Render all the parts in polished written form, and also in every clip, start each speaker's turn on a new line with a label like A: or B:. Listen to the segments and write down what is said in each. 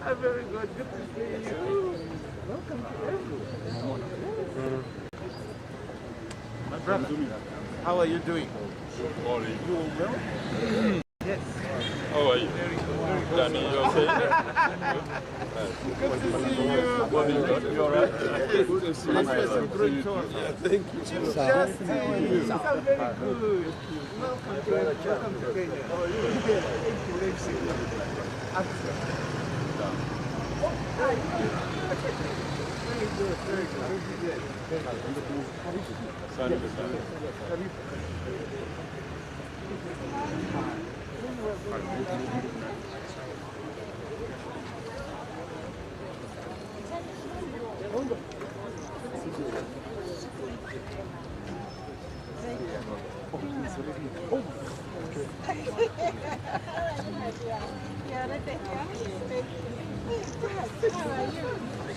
A: I'm very good. Good to see you. Welcome to Embu. My brother, how are you doing?
B: How are you?
A: You well? Yes.
B: How are you?
A: Very good.
B: Danny, you okay?
A: Good to see you.
B: You alright?
A: Good to see you. Some great talk.
B: Thank you.
A: Just you sound very good. Welcome to Kenya. How are you? Thank you. Very good, very good. Very good.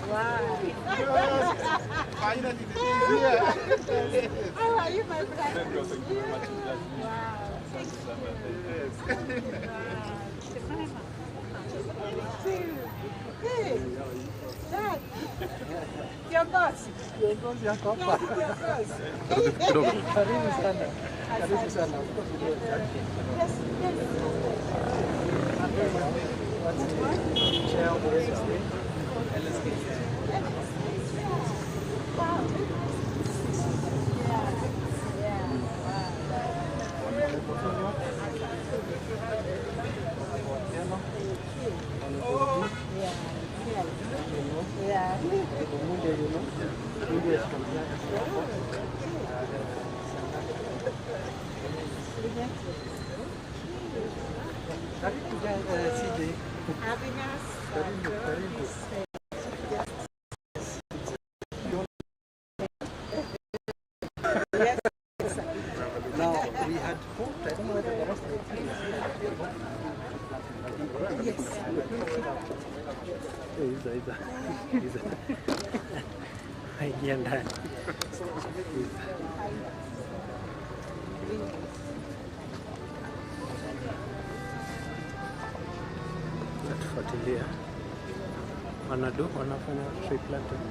C: Wow.
A: Finally, this is here.
C: How are you, my friend?
B: Thank you very much.
C: Wow. Thank you. Hey, Dad. Your boss.
D: Your boss ya hapa. Karibu sana. Karibu sana.
C: Yes, yes.
D: Chair of the registry.
C: Wow. Yeah. Having us. Yes.
D: Now we had hoped, I don't know whether the rest of the team
C: Yes.
D: haingia ndani. Natufuatilia wanafanya tree planting.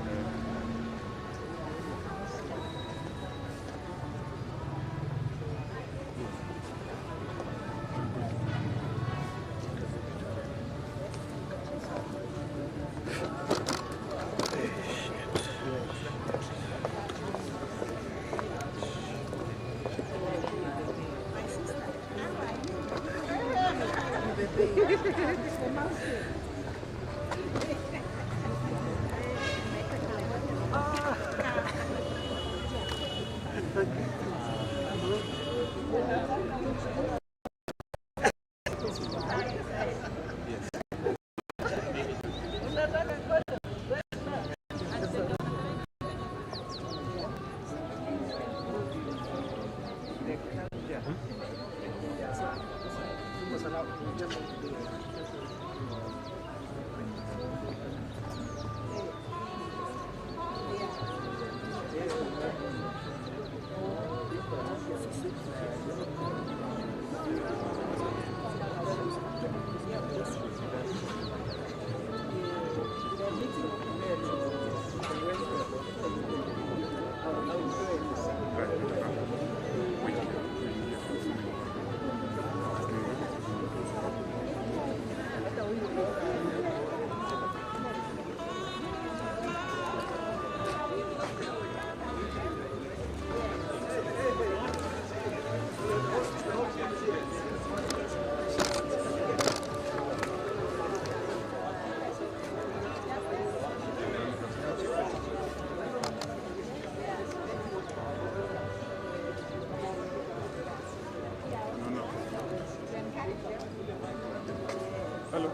B: Hello.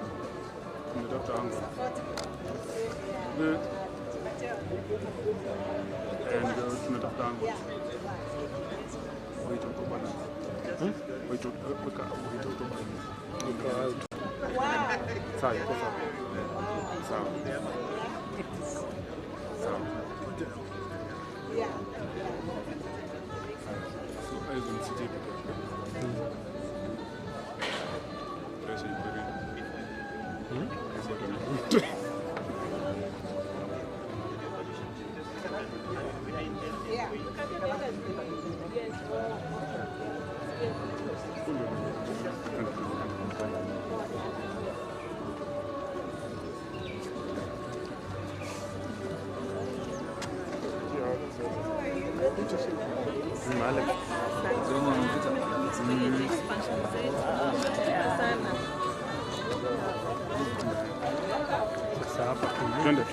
B: Nimetafuta wangu. Ndio tunatafuta wangu. Wait uko bana. Wait uko bana. Sawa, iko sawa. Sawa. Sawa. So, hizo ni certificate. Pressure.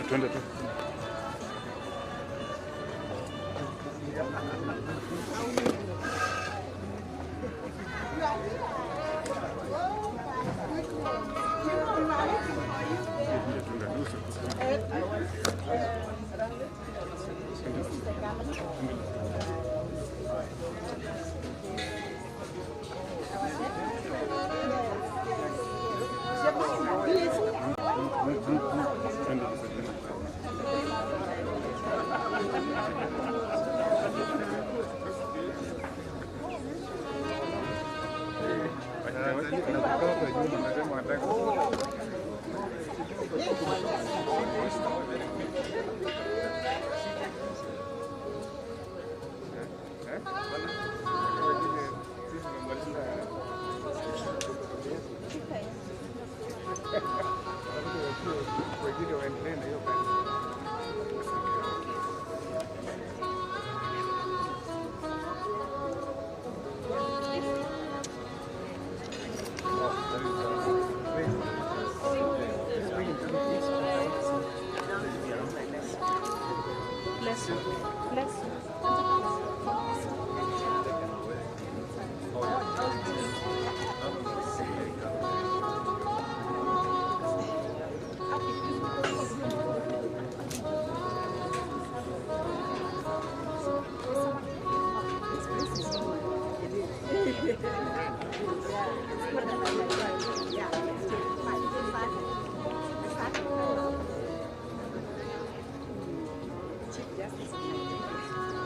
B: Twende tu.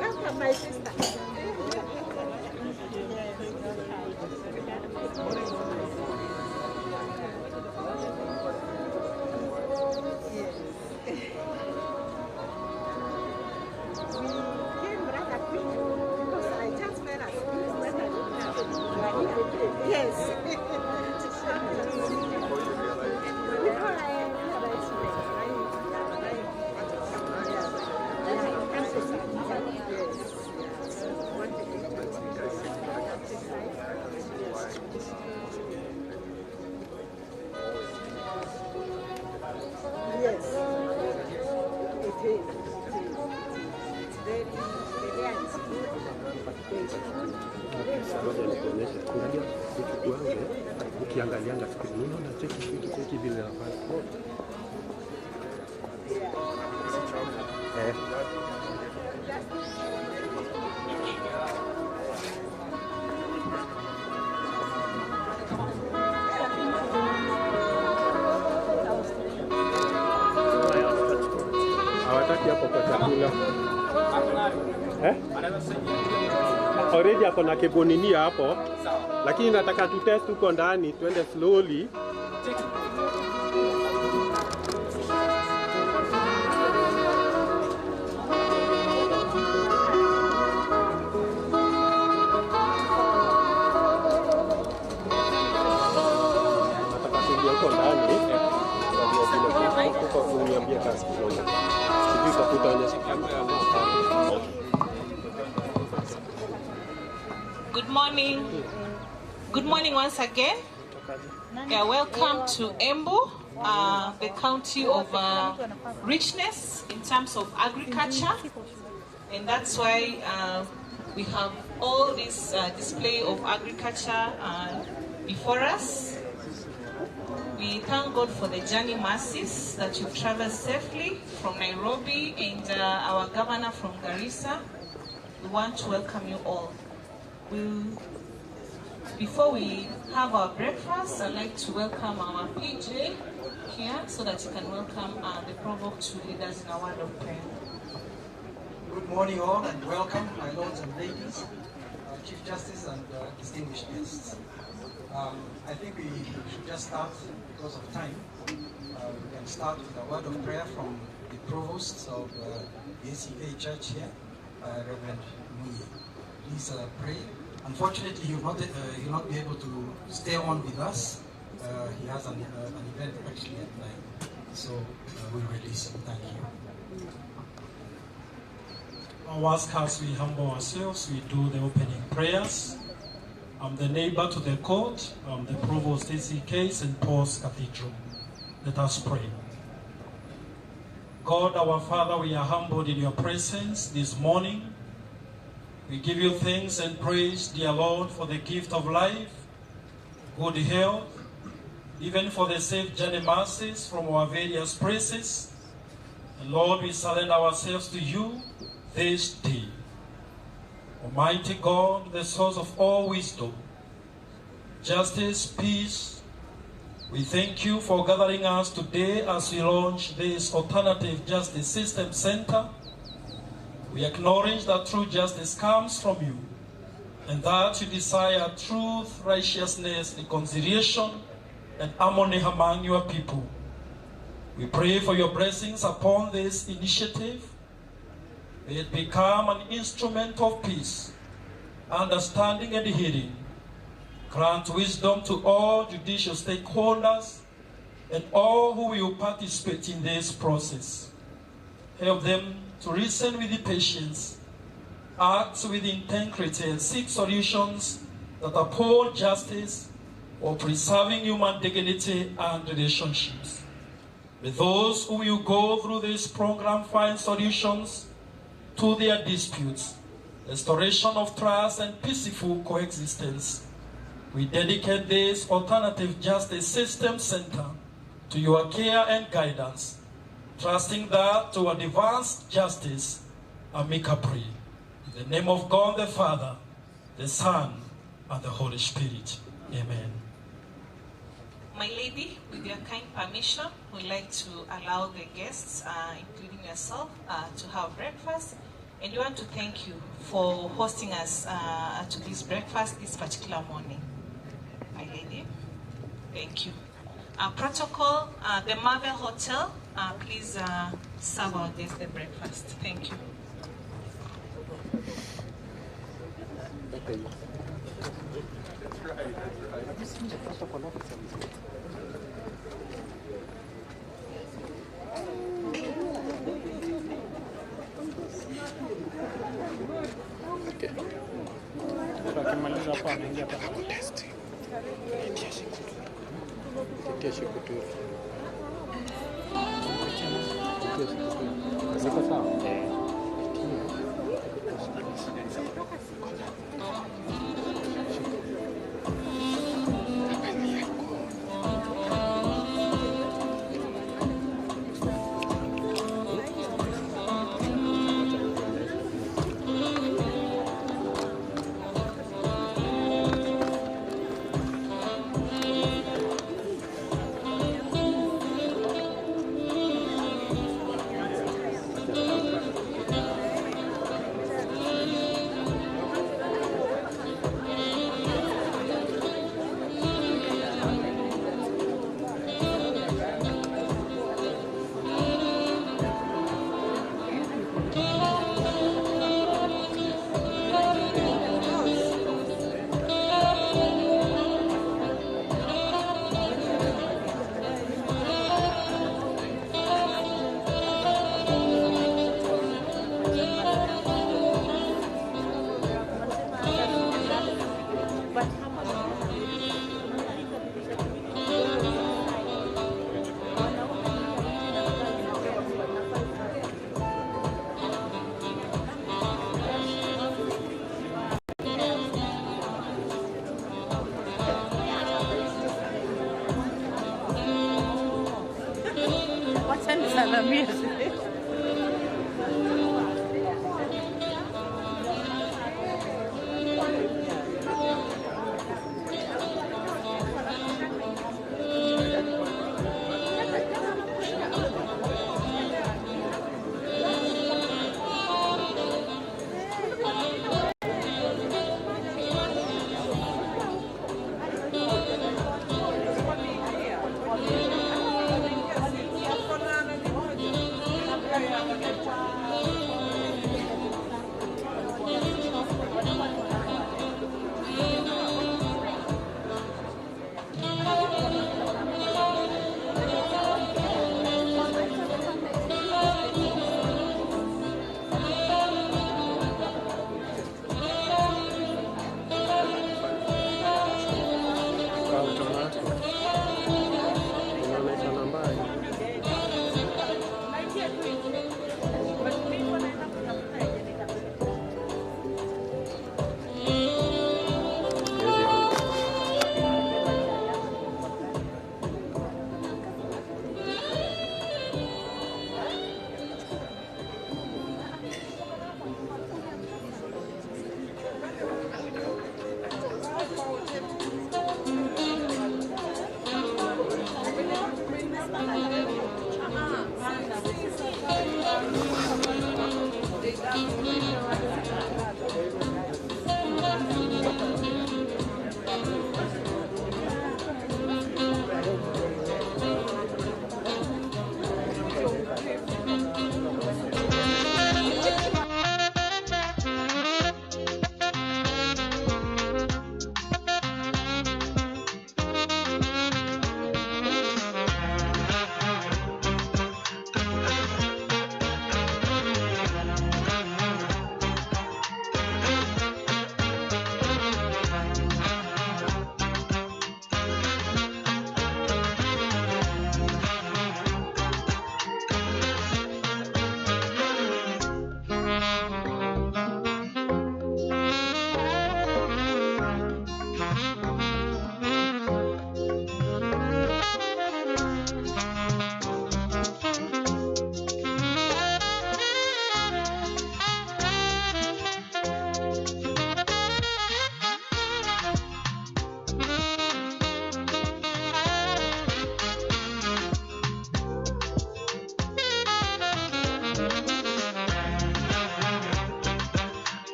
C: Welcome, my sister. Yes.
E: Ukiangalianga skrini unaona cheki vile nafanya. Hawataki hapo kwa chakula. Already hapo na keboninia hapo. Lakini nataka tutest huko ndani, tuende slowly. Nataka kuingia huko ndani. Kwa kuniambia kazi kidogo. Sijui utaonyesha.
F: Good morning. Good morning once again. Welcome to Embu, the county of richness in terms of agriculture. And that's why we have all this display of agriculture before us. We thank God for the journey masses that you've traveled safely from Nairobi and our governor from Garissa. We want to welcome you all. Before we have our breakfast, I'd like to welcome our PJ here so that you can welcome the Provost to lead us in a word of prayer.
D: Good morning all and welcome, my lords and ladies, Chief Justice and distinguished guests. I think we should just start because of time. we can start with a word of prayer from the provost of the ACA Church here, Reverend Munye. Please pray. Unfortunately, he will not be able to stay on with us. He has an event actually at 9. So we'll release him. Thank you.
G: As we humble ourselves, we do the opening prayers. I'm the neighbor to the court. I'm the provost ACK St. Paul's Cathedral. Let us pray. God, our Father, we are humbled in your presence this morning. We give you thanks and praise, dear Lord, for the gift of life, good health, even for the safe journey mercies from our various places. And Lord, we surrender ourselves to you this day. Almighty God, the source of all wisdom, justice, peace, we thank you for gathering us today as we launch this Alternative Justice System Center. We acknowledge that true justice comes from you, and that you desire truth, righteousness, reconciliation, and harmony among your people. We pray for your blessings upon this initiative. May it become an instrument of peace, understanding, and healing. Grant wisdom to all judicial stakeholders and all who will participate in this process. Help them to listen with patience, act with integrity, and seek solutions that uphold justice while preserving human dignity and relationships. May those who will go through this program find solutions to their disputes, restoration of trust, and peaceful coexistence. We dedicate this Alternative Justice System Center to your care and guidance, trusting that to advance justice and make a prayer. In the name of God the Father, the Son, and the Holy Spirit. Amen.
F: My lady, with your kind permission, we'd like to allow the guests, including yourself, to have breakfast. And we want to thank you for hosting us to this breakfast this particular morning. My lady, thank you. Protocol, the Marvel Hotel, please serve our guests the breakfast. Thank you.
E: Akimaliza hapa anaingia hapa na test. Kesho kutu. Sasa sawa.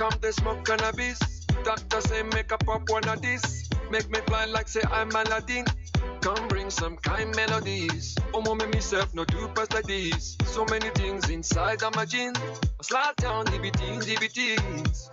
H: Come to smoke cannabis. Doctor say make a pop one of this. Make me fly like say I'm Aladdin. Come bring some kind melodies. Oh mommy myself no do pass like this. So many things inside of my jeans. I slide down DBTs.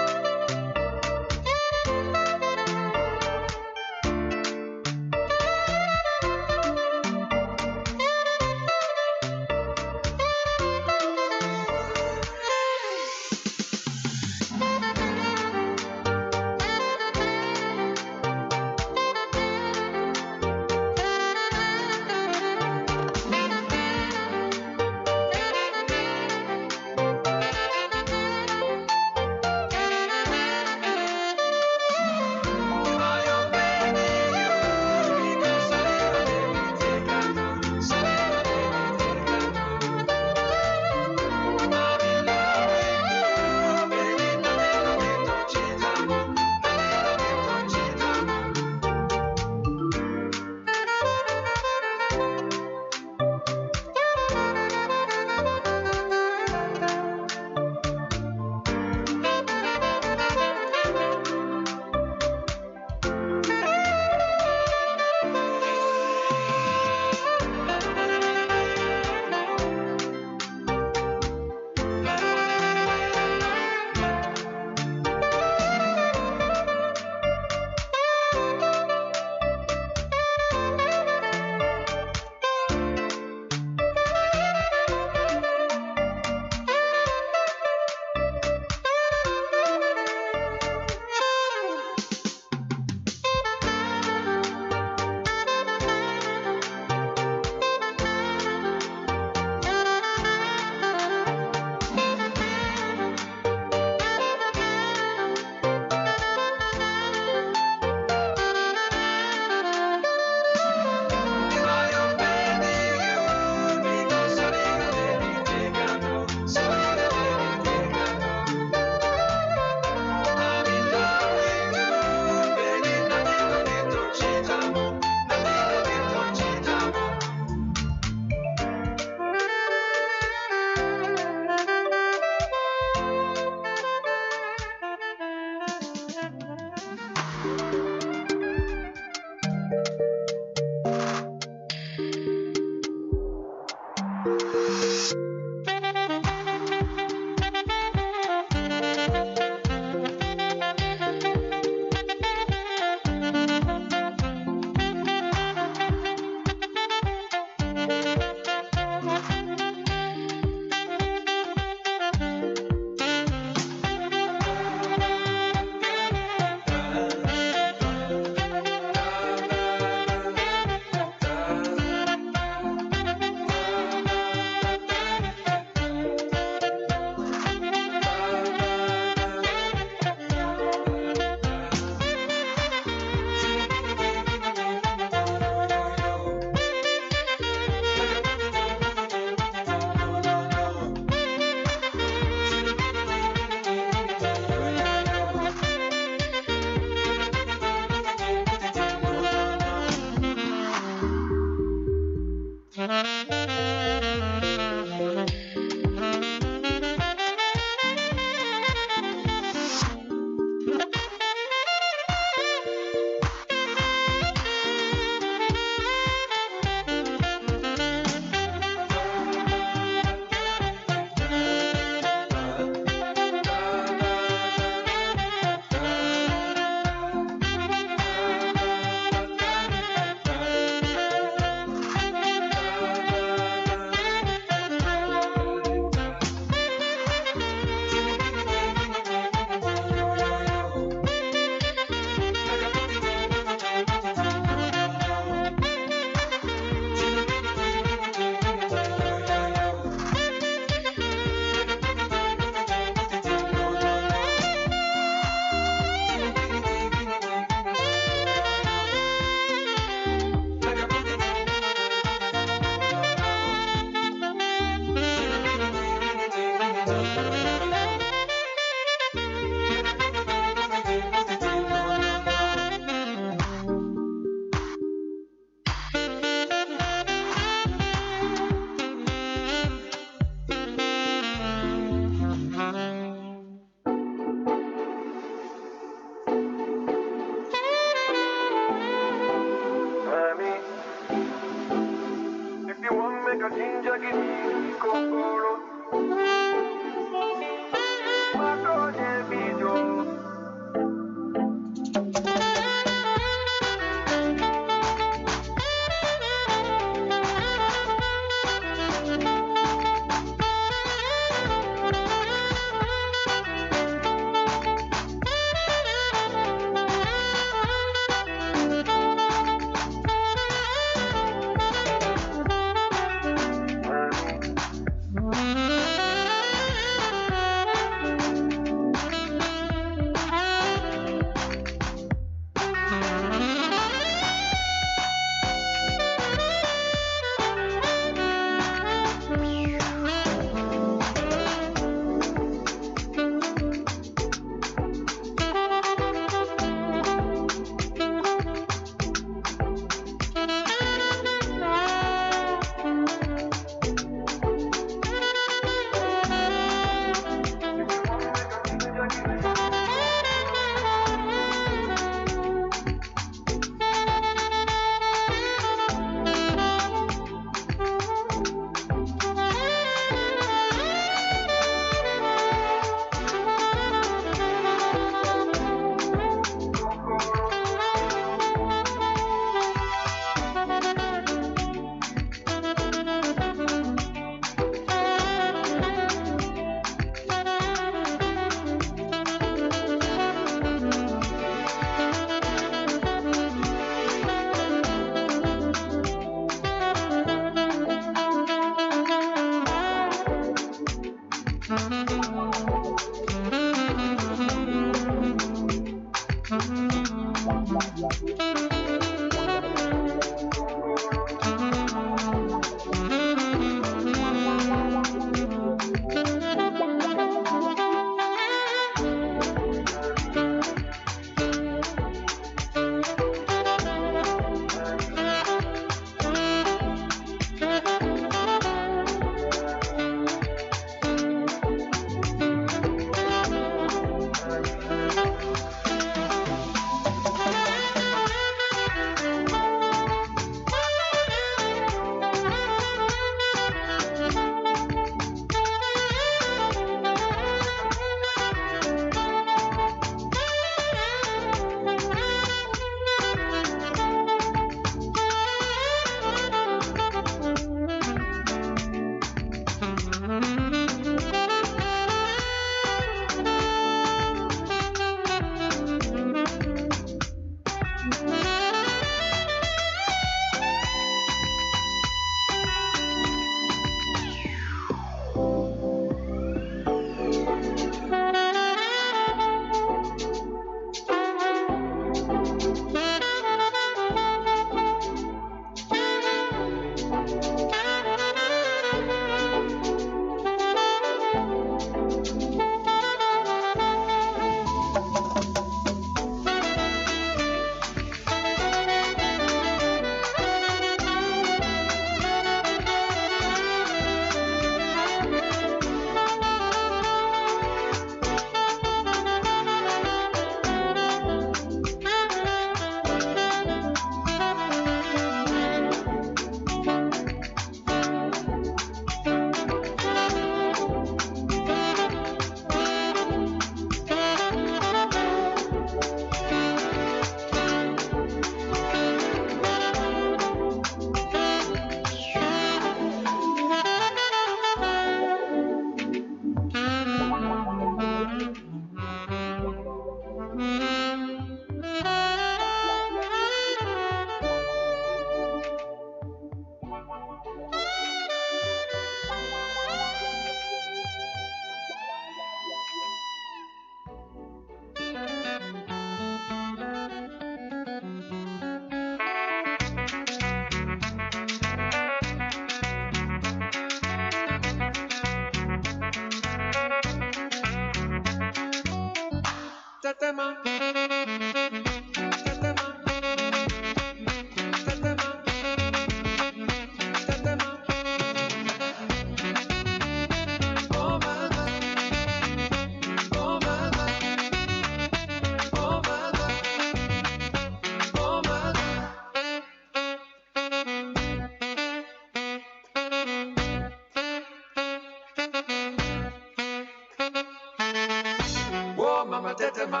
H: mama tetema.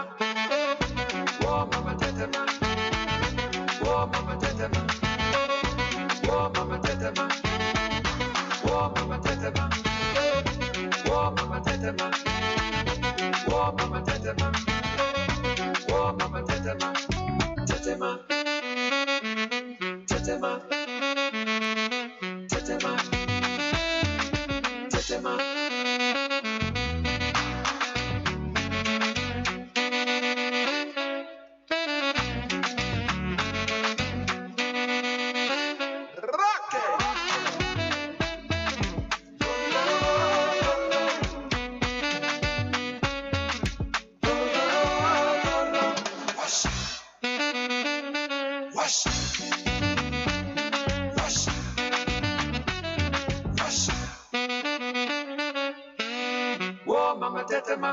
H: Whoa, mama tetema. Whoa, mama tetema. Whoa, mama tetema. Whoa, mama tetema. Whoa, mama tetema. Whoa, mama tetema. Whoa, mama tetema. Tetema. Tetema. Tetema. Tetema. Whoa, mama tetema.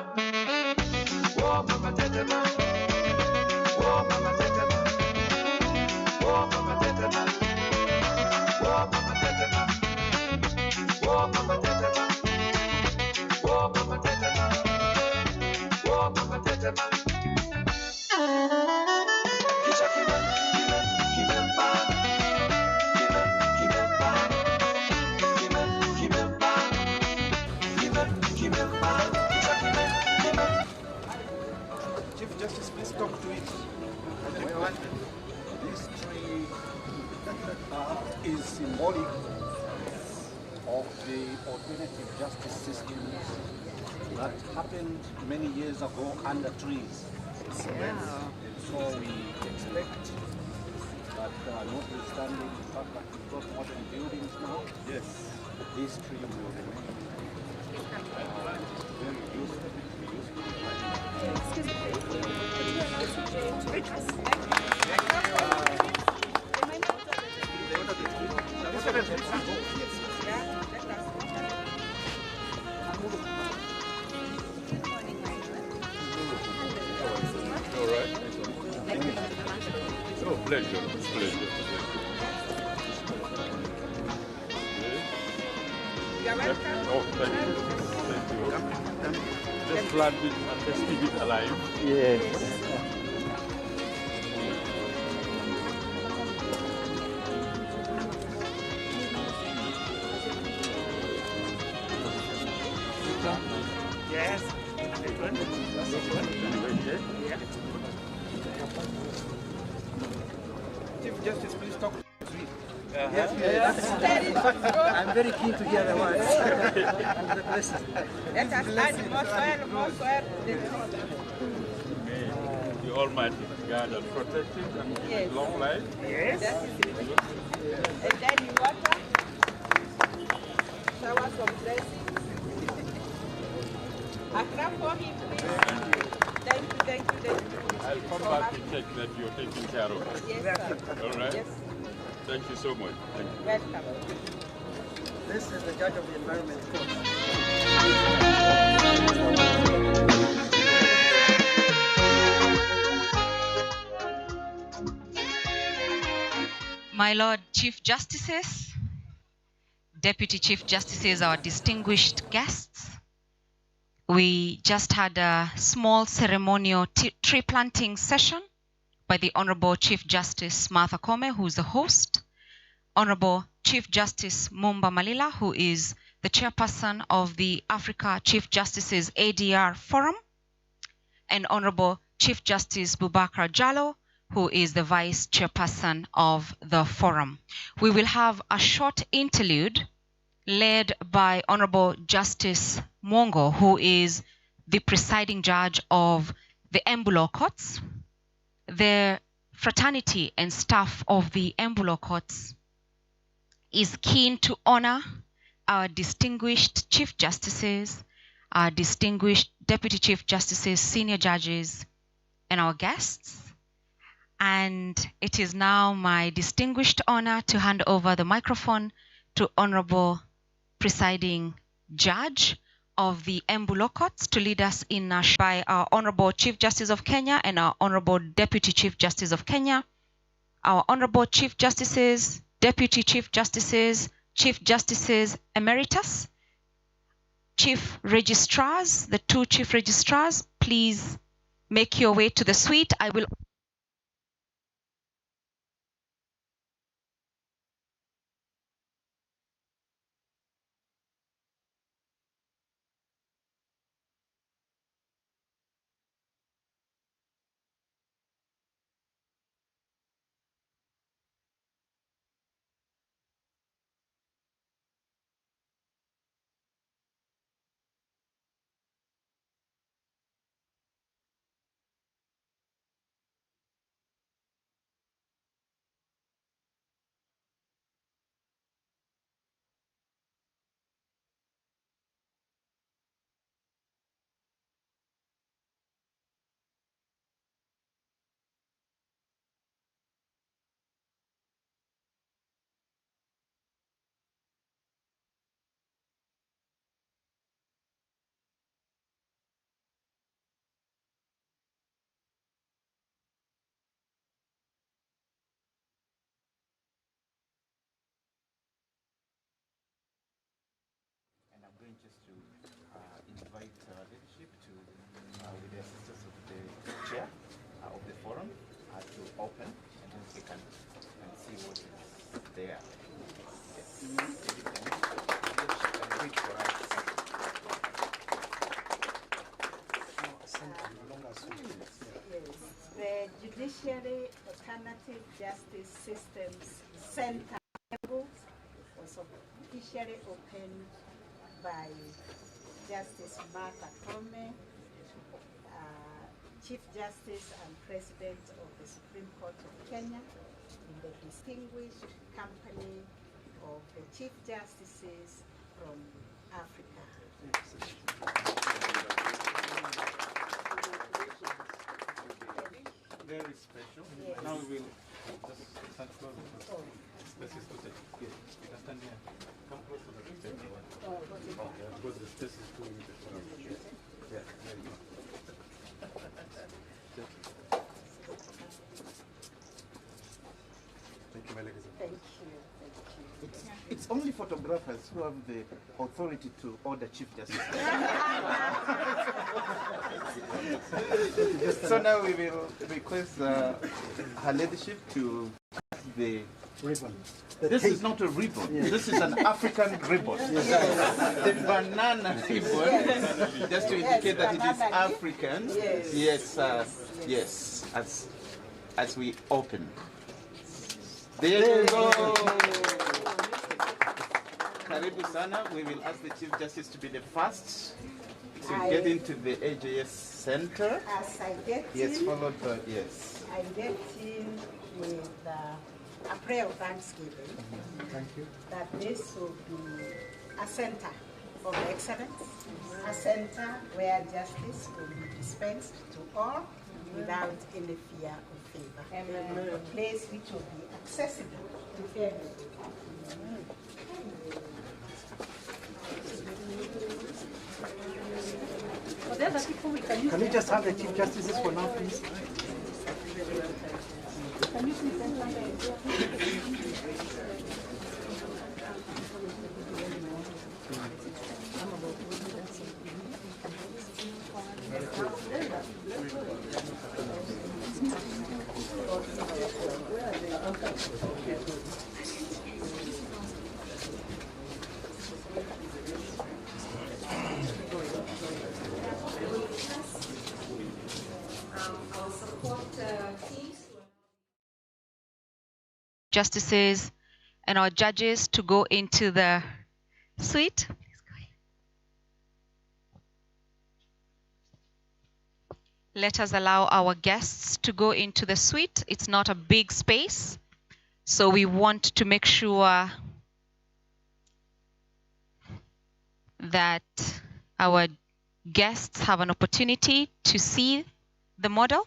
H: Whoa, mama tetema. Whoa, mama tetema. Whoa, mama tetema. Whoa, mama tetema. Whoa, mama tetema. Whoa, mama tetema. Whoa, mama tetema. Kisha kimemba.
A: Chief Justice, please talk to it. This tree is symbolic of the alternative justice systems that happened many years ago under trees. So we expect that notwithstanding the fact that we've got modern buildings now, yes, this tree will remain very useful.
I: All right. Oh, pleasure.
C: You're welcome.
I: Oh, thank you. Just plant it and just keep it alive.
E: Yes.
A: Yes. Chief Justice, please talk to it. Yes. I'm very keen to hear the words.
C: Let us add more soil.
I: May the Almighty guard and protect it and give it long life.
A: Yes.
C: That is it. And then you water. Shower some blessings. A clap for him, please. Thank you.
I: I'll come back to check that you're taking care of it.
C: Yes, sir.
I: All right?
C: Yes.
I: Thank you so much. Thank you.
C: Welcome.
A: This is the judge of the environment court.
J: My Lord Chief Justices, Deputy Chief Justices, our distinguished guests, we just had a small ceremonial tree planting session by the Honorable Chief Justice Martha Koome, who is the host, Honorable Chief Justice Mumba Malila, who is the chairperson of the Africa Chief Justices ADR Forum, and Honorable Chief Justice Bubakar Jallo, who is the vice chairperson of the forum. We will have a short interlude led by Honorable Justice Mwongo, who is the presiding judge of the Embu Law Courts. The fraternity and staff of the Embu Law Courts is keen to honor our distinguished Chief Justices, our distinguished Deputy Chief Justices, senior judges, and our guests. And it is now my distinguished honor to hand over the microphone to Honorable Presiding Judge of the Embu Law Courts to lead us in by our Honorable Chief Justice of Kenya and our Honorable Deputy Chief Justice of Kenya, our Honorable Chief Justices, Deputy Chief Justices, Chief Justices Emeritus, Chief Registrars, the two Chief Registrars, please make your way to the suite. I will
K: And I'm going just to invite leadership to, with the assistance of the chair of the forum, to open, and then we can see what is there.
C: The Judiciary Alternative Justice Systems Center was officially opened by Justice Martha Tome, Chief Justice and President of the Supreme Court of Kenya, in the distinguished company of the Chief Justices from Africa.
K: Very special.
C: Yes.
K: Now we will just stand closer. Space is too tight. Yes. You can stand here. Come close to the stage. Okay, because the space is too limited. Yeah, there you go.
B: Thank you, my ladies.
C: Thank you.
K: It's only photographers who have the authority to order Chief Justice. So now we will request her ladyship to cut the ribbon. This is not a ribbon. Yes. This is an African ribbon. Yes. The banana ribbon, just to indicate that it is African. Yes. Yes. As we open. There you go. Karibu sana. We will ask the Chief Justice to be the first to get into the AJS Center.
C: As I get
K: yes,
C: in,
K: followed by, yes.
C: I get in with a prayer of thanksgiving.
K: Thank you.
C: That this will be a center of excellence, a center where justice will be dispensed to all without any fear or favor. A place which will be accessible to everyone.
D: Can we just have the Chief Justices for now, please?
C: Can you please
J: justices and our judges to go into the suite. Let us allow our guests to go into the suite. It's not a big space, so we want to make sure that our guests have an opportunity to see the model.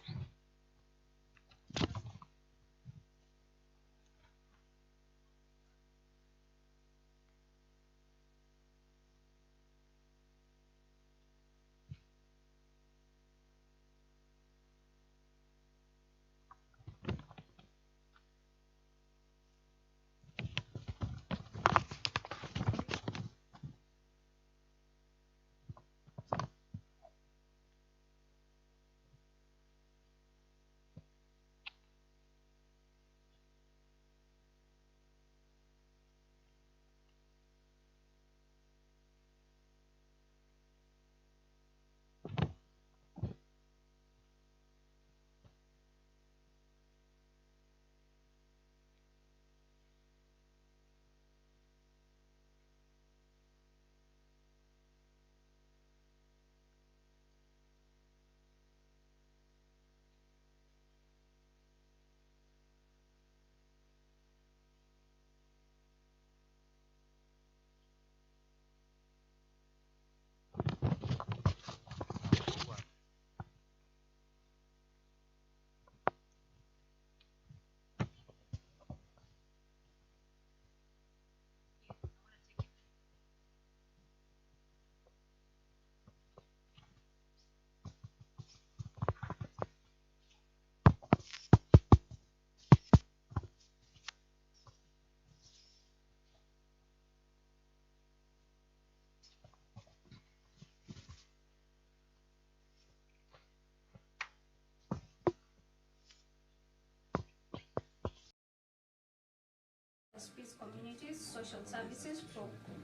L: Peace communities, social services,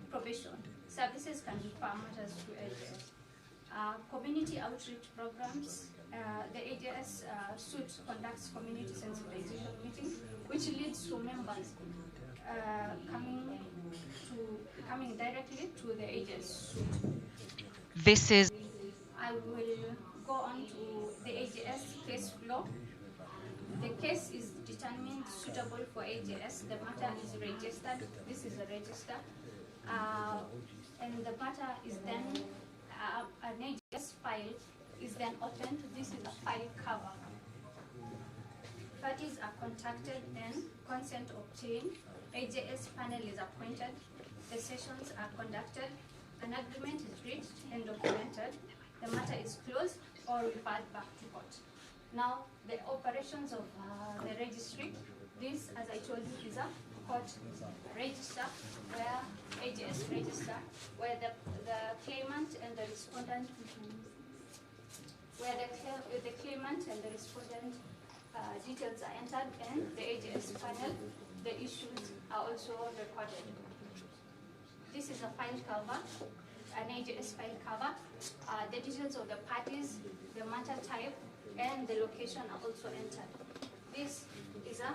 L: probation. Services can refer matters to AJS. Community outreach programs. The AJS suite conducts community sensitization meetings, which leads to members coming directly to the AJS suite.
J: This is.
L: I will go on to the AJS case flow. The case is determined suitable for AJS. The matter is registered. This is a register. And the matter is then, an AJS file is then opened. This is a file cover. Parties are contacted and consent obtained. AJS panel is appointed. The sessions are conducted. An agreement is reached and documented. The matter is closed or referred back to court. Now, the operations of the registry, this, as I told you, is a court register, where AJS register, where the claimant and the respondent, details are entered, and the AJS panel, the issues are also recorded. This is a file cover, an AJS file cover. The details of the parties, the matter type, and the location are also entered. This is a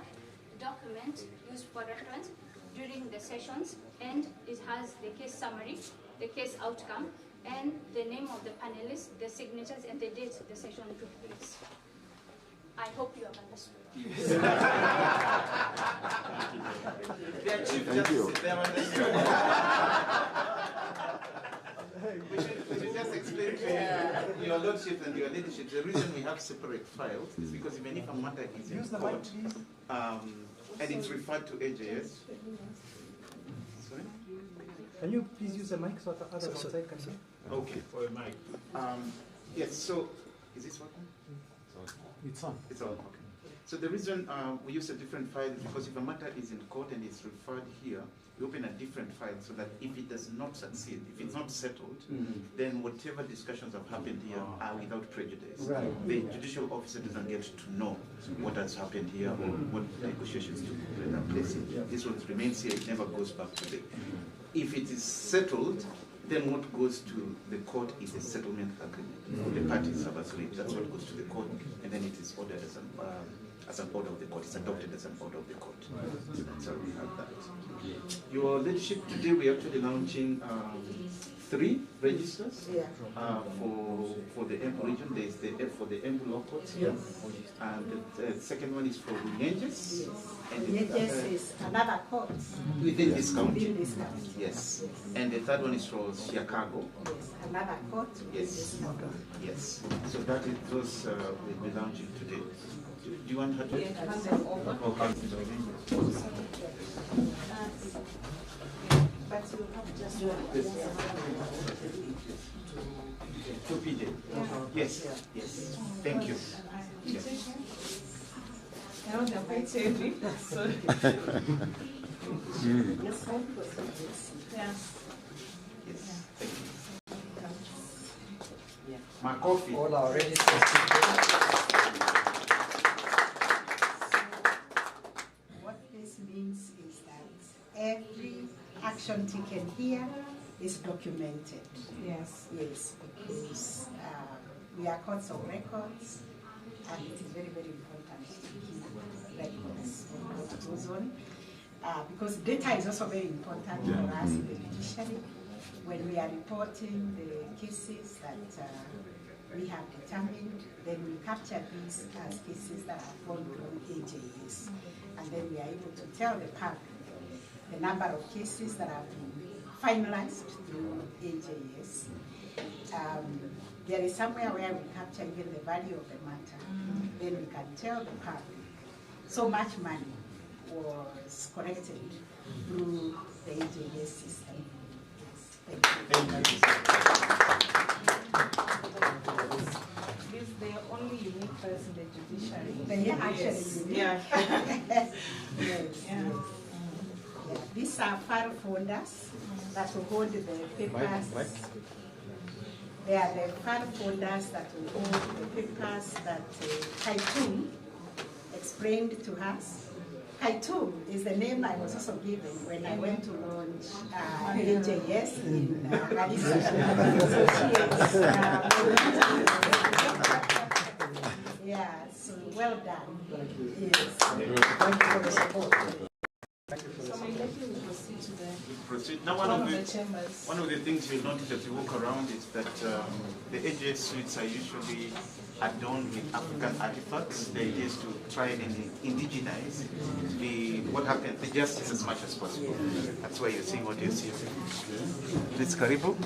L: document used for reference during the sessions, and it has the case summary, the case outcome, and the name of the panelists, the signatures, and the date the session took place. I hope you have understood.
K: Thank you. We should just explain to your lordship and your ladyship, the reason we have separate files is because even if a matter is in court and it's referred to AJS. Sorry?
M: Can you please use the mic so that others outside can hear?
K: Okay. For a mic. Yes, so is this working?
M: It's on.
K: It's on, okay. So the reason we use a different file is because if a matter is in court and it's referred here, we open a different file so that if it does not succeed, if it's not settled, then whatever discussions have happened here are without prejudice.
M: Right.
K: The judicial officer doesn't get to know what has happened here or what negotiations took place. This one remains here, it never goes back to the... If it is settled, then what goes to the court is a settlement agreement. The parties have agreed, that's what goes to the court, and then it is ordered as an order of the court. It's adopted as an order of the court. So that's how we have that. Your ladyship, today we're actually launching 3 registers for the Embu region. There is the F for the Embu law courts here, and the second one is for Runyenjes. And
C: Runyenjes is another court
K: within this county.
C: Within this county.
K: Yes, and the third one is for Siakago.
C: Yes, another court.
K: Yes, yes. So that is those we'll be launching today. Do you want her to?
C: Hand them over.
K: Okay.
C: But you have just
K: to PJ. Yes, yes. Thank you. Yes. My coffee.
D: All our registers.
C: What this means is that every action taken here is documented. Yes. Yes, because we are courts of records, and it is very, very important to keep records of what goes on. Because data is also very important for us in the judiciary. When we are reporting the cases that we have determined, then we capture these as cases that are fallen on AJS. And then we are able to tell the public the number of cases that have been finalized through AJS. There is somewhere where we capture even the value of the matter. Then we can tell the public so much money was collected through the AJS system. Thank you.
N: This is the only unique person in the judiciary.
C: They are actually unique.
N: Yeah.
C: Yes. Yeah. These are file folders that will hold the papers. They are the file folders that will hold the papers that Kaitun explained to us. Kaitu is the name I was also given when I went to launch AJS in Garissa. So yeah, so well done. Yes.
K: Thank you for the support.
N: So my lady will proceed to the
K: Proceed. Now,
N: one of the chambers.
K: one of the things you'll notice as you walk around is that the AJS suites are usually adorned with African artifacts. The idea is to try and indigenize what happens, the justice as much as possible. That's why you're seeing what you see. Please, karibu.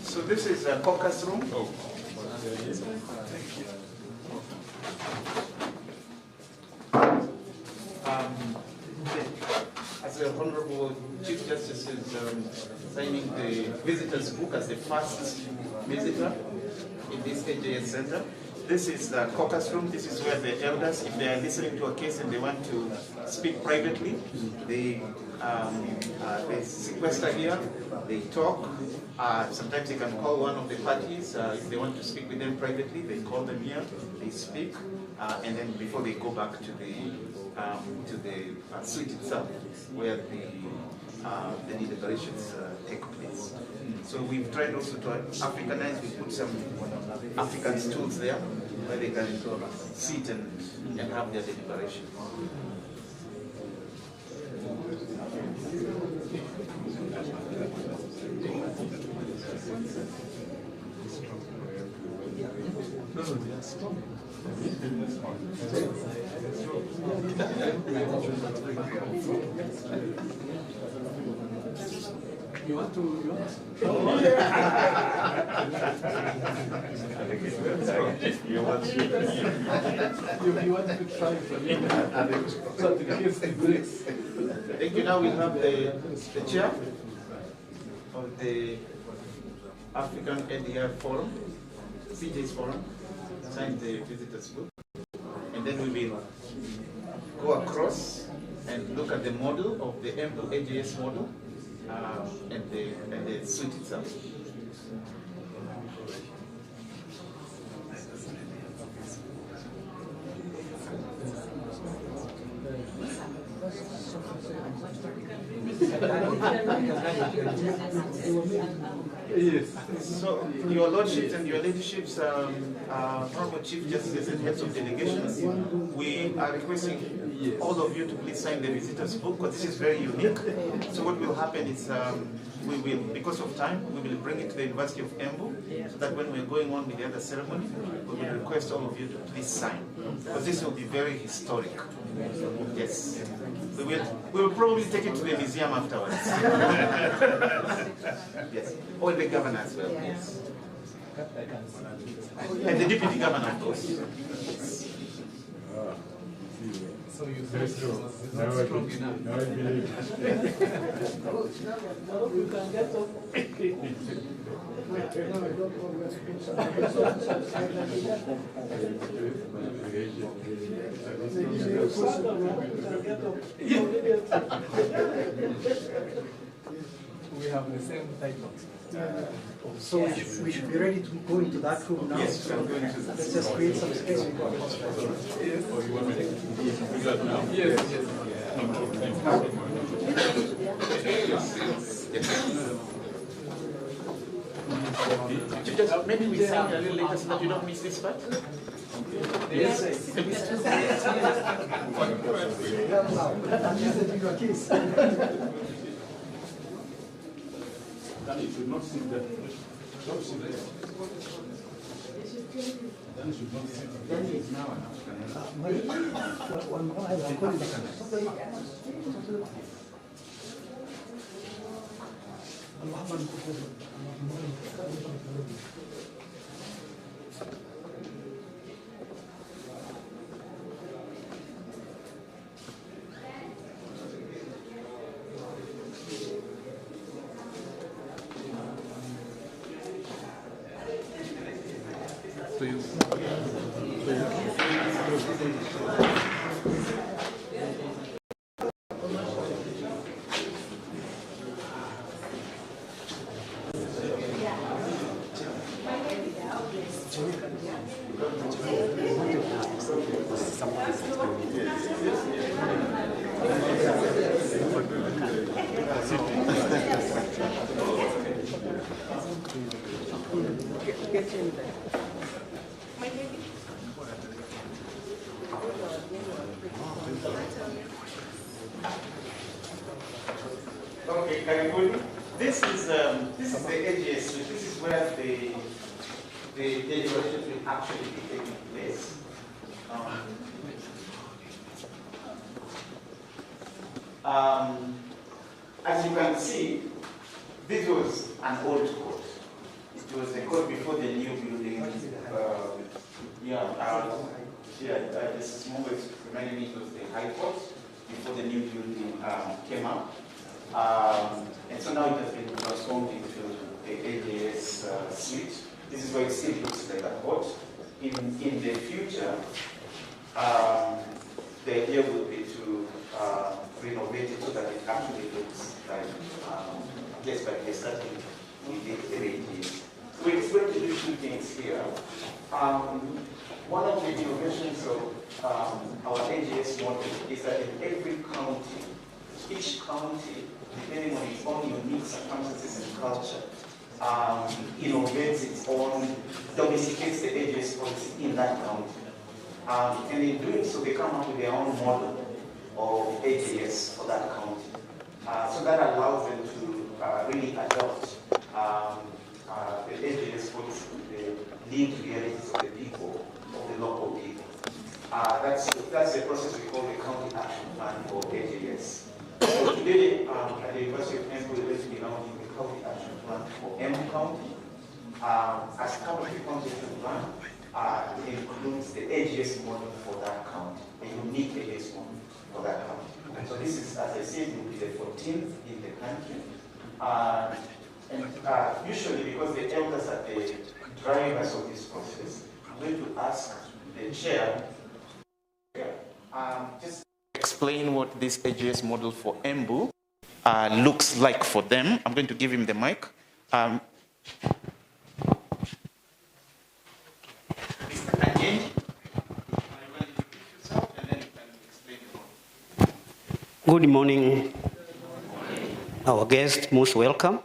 K: So this is a caucus room. As the Honorable Chief Justice is signing the visitor's book as the first visitor in this AJS center. This is the caucus room. This is where the elders, if they are listening to a case and they want to speak privately, they sequester here, they talk. Sometimes they can call one of the parties. If they want to speak with them privately, they call them here, they speak, and then before they go back to the suite itself, where the deliberations take place. So we've tried also to Africanize. We put some African stools there where they can sit and have their deliberation.
M: You want to?
K: You want
M: to try something against the bricks.
K: Thank you. Now we have the chair of the African NDR Forum, CJ's Forum, sign the visitors book, and then we will go across and look at the model of the Embu AJS model and the suite itself. Yes. So, your lordships and your ladyship, Honorable Chief Justice and heads of delegations, we are requesting all of you to please sign the visitors book, because this is very unique. So what will happen is, we will, because of time, we will bring it to the University of Embu, so that when we're going on with the other ceremony, we will request all of you to please sign, because this will be very historic. Yes. We will probably take it to the museum afterwards. Yes. Or the governor as well. Yes. And the deputy governor, of course. Yes.
M: So you
B: That's true. Now I believe.
M: You can get up. We have the same titles.
O: So we should be ready to go into that room now.
K: Yes, I'm going to.
O: Let's just create some space.
B: Yes. Or you want me to do that now?
M: Yes,
K: yes. Maybe we sign a little later so that you don't miss this part. Yes.
B: Danny should not sit there. Don't sit there. Danny should not sit there.
K: Danny is now an
M: Get in there.
K: Okay, Karibuni. This is the AJS suite. This is where the deliberations will actually be taking place. As you can see, this was an old code. It was a code before the new building. This moment reminding me it was the High Court before the new building came up. And so now it has been transformed into the AJS suite. This is where it still looks like a court. In the future, the idea would be to renovate it so that it actually looks like place by place that we did the AJS. We're going to do two things here. One of the innovations of our AJS model is that in every county, each county, depending on its own unique circumstances and culture, innovates its own, domesticates the AJS policy in that county. And in doing so, they come up with their own model of AJS for that county. So that allows them to really adopt the AJS policy, the lived realities of the people, of the local people. That's the process we call the County Action Plan for AJS. So today, at the University of Embu, we're going to be launching the County Action Plan for Embu County. As part of the County Action Plan, it includes the AJS model for that county, a unique AJS model for that county. And so this is, as I said, will be the 14th in the country. And usually, because the elders are the drivers of this process, I'm going to ask the chair just explain what this AJS model for Embu looks like for them. I'm going to give him the mic.
P: Good morning, our guests, most welcome.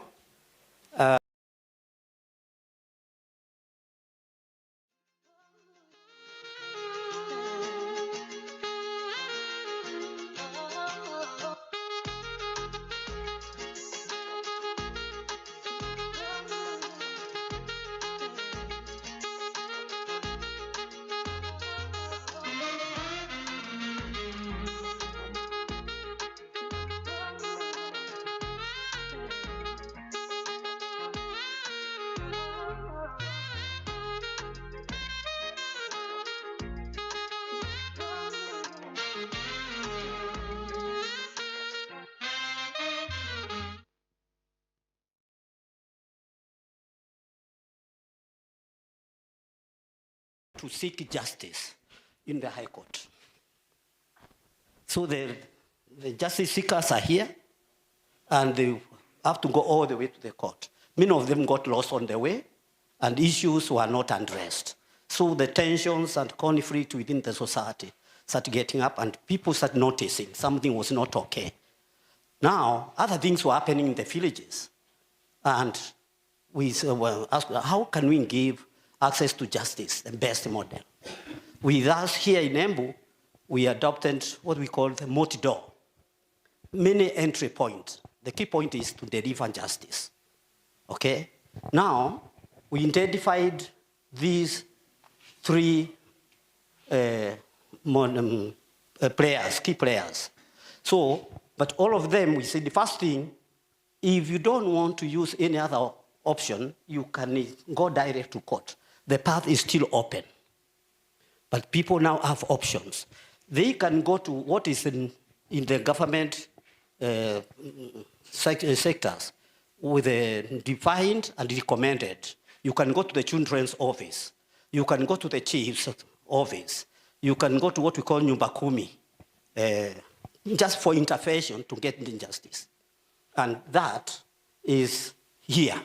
P: To seek justice in the High Court. So the justice seekers are here, and they have to go all the way to the court. Many of them got lost on the way, and issues were not addressed. So the tensions and conflict within the society started getting up, and people started noticing something was not okay. Now, other things were happening in the villages, and we were asked, how can we give access to justice, the best model? With us here in Embu, we adopted what we call the multi-door. Many entry points. The key point is to deliver justice. Okay? Now, we identified these three players, key players. So, but all of them, we said the first thing, if you don't want to use any other option, you can go direct to court. The path is still open. But people now have options. They can go to what is in the government sectors with a defined and recommended. You can go to the children's office. You can go to the chief's office. You can go to what we call Nyumba Kumi, just for intervention to get the justice. And that is here.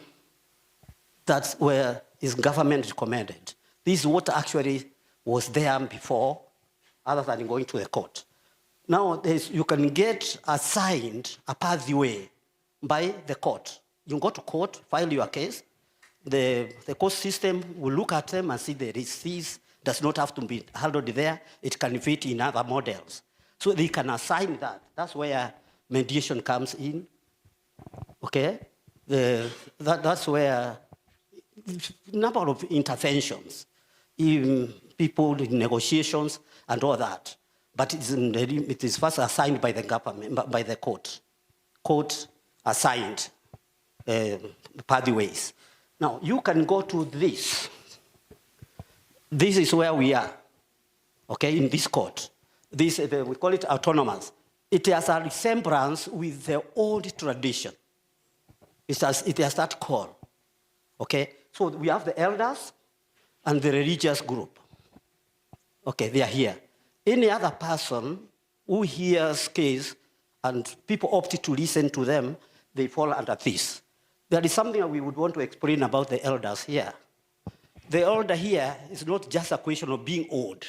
P: That's where is government recommended. This is what actually was there before, other than going to the court. Now, you can get assigned a pathway by the court. You go to court, file your case, the court system will look at them and see the disease does not have to be handled there. It can fit in other models. So they can assign that. That's where mediation comes in. Okay? That's where number of interventions, in people in negotiations and all that. But it is first assigned by the government, by the court. Court assigned pathways. Now, you can go to this. This is where we are, okay, in this court. This, we call it autonomous. It has a resemblance with the old tradition. It has that call, okay? So we have the elders and the religious group. Okay, they are here. Any other person who hears case and people opt to listen to them, they fall under this. There is something we would want to explain about the elders here. The elder here is not just a question of being old.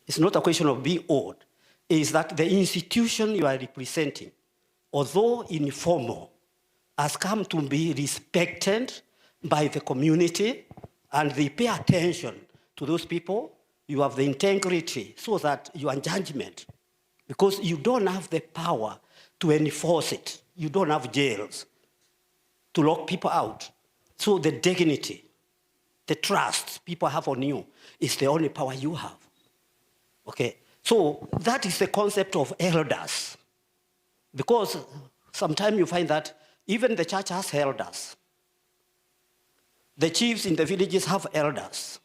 P: It's not a question of being old. It's that the institution you are representing, although informal, has come to be respected by the community, and they pay attention to those people. You have the integrity so that your judgment, because you don't have the power to enforce it. You don't have jails to lock people out. So the dignity, the trust people have on you is the only power you have. Okay? So that is the concept of elders. Because sometimes you find that even the church has elders. The chiefs in the villages have elders.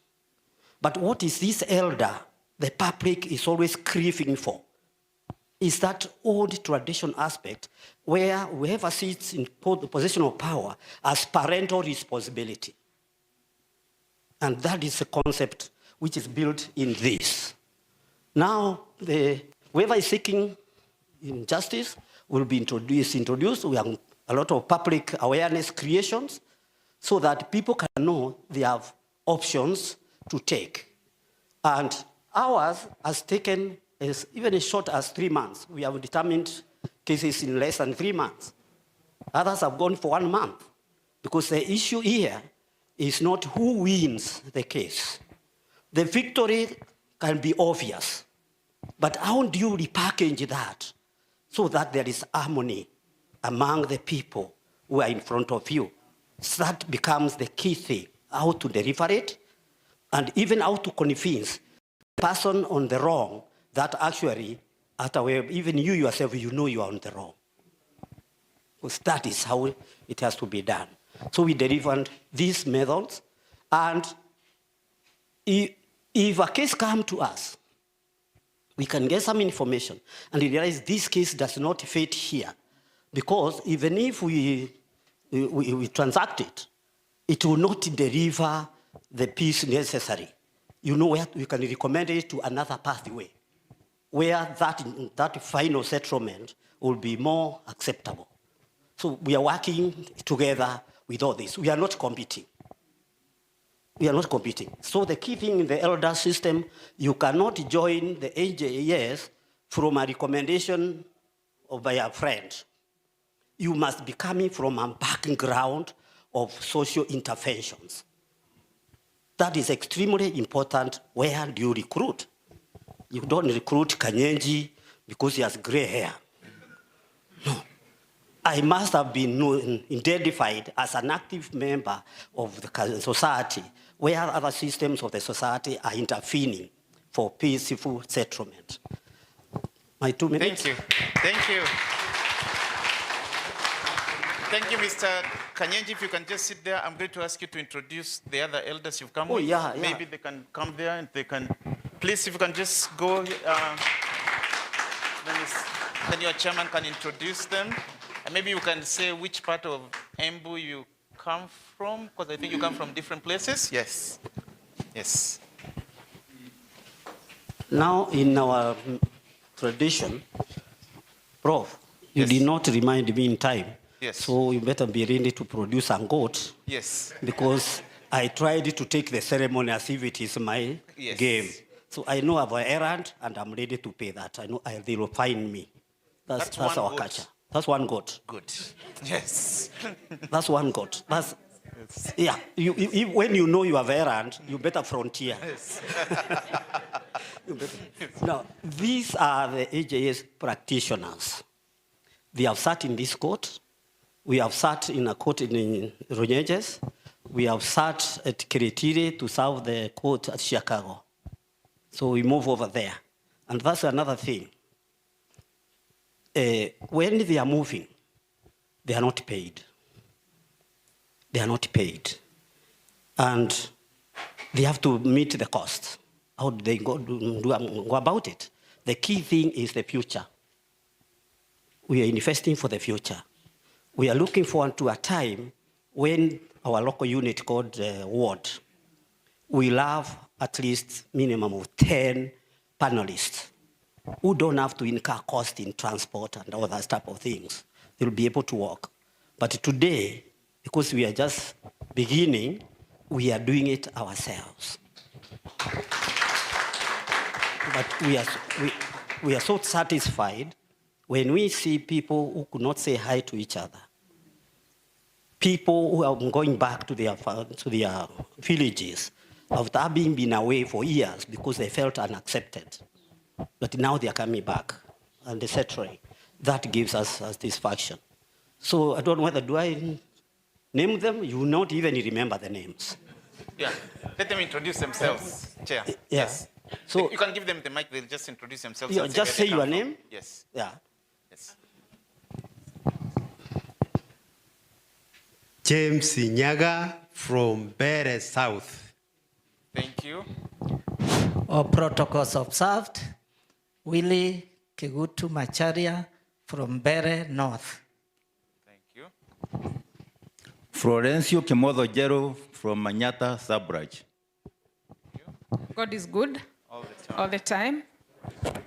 P: But what is this elder the public is always craving for? Is that old tradition aspect where whoever sits in the position of power has parental responsibility. And that is the concept which is built in this. Now, whoever is seeking justice will be introduced. We have a lot of public awareness creations so that people can know they have options to take. And ours has taken even as short as 3 months. We have determined cases in less than 3 months. Others have gone for 1 month because the issue here is not who wins the case. The victory can be obvious, but how do you repackage that so that there is harmony among the people who are in front of you? So that becomes the key thing, how to deliver it, and even how to convince the person on the wrong that actually, even you yourself, you know you are on the wrong. Because that is how it has to be done. So we delivered these methods, and if a case comes to us, we can get some information and realize this case does not fit here. Because even if we transact it, it will not deliver the peace necessary. You know where we can recommend it to another pathway, where that final settlement will be more acceptable. So we are working together with all this. We are not competing. We are not competing. So the key thing in the elder system, you cannot join the AJS from a recommendation or by a friend. You must be coming from a background of social interventions. That is extremely important. Where do you recruit? You don't recruit Kanyenji because he has gray hair. No. I must have been identified as an active member of the society where other systems of the society are intervening for peaceful settlement. My 2 minutes.
K: Thank you. Thank you. Thank you, Mr. Kanyenji. If you can just sit there, I'm going to ask you to introduce the other elders you've come with.
P: Yeah.
K: Maybe they can come there and they can, please, if you can just go, then your chairman can introduce them. And maybe you can say which part of Embu you come from, because I think you come from different places. Yes. Yes.
P: Now, in our tradition, Prof, you did not remind me in time.
K: Yes.
P: So you better be ready to produce a goat.
K: Yes.
P: Because I tried to take the ceremony as if it is my game. So I know I have an errand and I'm ready to pay that. I know they will find me. That's our culture. That's one goat.
K: Good. Yes.
P: That's one goat. That's, yeah. When you know you have errand, you better frontier.
K: Yes.
P: Now, these are the AJS practitioners. They have sat in this court. We have sat in a court in Runyenjes. We have sat at Kiritiri to serve the court at Siakago. So we move over there. And that's another thing. When they are moving, they are not paid. They are not paid. And they have to meet the cost. How do they go about it? The key thing is the future. We are investing for the future. We are looking forward to a time when our local unit called ward will have at least minimum of 10 panelists who don't have to incur cost in transport and all that type of things. They'll be able to work. But today, because we are just beginning, we are doing it ourselves. But we are so satisfied when we see people who could not say hi to each other, people who are going back to their villages after having been away for years because they felt unaccepted. But now they are coming back and etc. That gives us satisfaction. So I don't know whether do I name them? You will not even remember the names.
K: Yeah, let them introduce themselves, Chair.
P: Yeah.
K: Yes.
P: So
K: you can give them the mic, they'll just introduce themselves.
P: Yeah,
K: and
P: just say your name.
K: Yes.
P: Yeah.
K: Yes.
Q: James Nyaga from Bere South.
K: Thank you.
R: All protocols observed. Willie Kegutu Macharia from Bere North.
K: Thank you.
S: Florencio Kemodo Jero from Manyata Subraj.
N: God is good all the time.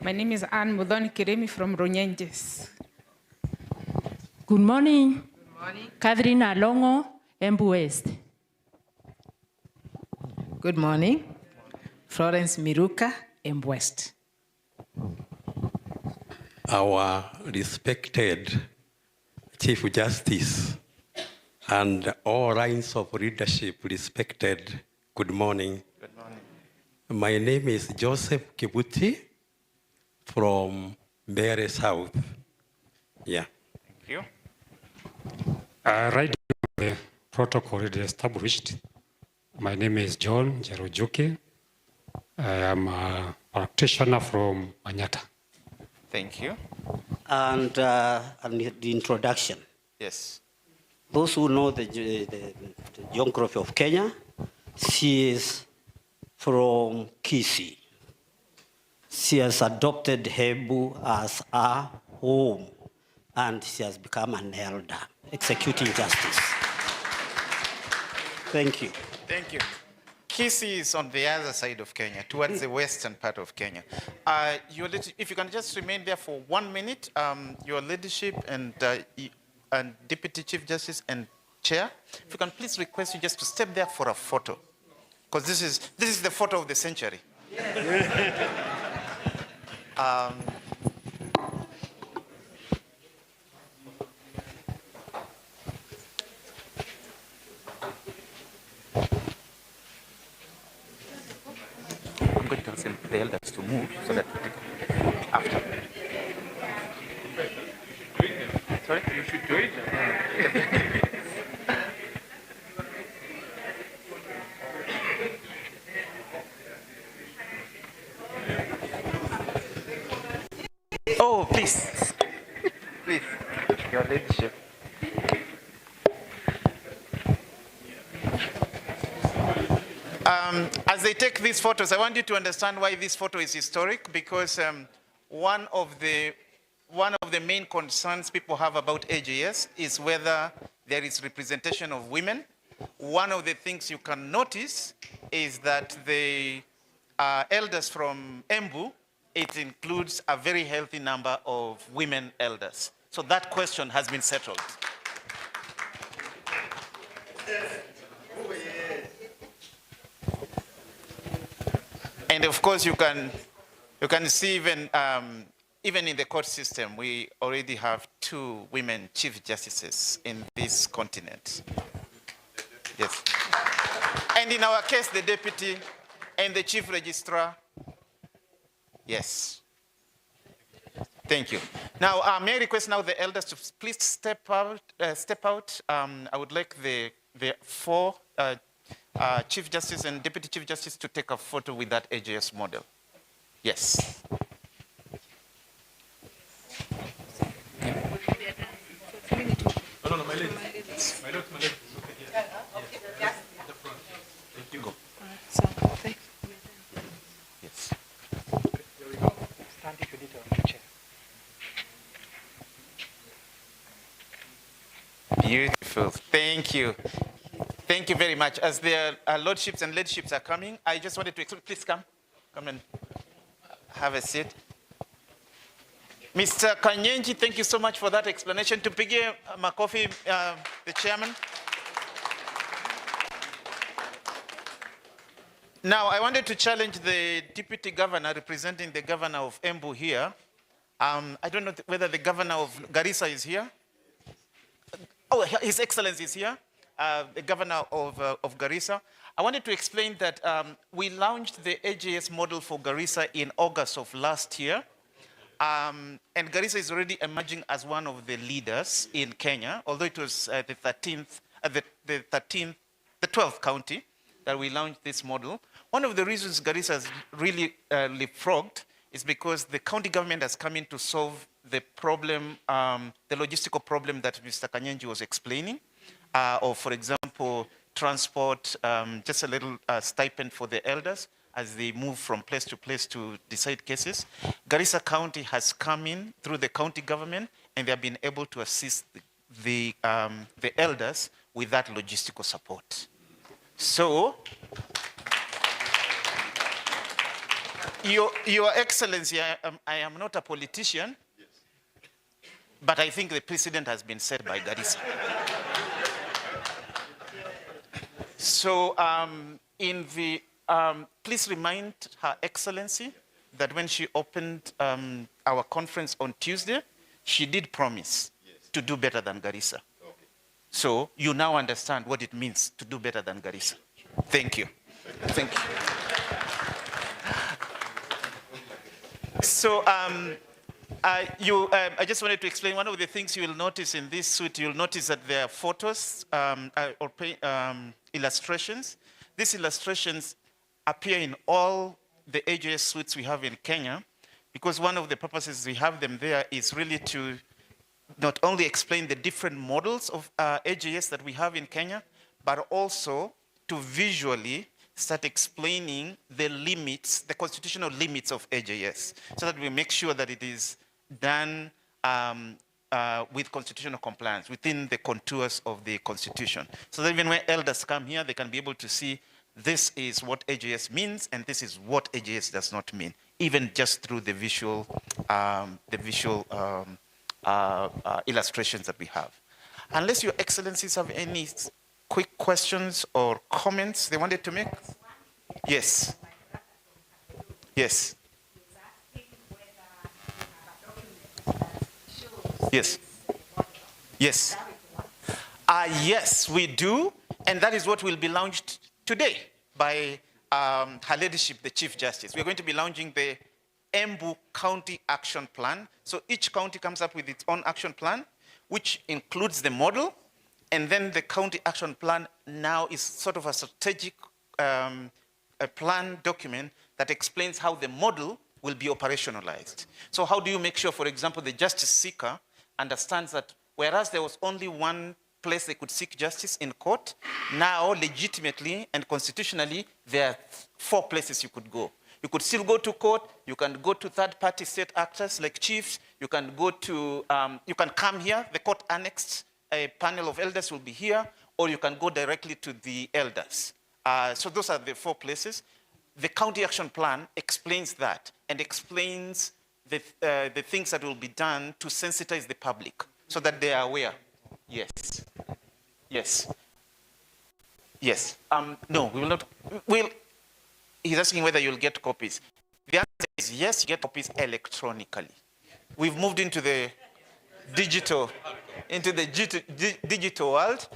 N: My name is Anne Mudhoni Kiremi from Runyenjes.
T: Good morning. Good morning. Catherine Alongo, Embu West.
U: Good morning. Florence Miruka, Embu West.
Q: Our respected Chief Justice and all lines of leadership respected, good morning.
K: Good morning.
Q: My name is Joseph Kibuti from Bere South. Yeah.
K: Thank you.
V: Right, the protocol is established. My name is John Jerojuke. I am a practitioner from Manyata.
K: Thank you.
P: And the introduction.
K: Yes.
P: Those who know the geography of Kenya, she is from Kisii. She has adopted Embu as her home, and she has become an elder, executing justice. Thank you.
K: Thank you. Kisii is on the other side of Kenya, towards the western part of Kenya. If you can just remain there for 1 minute, your leadership and Deputy Chief Justice and Chair, if you can please request you just to step there for a photo, because this is the photo of the century. I'm going to ask the elders to move so that we take after. Sorry? You should do it. Oh, please. Please, your leadership. As they take these photos, I want you to understand why this photo is historic, because one of the main concerns people have about AJS is whether there is representation of women. One of the things you can notice is that the elders from Embu, it includes a very healthy number of women elders. So that question has been settled. And of course, you can see even even in the court system, we already have 2 women chief justices in this continent. Yes. And in our case, the deputy and the chief registrar. Yes. Thank you. Now, may I request now the elders to please step out. I would like the 4 chief justice and deputy chief justice to take a photo with that AJS model. Yes.
B: No, my lady. My lady. Look at here. Yes. At the front. Thank you. Go.
K: Yes.
B: Here we go.
O: Stand if you need a chair.
K: Beautiful. Thank you. Thank you very much. As their lordships and ladyships are coming, I just wanted to explain. Please come. Come and have a seat. Mr. Kanyenji, thank you so much for that explanation. Tupigie makofi, the chairman. Now, I wanted to challenge the deputy governor representing the governor of Embu here. I don't know whether the governor of Garissa is here. Oh, His Excellency is here, the governor of Garissa. I wanted to explain that we launched the AJS model for Garissa in August of last year. And Garissa is already emerging as one of the leaders in Kenya, although it was the 12th county that we launched this model. One of the reasons Garissa has really leapfrogged is because the county government has come in to solve the problem, the logistical problem that Mr. Kanyenji was explaining, or for example, transport, just a little stipend for the elders as they move from place to decide cases. Garissa County has come in through the county government, and they have been able to assist the elders with that logistical support. So, Your Excellency, I am not a politician, but I think the precedent has been set by Garissa. So, please remind Her Excellency that when she opened our conference on Tuesday, she did promise to do better than Garissa. Okay. So you now understand what it means to do better than Garissa. Thank you. Thank you. So I just wanted to explain one of the things you will notice in this suite. You'll notice that there are photos or illustrations. These illustrations appear in all the AJS suites we have in Kenya, because one of the purposes we have them there is really to not only explain the different models of AJS that we have in Kenya, but also to visually start explaining the limits, the constitutional limits of AJS, so that we make sure that it is done with constitutional compliance within the contours of the Constitution. So that even when elders come here, they can be able to see this is what AJS means and this is what AJS does not mean, even just through the visual illustrations that we have. Unless Your Excellencies have any quick questions or comments they wanted to make? Yes. Yes. Yes. Yes. Yes, we do. And that is what will be launched today by Her Ladyship, the Chief Justice. We're going to be launching the Embu County Action Plan. So each county comes up with its own action plan, which includes the model. And then the county action plan now is sort of a strategic a plan document that explains how the model will be operationalized. So how do you make sure, for example, the justice seeker understands that whereas there was only one place they could seek justice in court, now legitimately and constitutionally, there are 4 places you could go. You could still go to court, you can go to third-party state actors like chiefs, you can go to, you can come here, the court annexed, a panel of elders will be here, or you can go directly to the elders. So those are the 4 places. The county action plan explains that and explains the things that will be done to sensitize the public so that they are aware. Yes. Yes. Yes. No, we will not. He's asking whether you'll get copies. The answer is yes, you get copies electronically. we've moved into the digital world.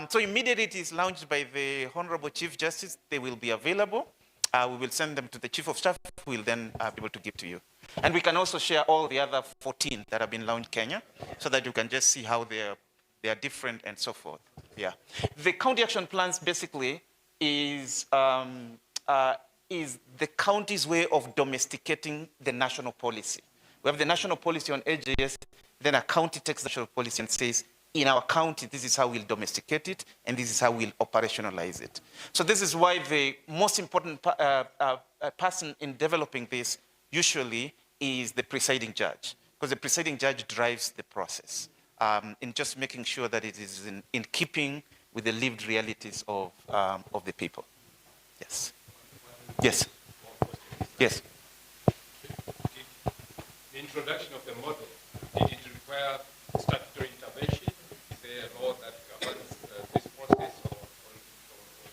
K: So immediately it is launched by the Honorable Chief Justice, they will be available. We will send them to the Chief of Staff, who will then be able to give to you. And we can also share all the other 14 that have been launched Kenya, so that you can just see how they are different and so forth. Yeah. The county action plans basically is the county's way of domesticating the national policy. We have the national policy on AJS, then a county takes the national policy and says, in our county, this is how we'll domesticate it, and this is how we'll operationalize it. So this is why the most important person in developing this usually is the presiding judge, because the presiding judge drives the process in just making sure that it is in keeping with the lived realities of the people. Yes. Yes. Yes.
V: The introduction of the model, did it require statutory intervention? Is there a law that governs this process,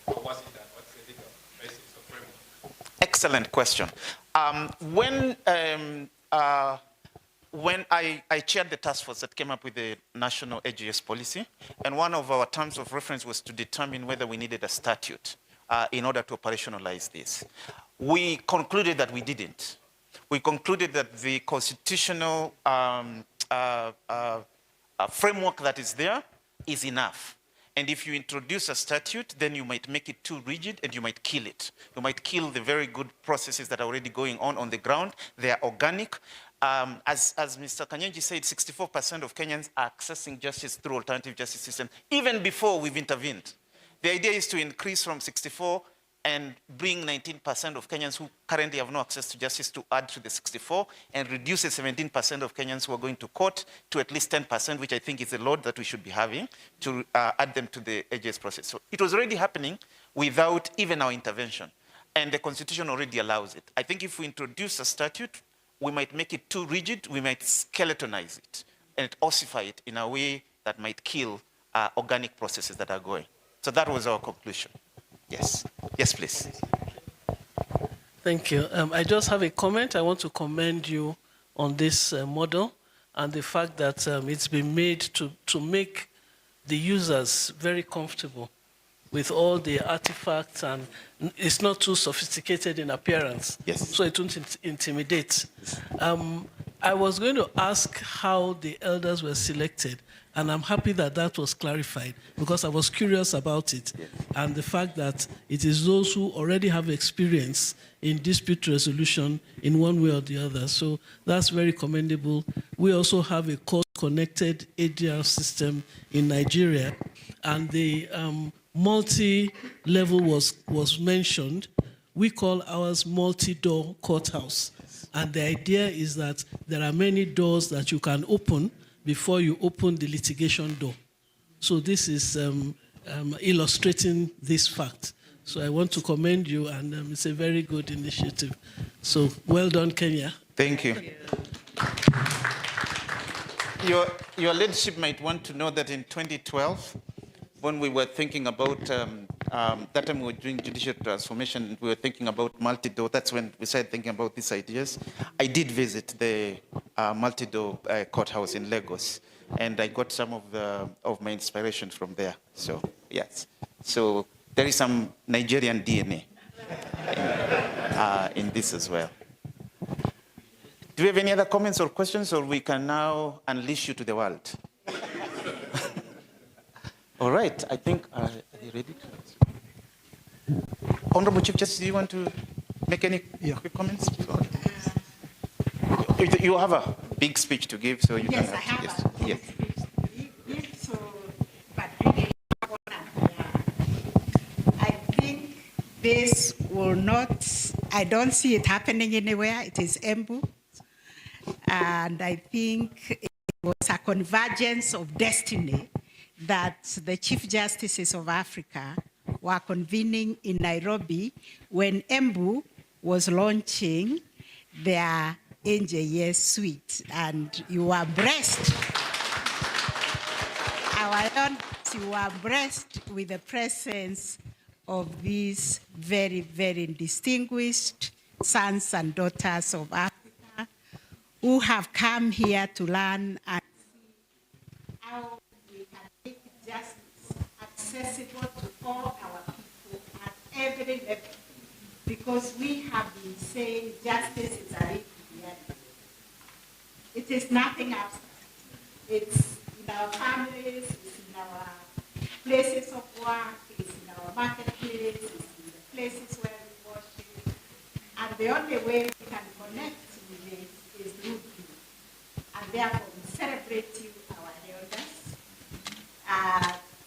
V: or was it done? What's the legal basis or framework?
K: Excellent question. When I chaired the task force that came up with the national AJS policy, and one of our terms of reference was to determine whether we needed a statute in order to operationalize this. We concluded that we didn't. We concluded that the constitutional framework that is there is enough. And if you introduce a statute, then you might make it too rigid and you might kill it. You might kill the very good processes that are already going on the ground. They are organic. As Mr. Runyenjes said, 64% of Kenyans are accessing justice through alternative justice system, even before we've intervened. The idea is to increase from 64 and bring 19% of Kenyans who currently have no access to justice to add to the 64, and reduce the 17% of Kenyans who are going to court to at least 10%, which I think is the load that we should be having, to add them to the AJS process. So it was already happening without even our intervention, and the Constitution already allows it. I think if we introduce a statute, we might make it too rigid, we might skeletonize it, and ossify it in a way that might kill organic processes that are going. So that was our conclusion. Yes. Yes, please.
F: Thank you. I just have a comment. I want to commend you on this model and the fact that it's been made to make the users very comfortable with all the artifacts, and it's not too sophisticated in appearance.
K: Yes.
F: So it won't intimidate. I was going to ask how the elders were selected, and I'm happy that that was clarified, because I was curious about it. Yes. And the fact that it is those who already have experience in dispute resolution in one way or the other. So that's very commendable. We also have a court-connected ADR system in Nigeria, and the multi-level was mentioned. We call ours multi-door courthouse. And the idea is that there are many doors that you can open before you open the litigation door. So this is illustrating this fact. So I want to commend you, and it's a very good initiative. So well done, Kenya.
K: Thank you. Your leadership might want to know that in 2012, when we were thinking about, that time we were doing judicial transformation, we were thinking about multi-door. That's when we started thinking about these ideas. I did visit the multi-door courthouse in Lagos, and I got some of my inspiration from there. So, yes. So there is some Nigerian DNA in this as well. Do we have any other comments or questions, or we can now unleash you to the world? All right, I think, are you ready? Honorable Chief Justice, do you want to make any quick comments? You have a big speech to give, so you
C: yes,
K: can
C: I have
K: yes.
C: a big
K: Yes.
C: speech to give, so, but really, I think this will not, I don't see it happening anywhere. It is Embu. And I think it was a convergence of destiny that the Chief Justices of Africa were convening in Nairobi when Embu was launching their AJS suite. And you were blessed. You were blessed with the presence of these very, very distinguished sons and daughters of Africa who have come here to learn and see how we can make justice accessible to all our people at every level. Because we have been saying justice is a reality. It is nothing abstract. It's in our families, it's in our places of work, it's in our marketplace, it's in the places where we worship. And the only way we can connect with it is through you. And therefore we celebrate you, our elders.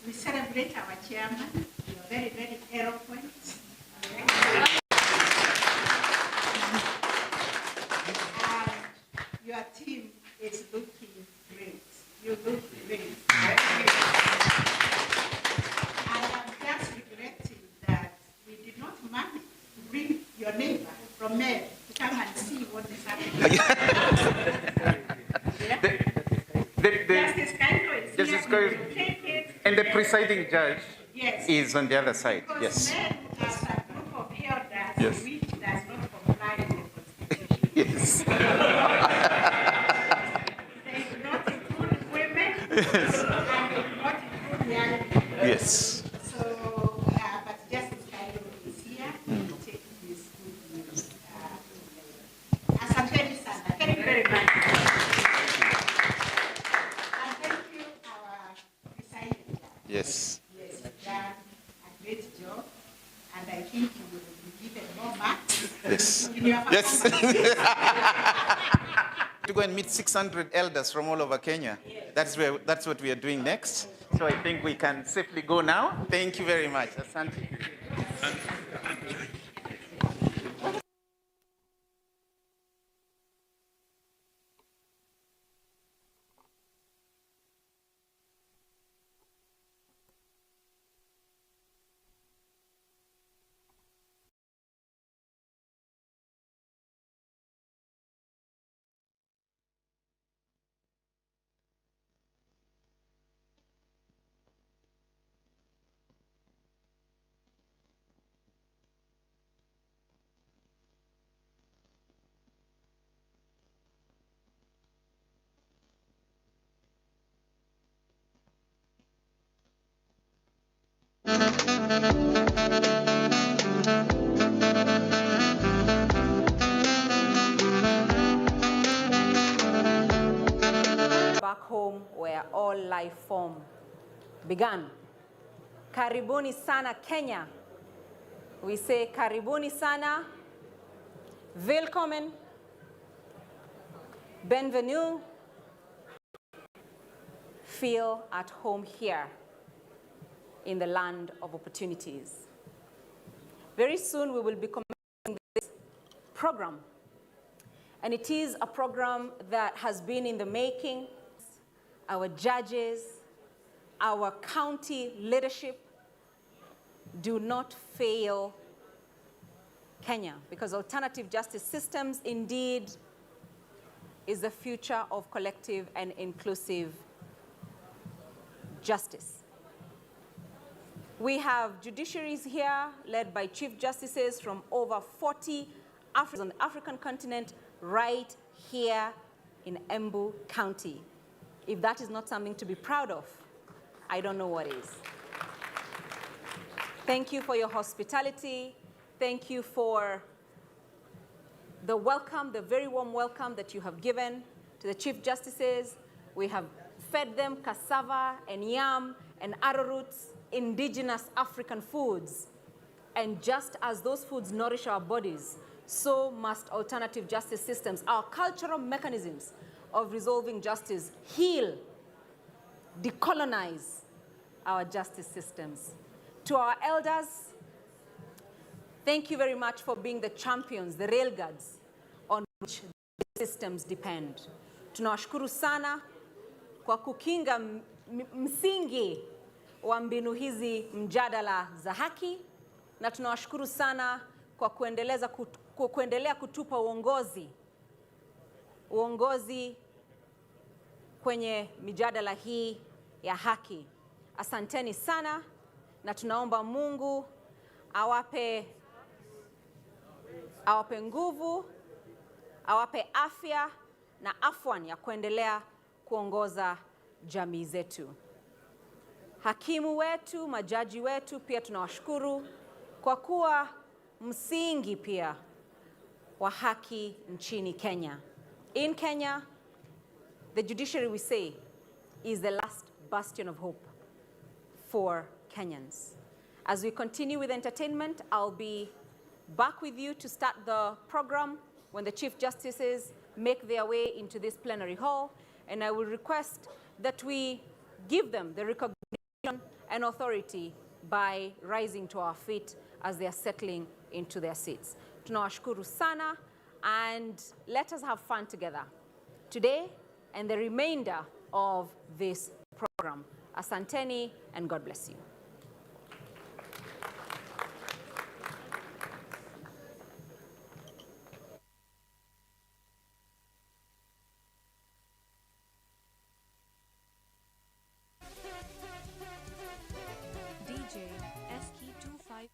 C: We celebrate our chairman. You are very, very eloquent. And your team is looking great. You look great. I am just regretting that we did not manage to bring your neighbor from Mary to come and see what is happening.
K: Justice Kairo and the presiding judge is on the other side. Yes.
C: As a group of elders,
K: Yes.
C: which does not comply with the Constitution.
K: Yes.
C: They do not include women, and they do not include young people.
K: Yes.
C: So, but Justice Kairo is here to take this good news. Asanteni sana. Thank you very much. And thank you, our presiding judge.
K: Yes.
C: Yes, you've done a great job, and I think you will be given more marks.
K: Yes.
C: In your
K: Yes.
C: performance.
K: To go and meet 600 elders from all over Kenya. That's what we are doing next. So I think we can safely go now. Thank you very much. Asante.
G: Back home where all life form began. Karibuni sana Kenya. We say karibuni sana, willkommen, bienvenue, feel at home here in the land of opportunities. Very soon we will be commencing this program. And it is a program that has been in the making. Our judges, our county leadership do not fail Kenya, because alternative justice systems indeed is the future of collective and inclusive justice. We have judiciaries here led by chief justices from over 40 on the African continent, right here in Embu County. If that is not something to be proud of, I don't know what is. Thank you for your hospitality. Thank you for the welcome, the very warm welcome that you have given to the chief justices. We have fed them cassava and yam and arrowroots, indigenous African foods. And just as those foods nourish our bodies, so must alternative justice systems, our cultural mechanisms of resolving justice, heal, decolonize our justice systems. To our elders, thank you very much for being the champions, the railguards on which the systems depend. Tunawashukuru sana kwa kukinga msingi wa mbinu hizi mjadala za haki, na tunawashukuru sana kwa kuendelea kutupa uongozi kwenye mijadala hii ya haki. Asanteni sana, na tunaomba Mungu awape nguvu, awape afya na afwan ya kuendelea kuongoza jamii zetu. Hakimu wetu, majaji wetu pia tunawashukuru kwa kuwa msingi pia wa haki nchini Kenya. In Kenya, the judiciary, we say, is the last bastion of hope for Kenyans. As we continue with entertainment, I'll be back with you to start the program when the Chief Justices make their way into this plenary hall, and I will request that we give them the recognition and authority by rising to our feet as they are settling into their seats. Tunawashukuru sana, and let us have fun together today and the remainder of this program. Asanteni, and God bless you.
E: DJ SK25.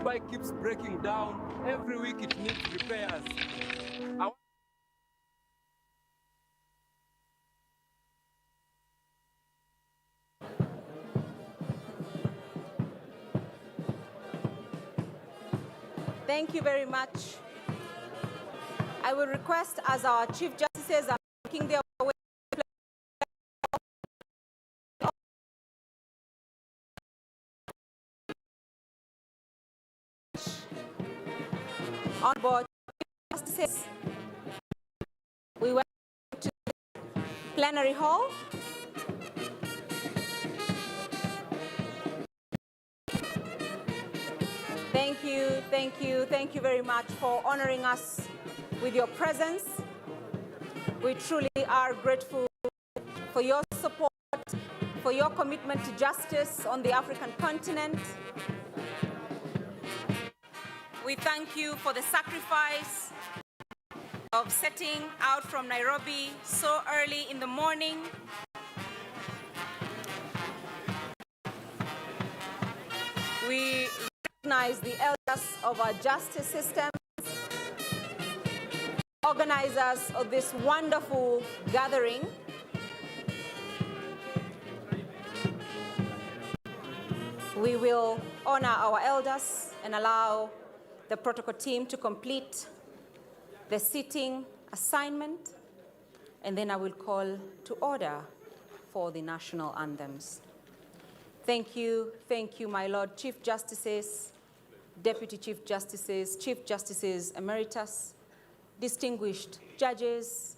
H: bike keeps breaking down. Every week it needs repairs.
G: Thank you very much. I will request, as our Chief Justices are making their way on board, Justices, we went to the plenary hall. Thank you very much for honoring us with your presence. We truly are grateful for your support, for your commitment to justice on the African continent. We thank you for the sacrifice of setting out from Nairobi so early in the morning. We recognize the elders of our justice system, organizers of this wonderful gathering. We will honor our elders and allow the protocol team to complete the sitting assignment, and then I will call to order for the national anthems. Thank you, my Lord Chief Justices, Deputy Chief Justices, Chief Justices Emeritus, distinguished judges,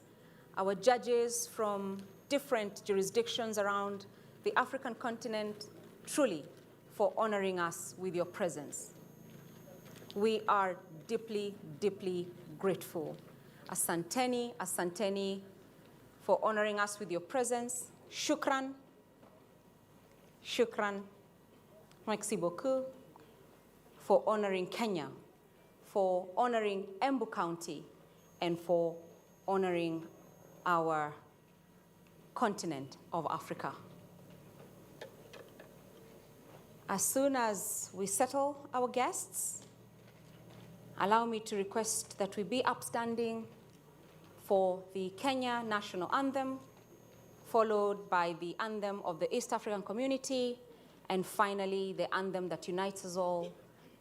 G: our judges from different jurisdictions around the African continent, truly for honoring us with your presence. We are deeply, deeply grateful. Asanteni for honoring us with your presence. Shukran. Merci beaucoup for honoring Kenya, for honoring Embu County, and for honoring our continent of Africa. As soon as we settle our guests, allow me to request that we be upstanding for the Kenya national anthem, followed by the anthem of the East African community, and finally the anthem that unites us all,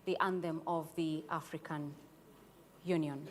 G: the anthem of the African Union.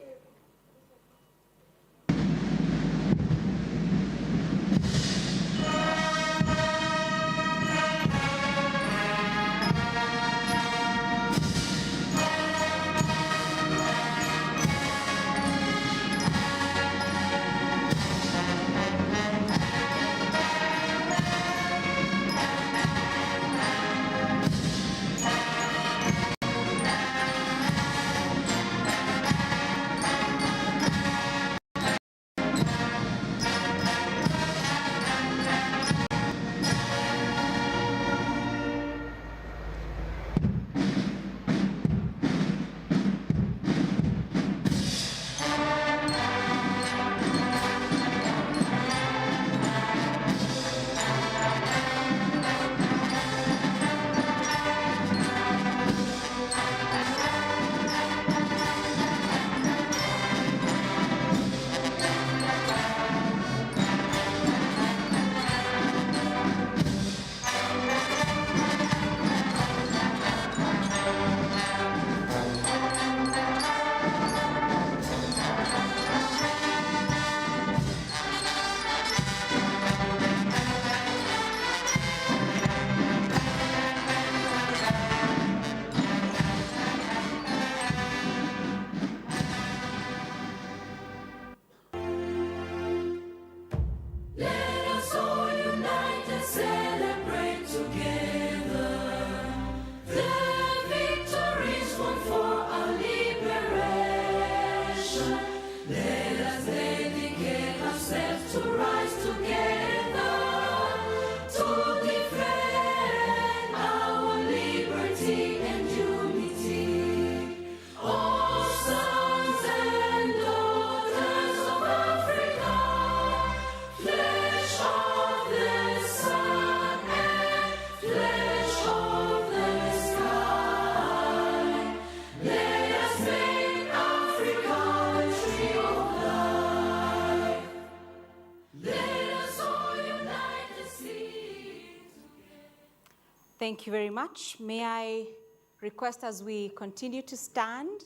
G: Thank you very much. May I request, as we continue to stand,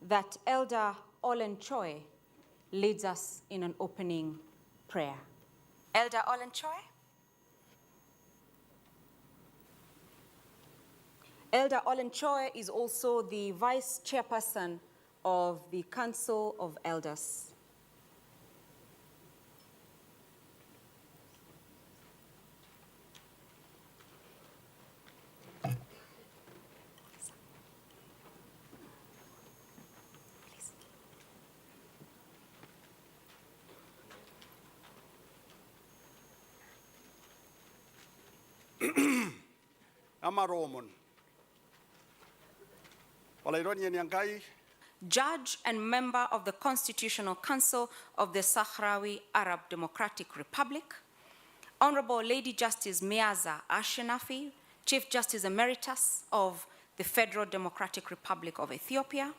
G: that Elder Olen Choi leads us in an opening prayer. Elder Olen Choi? Elder Olen Choi is also the Vice Chairperson of the Council of Elders.
A: Amaromon.
G: Judge and member of the Constitutional Council of the Sahrawi Arab Democratic Republic, Honorable Lady Justice Miaza Ashenafi, Chief Justice Emeritus of the Federal Democratic Republic of Ethiopia,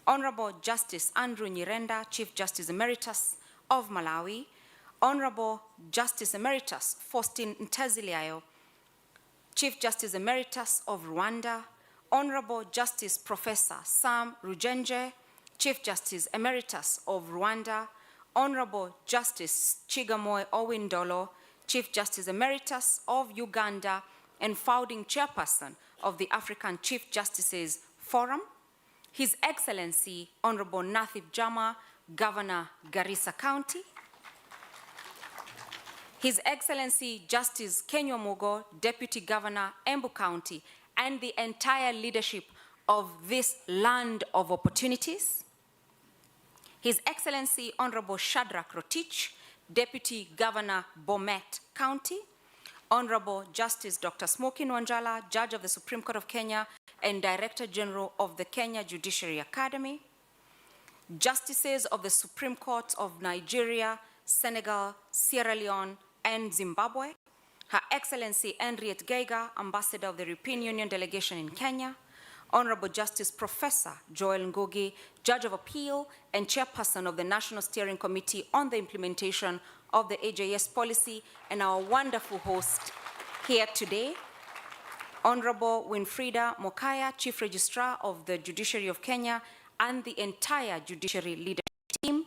G: Honorable Justice Andrew Nyirenda, Chief Justice Emeritus of Malawi, Honorable Justice Emeritus Faustin Nteziliayo, Chief Justice Emeritus of Rwanda, Honorable Justice Professor Sam Runyenjes, Chief Justice Emeritus of Rwanda, Honorable Justice Chigamoy Owindolo, Chief Justice Emeritus of Uganda and founding chairperson of the African Chief Justices Forum, His Excellency Honorable Nathib Jama, Governor Garissa County, His Excellency Justice Kenyo Mugo, Deputy Governor Embu County, and the entire leadership of this land of opportunities, His Excellency Honorable Shadrach Rotich, Deputy Governor Bomet County, Honorable Justice Dr. Smoky Nwanjala, Judge of the Supreme Court of Kenya and Director General of the Kenya Judiciary Academy, Justices of the Supreme Court of Nigeria, Senegal, Sierra Leone, and Zimbabwe, Her Excellency Henriette Geiger, Ambassador of the European Union Delegation in Kenya, Honorable Justice Professor Joel Ngugi, Judge of Appeal and Chairperson of the National Steering Committee on the Implementation of the AJS policy, and our wonderful host here today, Honorable Winfrida Mokaya, Chief Registrar of the Judiciary of Kenya and the entire Judiciary leadership team,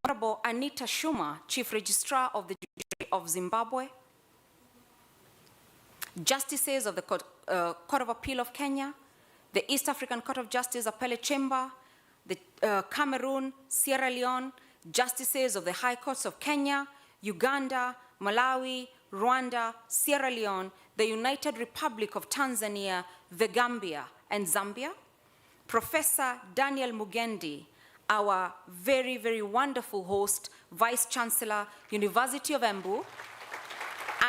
G: Honorable Anita Shuma, Chief Registrar of the Judiciary of Zimbabwe, Justices of the Court of Appeal of Kenya, the East African Court of Justice Appellate Chamber, the Cameroon, Sierra Leone, Justices of the High Courts of Kenya, Uganda, Malawi, Rwanda, Sierra Leone, the United Republic of Tanzania, the Gambia, and Zambia, Professor Daniel Mugendi, our very, very wonderful host, Vice Chancellor, University of Embu,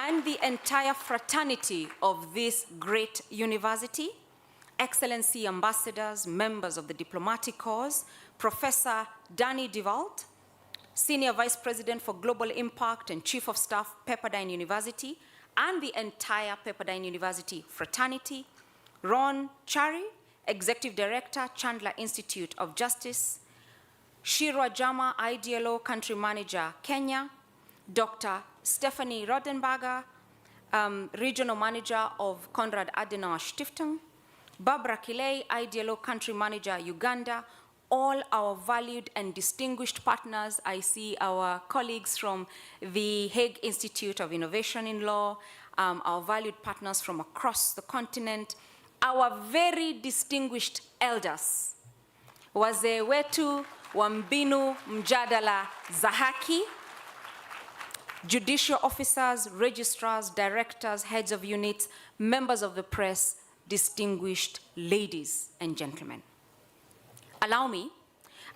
G: and the entire fraternity of this great university, Excellency Ambassadors, members of the Diplomatic Corps, Professor Danny DeVault, Senior Vice President for Global Impact and Chief of Staff, Pepperdine University, and the entire Pepperdine University fraternity, Ron Chari, Executive Director, Chandler Institute of Justice, Shirwa Jama, IDLO Country Manager, Kenya, Dr. Stephanie Rodenberger, Regional Manager of Konrad Adenauer Stiftung, Barbara Kilei, IDLO Country Manager, Uganda, all our valued and distinguished partners. I see our colleagues from the Hague Institute of Innovation in Law, our valued partners from across the continent, our very distinguished elders, wazee wetu wa mbinu mjadala za haki, judicial officers, registrars, directors, heads of units, members of the press, distinguished ladies and gentlemen. Allow me,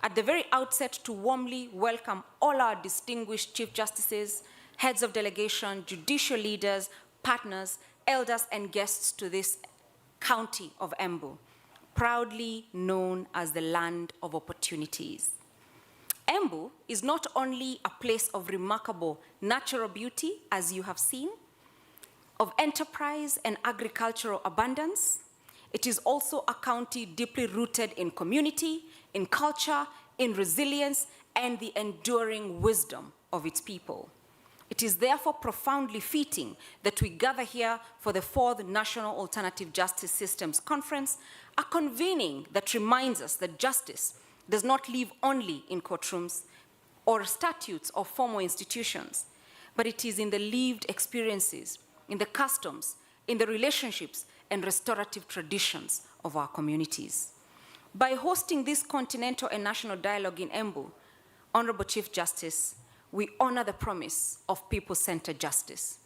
G: at the very outset, to warmly welcome all our distinguished Chief Justices, heads of delegation, judicial leaders, partners, elders, and guests to this county of Embu, proudly known as the land of opportunities. Embu is not only a place of remarkable natural beauty, as you have seen, of enterprise and agricultural abundance. It is also a county deeply rooted in community, in culture, in resilience, and the enduring wisdom of its people. It is therefore profoundly fitting that we gather here for the 4th National Alternative Justice Systems Conference, a convening that reminds us that justice does not live only in courtrooms or statutes of formal institutions, but it is in the lived experiences, in the customs, in the relationships and restorative traditions of our communities. By hosting this continental and national dialogue in Embu, Honorable Chief Justice, we honor the promise of people-centered justice.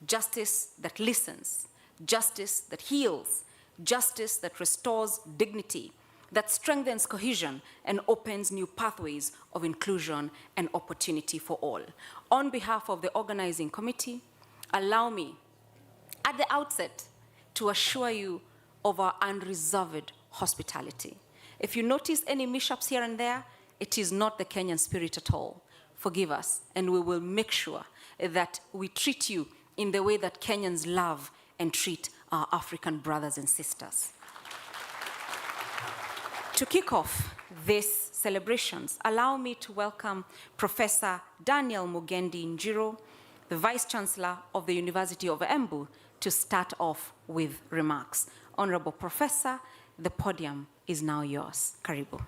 G: Justice that listens, justice that heals, justice that restores dignity, that strengthens cohesion and opens new pathways of inclusion and opportunity for all. On behalf of the organizing committee, allow me at the outset to assure you of our unreserved hospitality. If you notice any mishaps here and there, it is not the Kenyan spirit at all. Forgive us, and we will make sure that we treat you in the way that Kenyans love and treat our African brothers and sisters. To kick off these celebrations, allow me to welcome Professor Daniel Mugendi Njiro, the Vice Chancellor of the University of Embu, to start off with remarks. Honorable Professor, the podium is now yours. Karibu.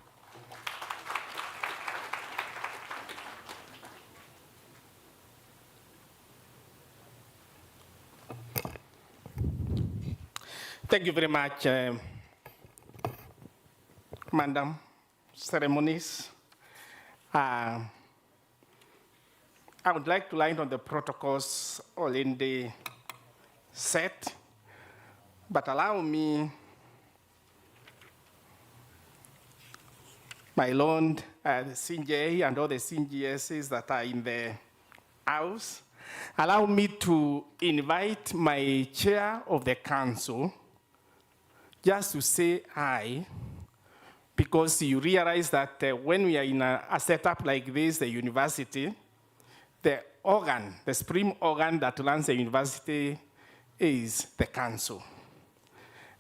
K: Thank you very much, Madam Ceremonies. I would like to line on the protocols already set, but allow me, my Lord, the CNJ and all the CNGSs that are in the house, allow me to invite my chair of the council just to say hi, because you realize that when we are in a setup like this, the university, the organ, the supreme organ that runs the university is the council.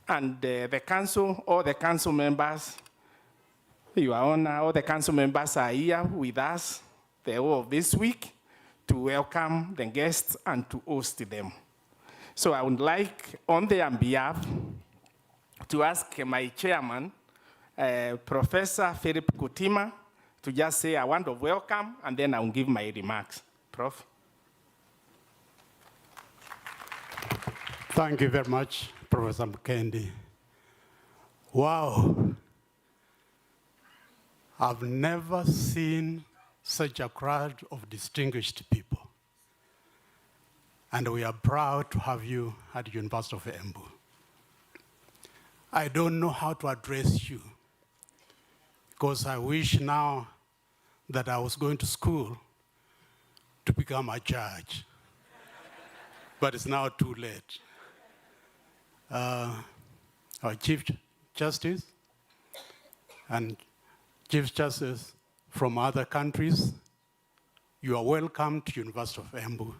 K: And the council, all the council members, Your Honor, all the council members are here with us the whole of this week to welcome the guests and to host them. So I would like, on their behalf, to ask my chairman, Professor Philip Kutima, to just say a word of welcome, and then I will give my remarks. Prof.
A: Thank you very much, Professor Mukendi. Wow. I've never seen such a crowd of distinguished people. And we are proud to have you at the University of Embu. I don't know how to address you, because I wish now that I was going to school to become a judge. But it's now too late. Our Chief Justice and Chief Justice from other countries, you are welcome to University of Embu.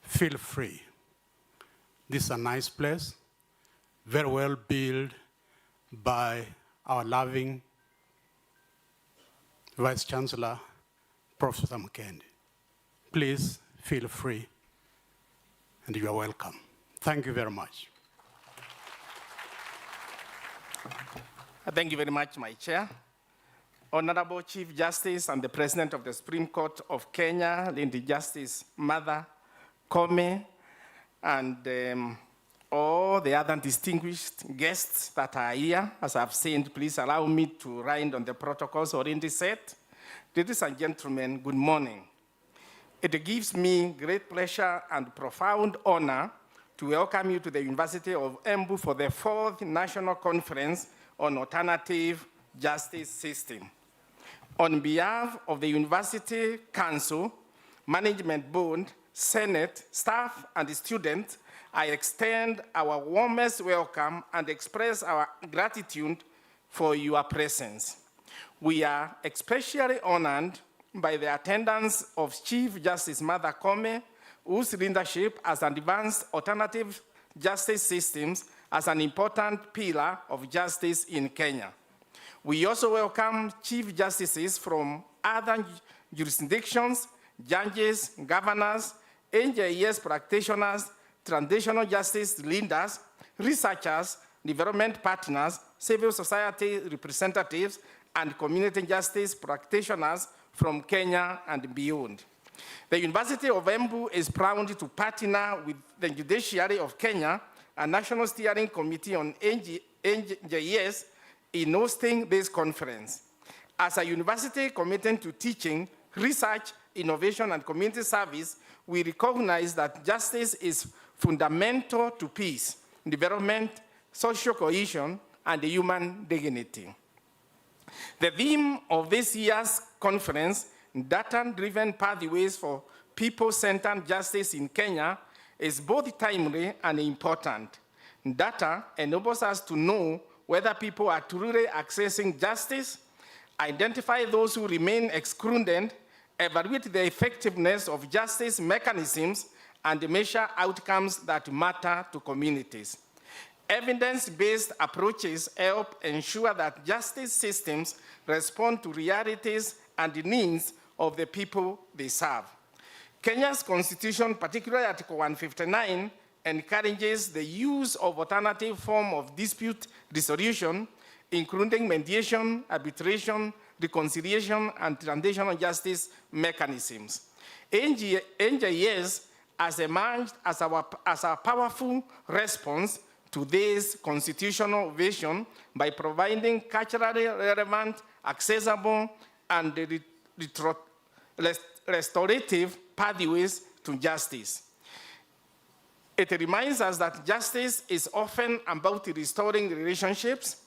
A: Feel free. This is a nice place, very well built by our loving Vice Chancellor, Professor Mukendi. Please feel free, and you are welcome. Thank you very much.
K: Thank you very much, my chair. Honorable Chief Justice and the President of the Supreme Court of Kenya, Lady Justice Martha Koome, and all the other distinguished guests that are here. As I've said, please allow me to write on the protocols already set. Ladies and gentlemen, good morning. It gives me great pleasure and profound honor to welcome you to the University of Embu for the 4th National Conference on Alternative Justice System. On behalf of the University Council, Management Board, Senate, staff, and students, I extend our warmest welcome and express our gratitude for your presence. We are especially honored by the attendance of Chief Justice Martha Koome, whose leadership has advanced alternative justice systems as an important pillar of justice in Kenya. We also welcome Chief Justices from other jurisdictions,
I: judges, governors, AJS practitioners, transitional justice leaders, researchers, development partners, civil society representatives, and community justice practitioners from Kenya and beyond. The University of Embu is proud to partner with the Judiciary of Kenya and National Steering Committee on AJS in hosting this conference. As a university committed to teaching, research, innovation, and community service, we recognize that justice is fundamental to peace, development, social cohesion, and human dignity. The theme of this year's conference, Data-Driven Pathways for People-Centered Justice in Kenya, is both timely and important. Data enables us to know whether people are truly accessing justice, identify those who remain excluded, evaluate the effectiveness of justice mechanisms, and measure outcomes that matter to communities. Evidence-based approaches help ensure that justice systems respond to realities and the needs of the people they serve. Kenya's constitution, particularly Article 159, encourages the use of alternative forms of dispute resolution, including mediation, arbitration, reconciliation, and transitional justice mechanisms. NJS has emerged as a powerful response to this constitutional vision by providing culturally relevant, accessible, and restorative pathways to justice. It reminds us that justice is often about restoring relationships,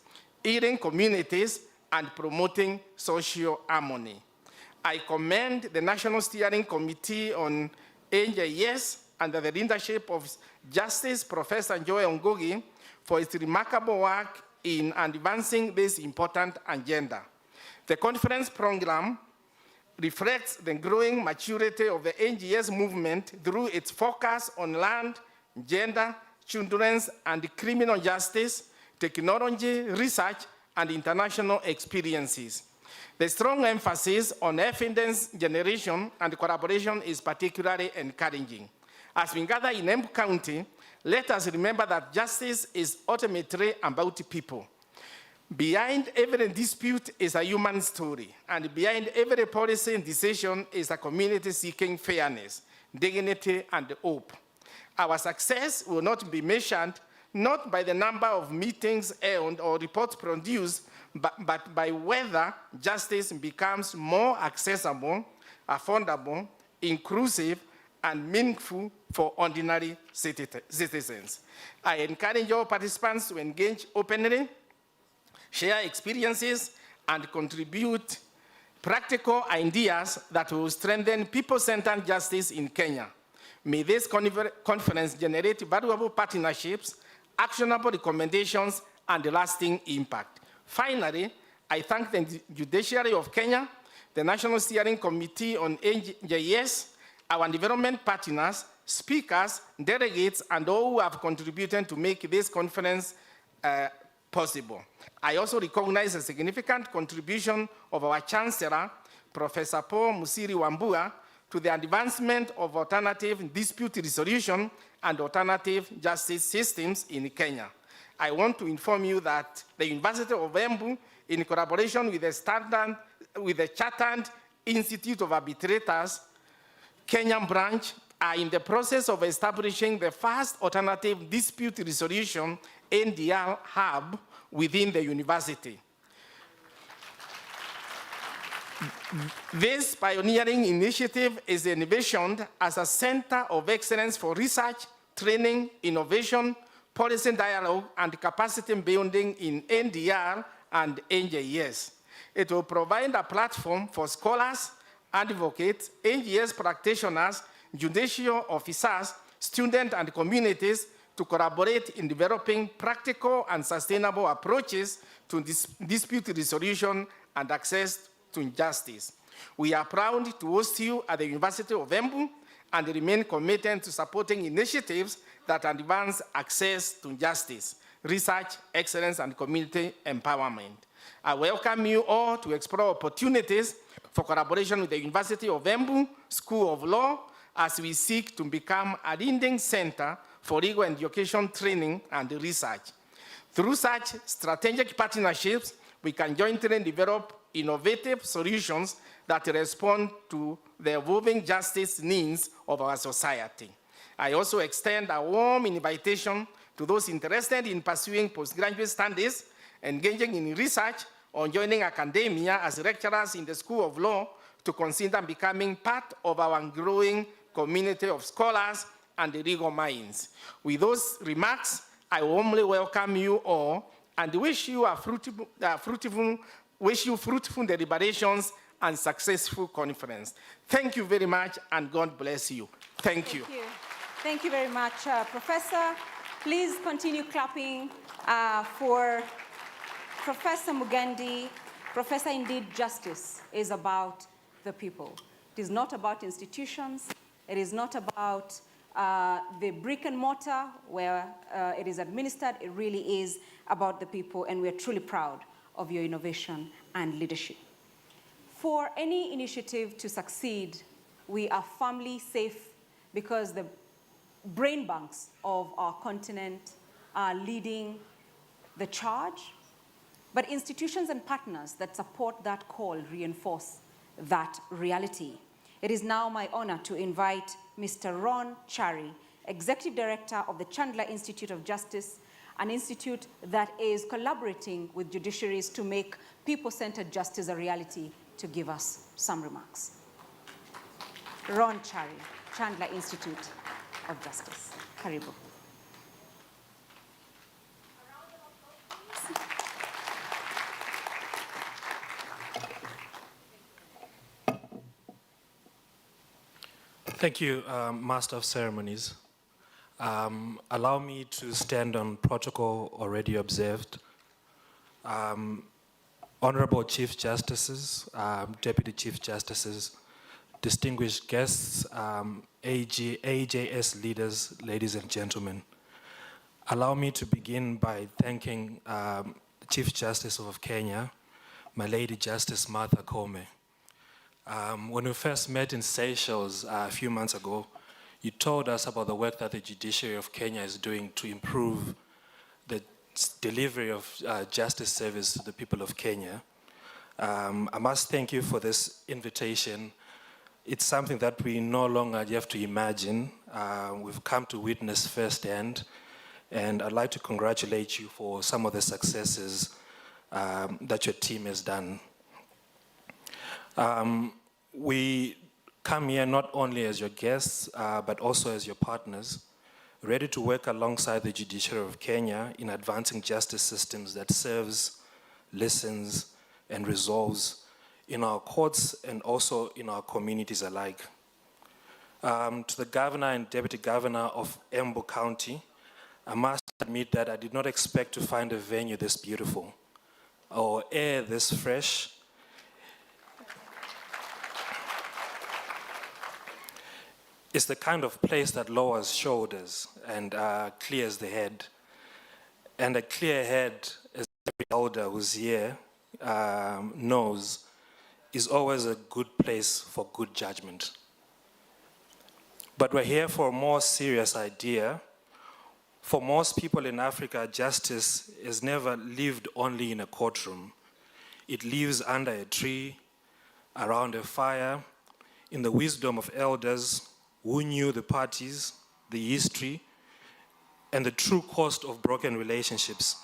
I: healing communities, and promoting social harmony. I commend the National Steering Committee on AJS under the leadership of Justice Professor Joy Ongogi for its remarkable work in advancing this important agenda. The conference program reflects the growing maturity of the AJS movement through its focus on land, gender, children's and criminal justice, technology, research, and international experiences. The strong emphasis on evidence generation and collaboration is particularly encouraging. As we gather in Embu County, let us remember that justice is ultimately about people. Behind every dispute is a human story, and behind every policy decision is a community seeking fairness, dignity, and hope. Our success will not be measured not by the number of meetings held or reports produced, but by whether justice becomes more accessible, affordable, inclusive, and meaningful for ordinary citizens. I encourage all participants to engage openly, share experiences, and contribute practical ideas that will strengthen people-centered justice in Kenya. May this conference generate valuable partnerships, actionable recommendations, and lasting impact. Finally, I thank the Judiciary of Kenya, the National Steering Committee on AJS, our development partners, speakers, delegates, and all who have contributed to make this conference possible. I also recognize the significant contribution of our Chancellor, Professor Paul Musiri Wambua, to the advancement of alternative dispute resolution and alternative justice systems in Kenya. I want to inform you that the University of Embu, in collaboration with the Chartered Institute of Arbitrators, Kenyan branch, are in the process of establishing the first alternative dispute resolution NDR hub within the university. This pioneering initiative is envisioned as a center of excellence for research, training, innovation, policy dialogue, and capacity building in NDR and NJS. It will provide a platform for scholars, advocates, NJS practitioners, judicial officers, students, and communities to collaborate in developing practical and sustainable approaches to dispute resolution and access to justice. We are proud to host you at the University of Embu and remain committed to supporting initiatives that advance access to justice, research, excellence, and community empowerment. I welcome you all to explore opportunities for collaboration with the University of Embu School of Law as we seek to become a leading center for legal education training and research. Through such strategic partnerships, we can jointly develop innovative solutions that respond to the evolving justice needs of our society. I also extend a warm invitation to those interested in pursuing postgraduate studies, engaging in research, or joining academia as lecturers in the School of Law to consider becoming part of our growing community of scholars and legal minds. With those remarks, I warmly welcome you all and wish you fruitful deliberations and successful conference. Thank you very much, and God bless you. Thank you.
G: Thank you very much, Professor. Please continue clapping for Professor Mugendi. Professor, indeed, justice is about the people. It is not about institutions. It is not about the brick and mortar where it is administered. It really is about the people, and we are truly proud of your innovation and leadership. For any initiative to succeed, we are firmly safe because the brain banks of our continent are leading the charge, but institutions and partners that support that call reinforce that reality. It is now my honor to invite Mr. Ron Chari, Executive Director of the Chandler Institute of Justice, an institute that is collaborating with judiciaries to make people-centered justice a reality, to give us some remarks. Ron Chari, Chandler Institute of Justice. Karibu.
J: Thank you, Master of Ceremonies. Allow me to stand on protocol already observed. Honorable Chief Justices, Deputy Chief Justices, distinguished guests, AJS leaders, ladies and gentlemen. Allow me to begin by thanking Chief Justice of Kenya, my Lady Justice Martha Koome. When we first met in Seychelles a few months ago, you told us about the work that the judiciary of Kenya is doing to improve the delivery of justice service to the people of Kenya. I must thank you for this invitation. It's something that we no longer have to imagine. We've come to witness firsthand, and I'd like to congratulate you for some of the successes that your team has done. We come here not only as your guests, but also as your partners, ready to work alongside the judiciary of Kenya in advancing justice systems that serves, listens, and resolves in our courts and also in our communities alike. To the governor and deputy governor of Embu County, I must admit that I did not expect to find a venue this beautiful or air this fresh. It's the kind of place that lowers shoulders and clears the head. And a clear head, as every elder who's here knows, is always a good place for good judgment. But we're here for a more serious idea. For most people in Africa, justice is never lived only in a courtroom. It lives under a tree, around a fire, in the wisdom of elders who knew the parties, the history, and the true cost of broken relationships.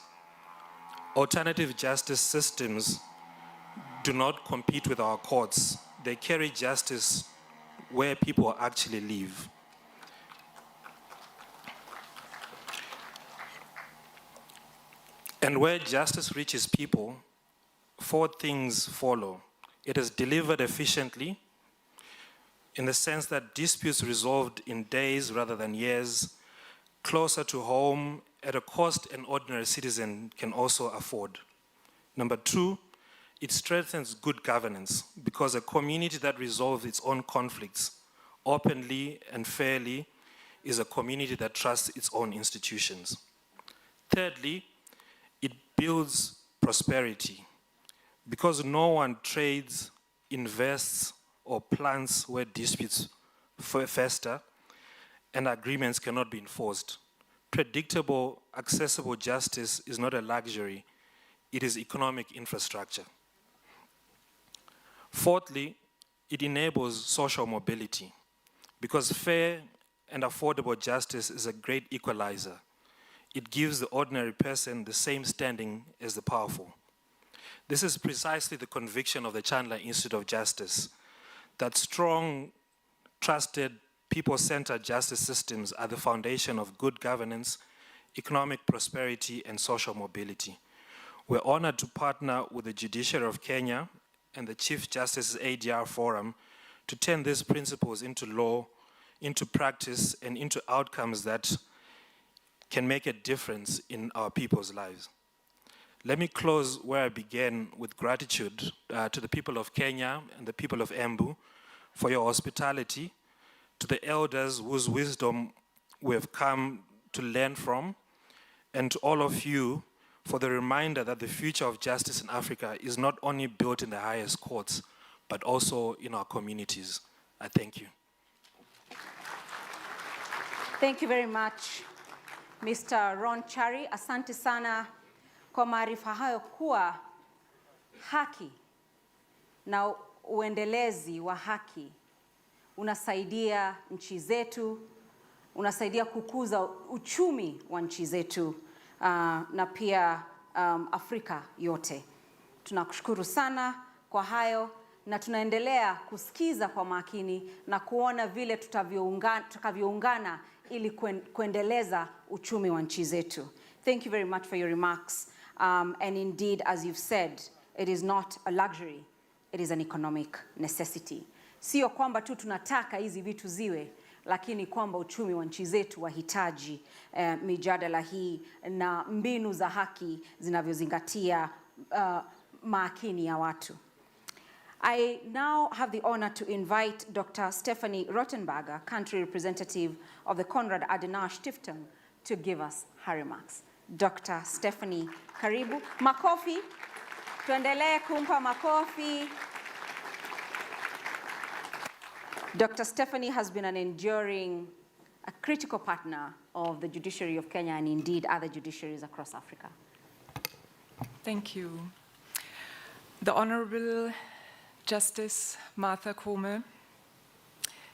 J: Alternative justice systems do not compete with our courts. They carry justice where people actually live. And where justice reaches people, 4 things follow. It is delivered efficiently, in the sense that disputes resolved in days rather than years, closer to home, at a cost an ordinary citizen can also afford. Number 2, it strengthens good governance, because a community that resolves its own conflicts openly and fairly is a community that trusts its own institutions. Thirdly, it builds prosperity, because no one trades invests or plants where disputes fester and agreements cannot be enforced. Predictable, accessible justice is not a luxury, it is economic infrastructure. Fourthly, it enables social mobility because fair and affordable justice is a great equalizer. It gives the ordinary person the same standing as the powerful. This is precisely the conviction of the Chandler Institute of Justice, that strong, trusted, people-centered justice systems are the foundation of good governance, economic prosperity, and social mobility. We're honored to partner with the Judiciary of Kenya and the Chief Justice's ADR Forum to turn these principles into law, into practice, and into outcomes that can make a difference in our people's lives. Let me close where I began with gratitude to the people of Kenya and the people of Embu for your hospitality, to the elders whose wisdom we have come to learn from, and to all of you for the reminder that the future of justice in Africa is not only built in the highest courts, but also in our communities. I thank you.
G: Thank you very much, Mr. Ron Chari. Asante sana kwa maarifa hayo kuwa haki na uendelezi wa haki unasaidia nchi zetu, unasaidia kukuza uchumi wa nchi zetu na pia Afrika yote. Tunakushukuru sana kwa hayo na tunaendelea kusikiza kwa makini na kuona vile tutakavyoungana ili kuendeleza uchumi wa nchi zetu. Thank you very much for your remarks. And indeed, as you've said, it is not a luxury, it is an economic necessity. Sio kwamba tu tunataka hizi vitu ziwe, lakini kwamba uchumi wa nchi zetu wahitaji mijadala hii na mbinu za haki zinavyozingatia makini ya watu. I now have the honor to invite Dr. Stephanie Rottenberger, country representative of the Konrad Adenauer Stiftung, to give us her remarks. Dr. Stephanie, karibu. Makofi. Tuendelee kumpa makofi. Dr. Stephanie has been an enduring, a critical partner of the judiciary of Kenya and indeed other judiciaries across Africa.
D: Thank you. The Honorable Justice Martha Koome,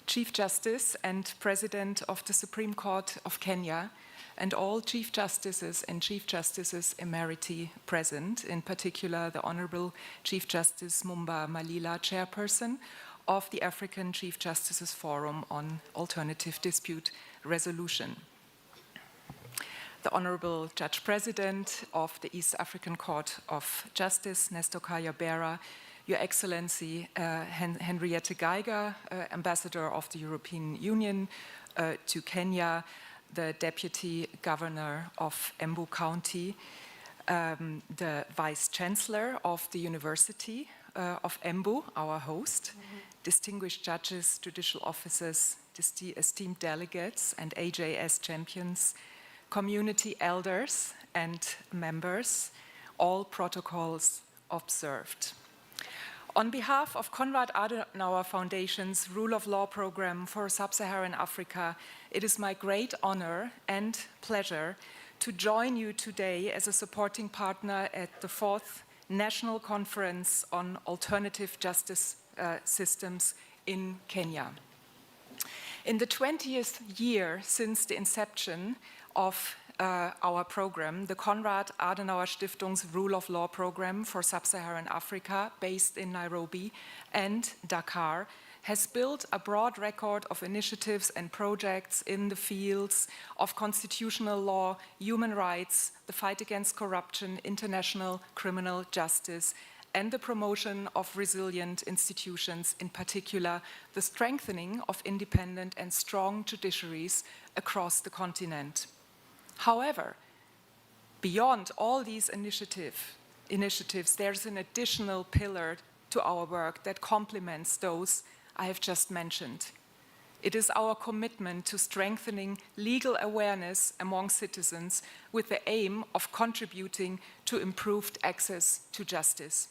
D: Chief Justice and President of the Supreme Court of Kenya, and all Chief Justices and Chief Justices Emeriti present, in particular the Honorable Chief Justice Mumba Malila, Chairperson of the African Chief Justices Forum on Alternative Dispute Resolution. The Honorable Judge President of the East African Court of Justice, Nestor Kayabera, Your Excellency Henriette Geiger, Ambassador of the European Union to Kenya, the Deputy Governor of Embu County, the Vice Chancellor of the University of Embu, our host, distinguished judges, judicial officers, esteemed delegates and AJS champions, community elders and members, all protocols observed. On behalf of Konrad Adenauer Foundation's Rule of Law Program for Sub-Saharan Africa, it is my great honor and pleasure to join you today as a supporting partner at the 4th National Conference on Alternative Justice Systems in Kenya. In the 20th year since the inception of our program, the Konrad Adenauer Stiftung's Rule of Law Program for Sub-Saharan Africa, based in Nairobi and Dakar, has built a broad record of initiatives and projects in the fields of constitutional law, human rights, the fight against corruption, international criminal justice, and the promotion of resilient institutions, in particular, the strengthening of independent and strong judiciaries across the continent. However, beyond all these initiatives, there's an additional pillar to our work that complements those I have just mentioned. It is our commitment to strengthening legal awareness among citizens with the aim of contributing to improved access to justice.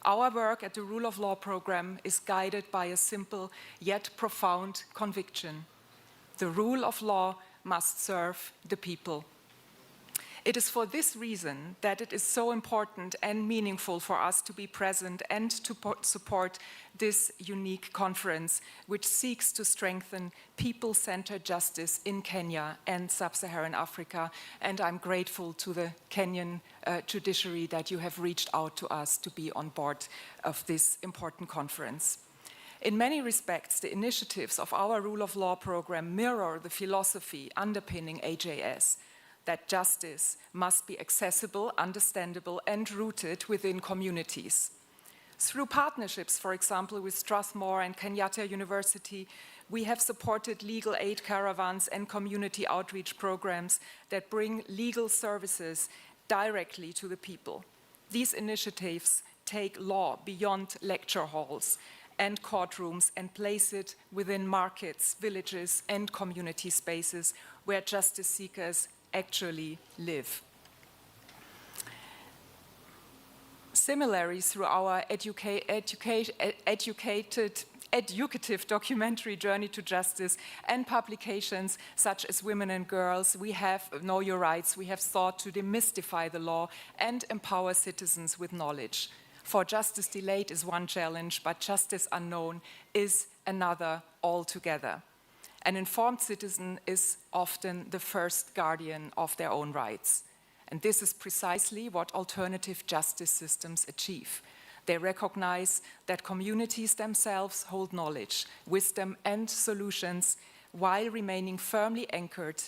D: Our work at the Rule of Law program is guided by a simple yet profound conviction. The rule of law must serve the people. It is for this reason that it is so important and meaningful for us to be present and to support this unique conference, which seeks to strengthen people-centered justice in Kenya and sub-Saharan Africa. And I'm grateful to the Kenyan judiciary that you have reached out to us to be on board of this important conference. In many respects, the initiatives of our Rule of Law program mirror the philosophy underpinning AJS, that justice must be accessible, understandable, and rooted within communities. Through partnerships, for example, with Strathmore and Kenyatta University, we have supported legal aid caravans and community outreach programs that bring legal services directly to the people. These initiatives take law beyond lecture halls and courtrooms and place it within markets, villages, and community spaces where justice seekers actually live. Similarly, through our educative documentary Journey to Justice and publications such as Women and Girls, we have Know Your Rights, we have sought to demystify the law and empower citizens with knowledge. For justice delayed is one challenge, but justice unknown is another altogether. An informed citizen is often the first guardian of their own rights. And this is precisely what alternative justice systems achieve. They recognize that communities themselves hold knowledge, wisdom, and solutions while remaining firmly anchored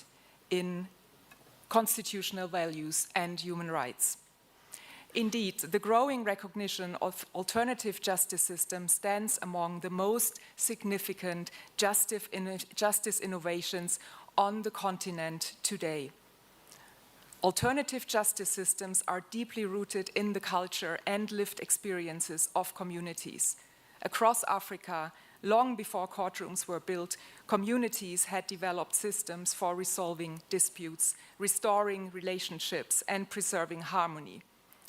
D: in constitutional values and human rights. Indeed, the growing recognition of alternative justice systems stands among the most significant justice innovations on the continent today. Alternative justice systems are deeply rooted in the culture and lived experiences of communities. Across Africa, long before courtrooms were built, communities had developed systems for resolving disputes, restoring relationships, and preserving harmony.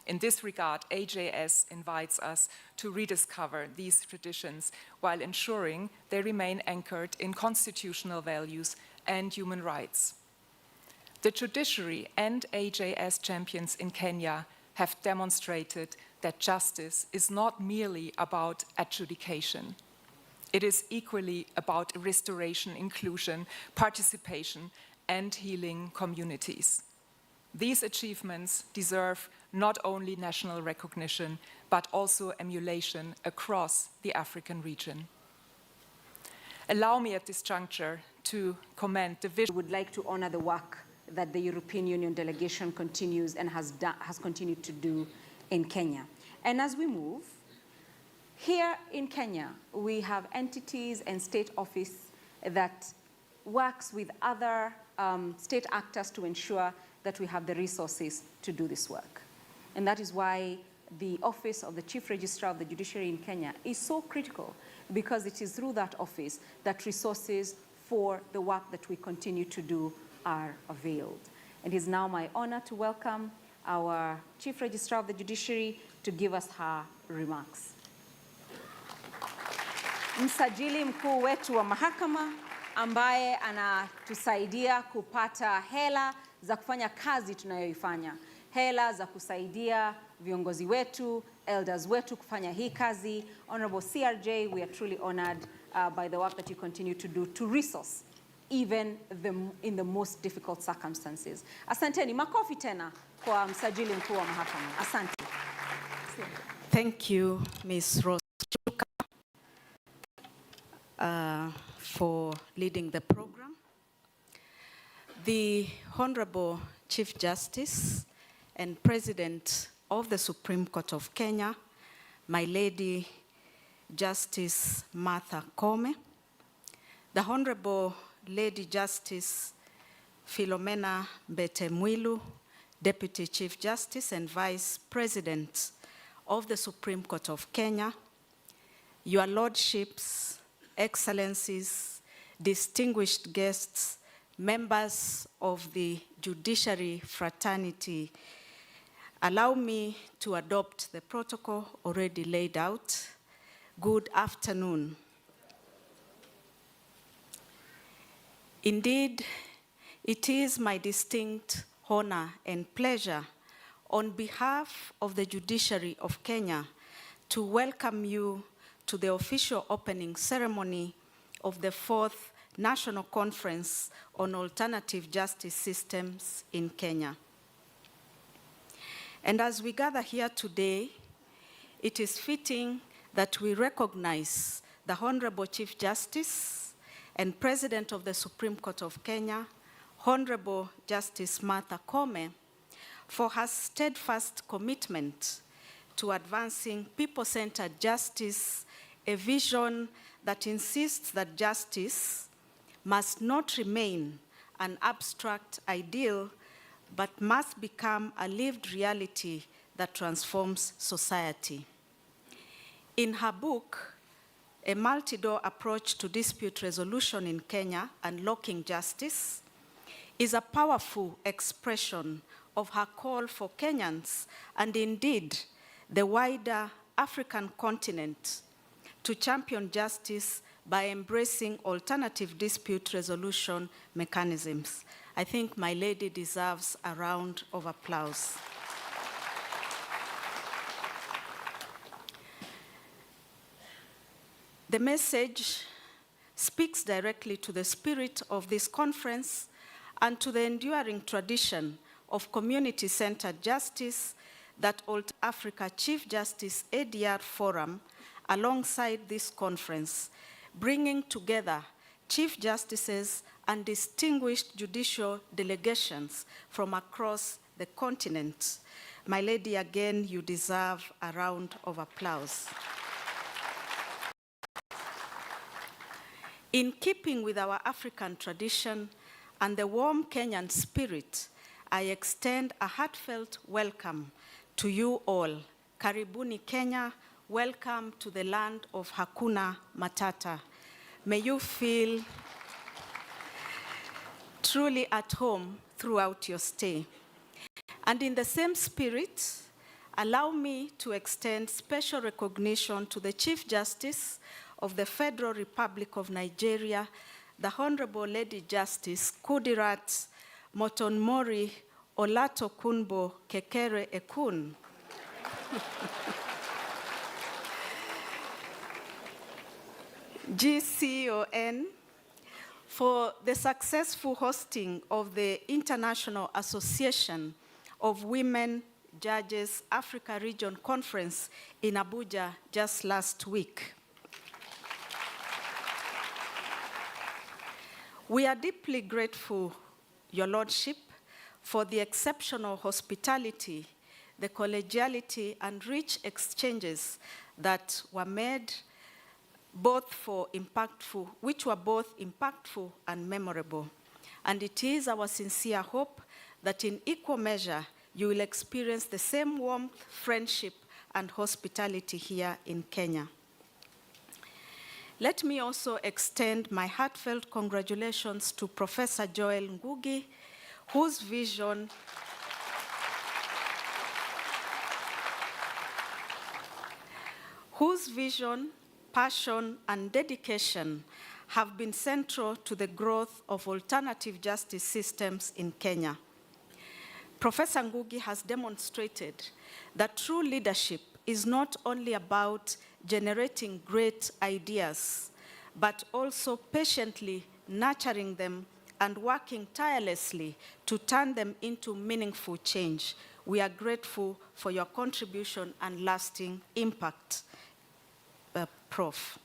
D: In this regard, AJS invites us to rediscover these traditions while ensuring they remain anchored in constitutional values and human rights. The judiciary and AJS champions in Kenya have demonstrated that justice is not merely about adjudication. It is equally about restoration, inclusion, participation, and healing communities. These achievements deserve not only national recognition, but also emulation across the African region. Allow me at this juncture to commend the vision.
G: We would like to honor the work that the European Union delegation continues and has continued to do in Kenya. And as we move, here in Kenya, we have entities and state office that works with other state actors to ensure that we have the resources to do this work. And that is why the Office of the Chief Registrar of the Judiciary in Kenya is so critical, because it is through that office that resources for the work that we continue to do are availed. It is now my honor to welcome our Chief Registrar of the Judiciary to give us her remarks. Msajili mkuu wetu wa mahakama ambaye anatusaidia kupata hela za kufanya kazi tunayoifanya, hela za kusaidia viongozi wetu, elders wetu kufanya hii kazi. Honorable CRJ, we are truly honored by the work that you continue to do to resource even in the most difficult circumstances. Asanteni, makofi tena kwa msajili mkuu wa mahakama. Asante.
L: Thank you, Ms. Rose, for leading the program. The Honorable Chief Justice and President of the Supreme Court of Kenya, my Lady Justice Martha Koome, the Honorable Lady Justice Philomena Mbetemwilu, Deputy Chief Justice and Vice President of the Supreme Court of Kenya, Your Lordships, Excellencies, distinguished guests, members of the judiciary fraternity, Allow me to adopt the protocol already laid out. Good afternoon. Indeed, it is my distinct honor and pleasure on behalf of the judiciary of Kenya to welcome you to the official opening ceremony of the 4th National Conference on Alternative Justice Systems in Kenya. And as we gather here today, it is fitting that we recognize the Honorable Chief Justice and President of the Supreme Court of Kenya, Honorable Justice Martha Koome, for her steadfast commitment to advancing people-centered justice, a vision that insists that justice must not remain an abstract ideal, but must become a lived reality that transforms society. In her book, A Multi-Door Approach to Dispute Resolution in Kenya, Unlocking Justice, is a powerful expression of her call for Kenyans, and indeed the wider African continent, to champion justice by embracing alternative dispute resolution mechanisms. I think my lady deserves a round of applause. The message speaks directly to the spirit of this conference and to the enduring tradition of community-centered justice that Alt Africa Chief Justice ADR Forum, alongside this conference, bringing together Chief Justices and distinguished judicial delegations from across the continent. My lady, again, you deserve a round of applause. In keeping with our African tradition and the warm Kenyan spirit, I extend a heartfelt welcome to you all. Karibuni Kenya, welcome to the land of Hakuna Matata. May you feel truly at home throughout your stay. And in the same spirit, allow me to extend special recognition to the Chief Justice of the Federal Republic of Nigeria, the Honorable Lady Justice Kudirat Motonmori Olatokunbo Kekere Ekun. GCON, for the successful hosting of the International Association of Women Judges Africa Region Conference in Abuja just last week. We are deeply grateful, Your Lordship, for the exceptional hospitality, the collegiality, and rich exchanges that were made, which were both impactful and memorable. And it is our sincere hope that in equal measure, you will experience the same warmth, friendship, and hospitality here in Kenya. Let me also extend my heartfelt congratulations to Professor Joel Ngugi, whose vision passion, and dedication have been central to the growth of alternative justice systems in Kenya. Professor Ngugi has demonstrated that true leadership is not only about generating great ideas, but also patiently nurturing them and working tirelessly to turn them into meaningful change. We are grateful for your contribution and lasting impact, Prof.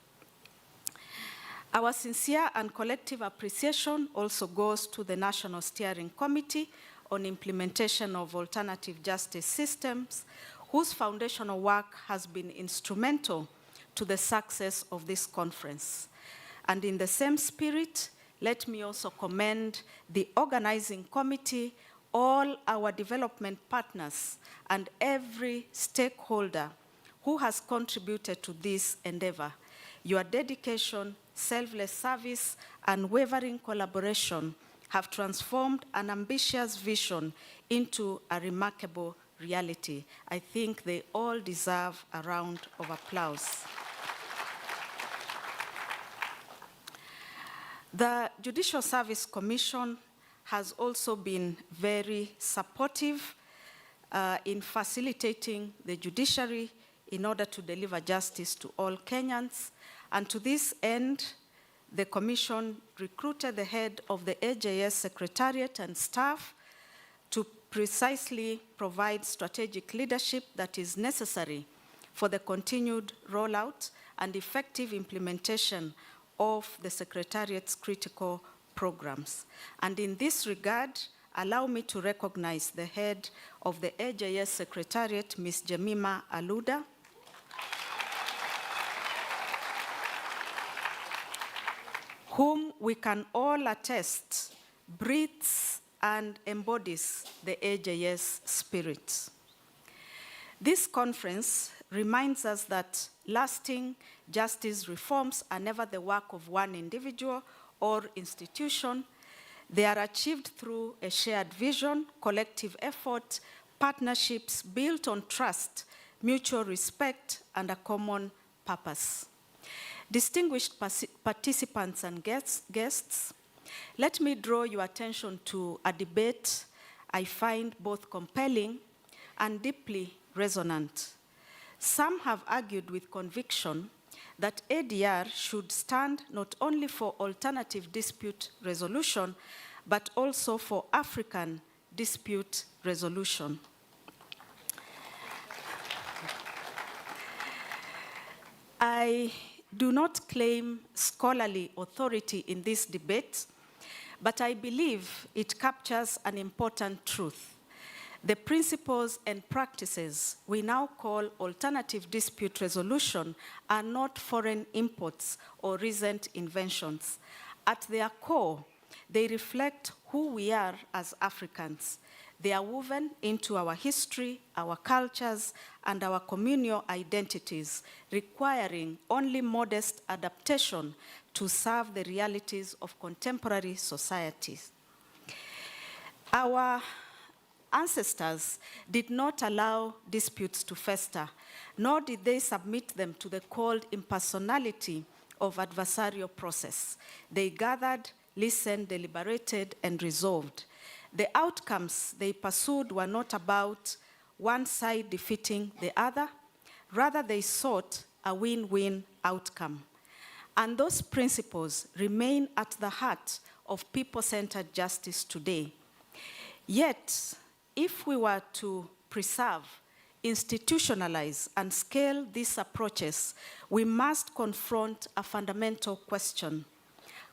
L: Our sincere and collective appreciation also goes to the National Steering Committee on Implementation of Alternative Justice Systems, whose foundational work has been instrumental to the success of this conference. And in the same spirit, let me also commend the organizing committee, all our development partners, and every stakeholder who has contributed to this endeavor. Your dedication, selfless service, and unwavering collaboration have transformed an ambitious vision into a remarkable reality. I think they all deserve a round of applause. The Judicial Service Commission has also been very supportive in facilitating the judiciary in order to deliver justice to all Kenyans. And to this end, the Commission recruited the head of the AJS Secretariat and staff to precisely provide strategic leadership that is necessary for the continued rollout and effective implementation of the Secretariat's critical programs. And in this regard, allow me to recognize the head of the AJS Secretariat, Ms. Jemima Aluda, whom we can all attest breathes and embodies the AJS spirit. This conference reminds us that lasting justice reforms are never the work of one individual or institution. They are achieved through a shared vision, collective effort, partnerships built on trust, mutual respect, and a common purpose. Distinguished participants and guests, let me draw your attention to a debate I find both compelling and deeply resonant. Some have argued with conviction that ADR should stand not only for alternative dispute resolution, but also for African dispute resolution. I do not claim scholarly authority in this debate, but I believe it captures an important truth. The principles and practices we now call alternative dispute resolution are not foreign imports or recent inventions. At their core, they reflect who we are as Africans. They are woven into our history, our cultures, and our communal identities, requiring only modest adaptation to serve the realities of contemporary societies. Our ancestors did not allow disputes to fester, nor did they submit them to the cold impersonality of adversarial process. They gathered, listened, deliberated, and resolved. The outcomes they pursued were not about one side defeating the other. Rather, they sought a win-win outcome. And those principles remain at the heart of people-centered justice today. Yet, if we were to preserve, institutionalize, and scale these approaches, we must confront a fundamental question.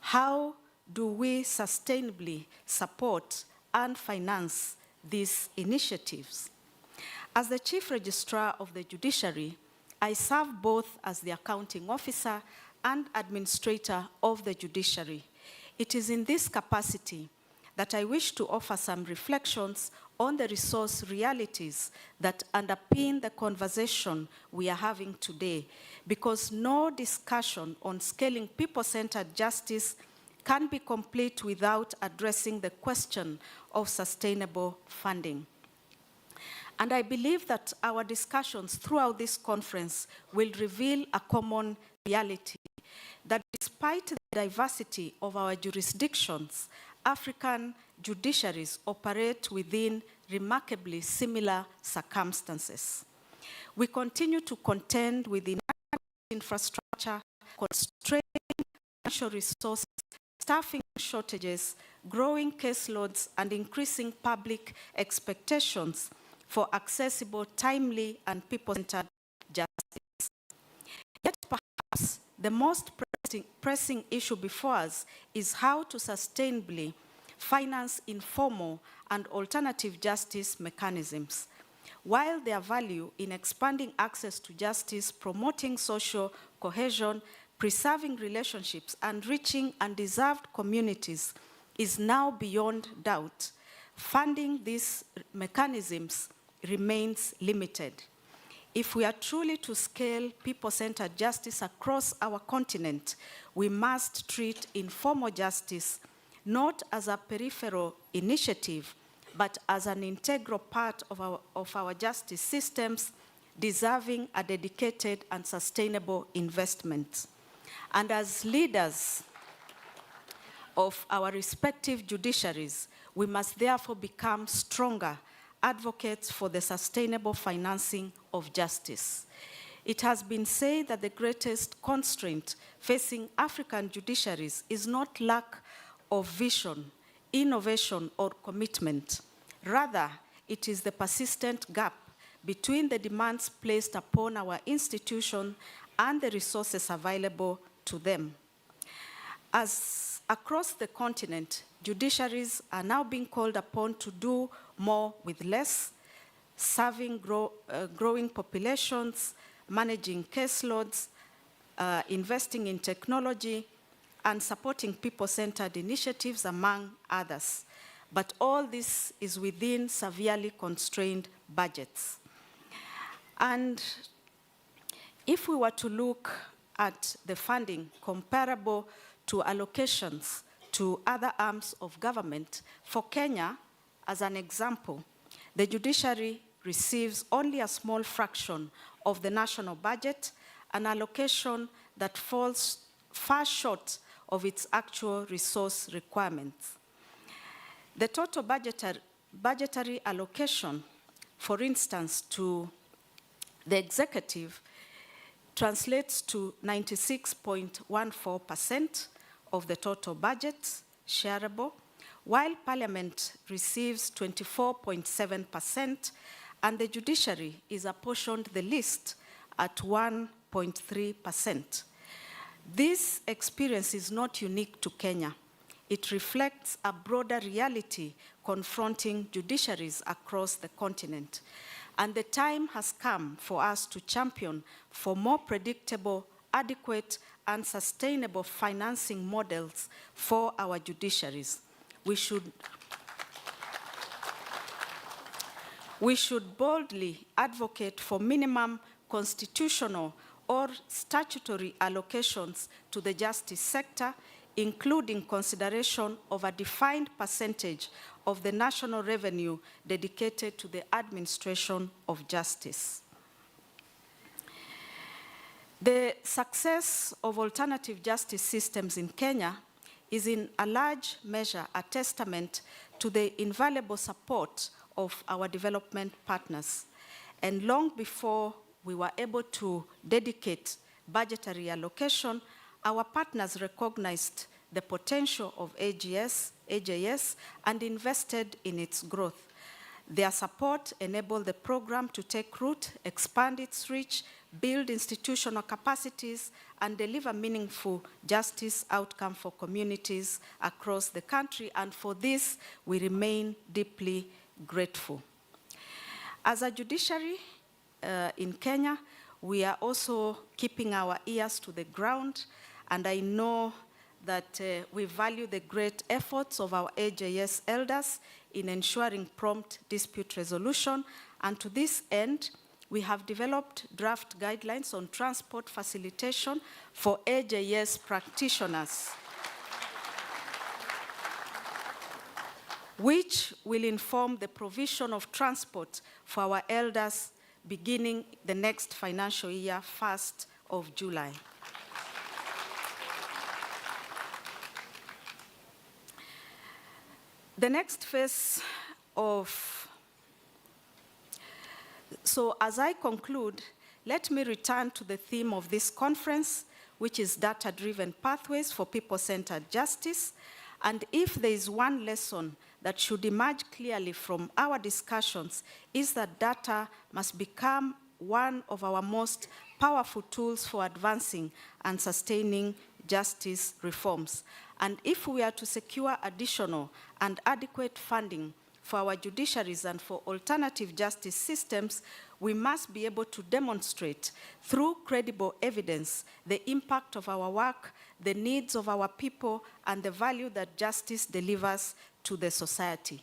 L: How do we sustainably support and finance these initiatives? As the Chief Registrar of the Judiciary, I serve both as the accounting officer and administrator of the judiciary. It is in this capacity that I wish to offer some reflections on the resource realities that underpin the conversation we are having today, because no discussion on scaling people-centered justice can be complete without addressing the question of sustainable funding. And I believe that our discussions throughout this conference will reveal a common reality, that despite the diversity of our jurisdictions, African judiciaries operate within remarkably similar circumstances. We continue to contend with inadequate infrastructure, constrained financial resources, staffing shortages, growing caseloads, and increasing public expectations for accessible, timely, and people-centered justice. Yet perhaps the most pressing issue before us is how to sustainably finance informal and alternative justice mechanisms. While their value in expanding access to justice, promoting social cohesion, preserving relationships, and reaching undeserved communities is now beyond doubt, funding these mechanisms remains limited. If we are truly to scale people-centered justice across our continent, we must treat informal justice not as a peripheral initiative, but as an integral part of our justice systems, deserving a dedicated and sustainable investment. And as leaders of our respective judiciaries, we must therefore become stronger advocates for the sustainable financing of justice. It has been said that the greatest constraint facing African judiciaries is not lack of vision, innovation, or commitment. Rather, it is the persistent gap between the demands placed upon our institution and the resources available to them. As across the continent, judiciaries are now being called upon to do more with less, serving growing populations, managing caseloads, investing in technology, and supporting people-centered initiatives, among others. But all this is within severely constrained budgets. And if we were to look at the funding comparable to allocations to other arms of government, for Kenya, as an example, the judiciary receives only a small fraction of the national budget, an allocation that falls far short of its actual resource requirements. The total budgetary allocation, for instance, to the executive translates to 96.14% of the total budget shareable, while Parliament receives 24.7%, and the judiciary is apportioned the least at 1.3%. This experience is not unique to Kenya. It reflects a broader reality confronting judiciaries across the continent. And the time has come for us to champion for more predictable, adequate, and sustainable financing models for our judiciaries. We should boldly advocate for minimum constitutional or statutory allocations to the justice sector, including consideration of a defined percentage of the national revenue dedicated to the administration of justice. The success of alternative justice systems in Kenya is in a large measure a testament to the invaluable support of our development partners. And long before we were able to dedicate budgetary allocation, our partners recognized the potential of AJS, and invested in its growth. Their support enabled the program to take root, expand its reach, build institutional capacities, and deliver meaningful justice outcome for communities across the country, and for this, we remain deeply grateful. As a judiciary in Kenya, we are also keeping our ears to the ground, and I know that we value the great efforts of our AJS elders in ensuring prompt dispute resolution, and to this end, we have developed draft guidelines on transport facilitation for AJS practitioners, which will inform the provision of transport for our elders beginning the next financial year, 1st of July. The next phase so as I conclude, let me return to the theme of this conference, which is data-driven pathways for people-centered justice. And if there is one lesson that should emerge clearly from our discussions, is that data must become one of our most powerful tools for advancing and sustaining justice reforms. And if we are to secure additional and adequate funding for our judiciaries and for alternative justice systems, we must be able to demonstrate through credible evidence the impact of our work, the needs of our people, and the value that justice delivers to the society.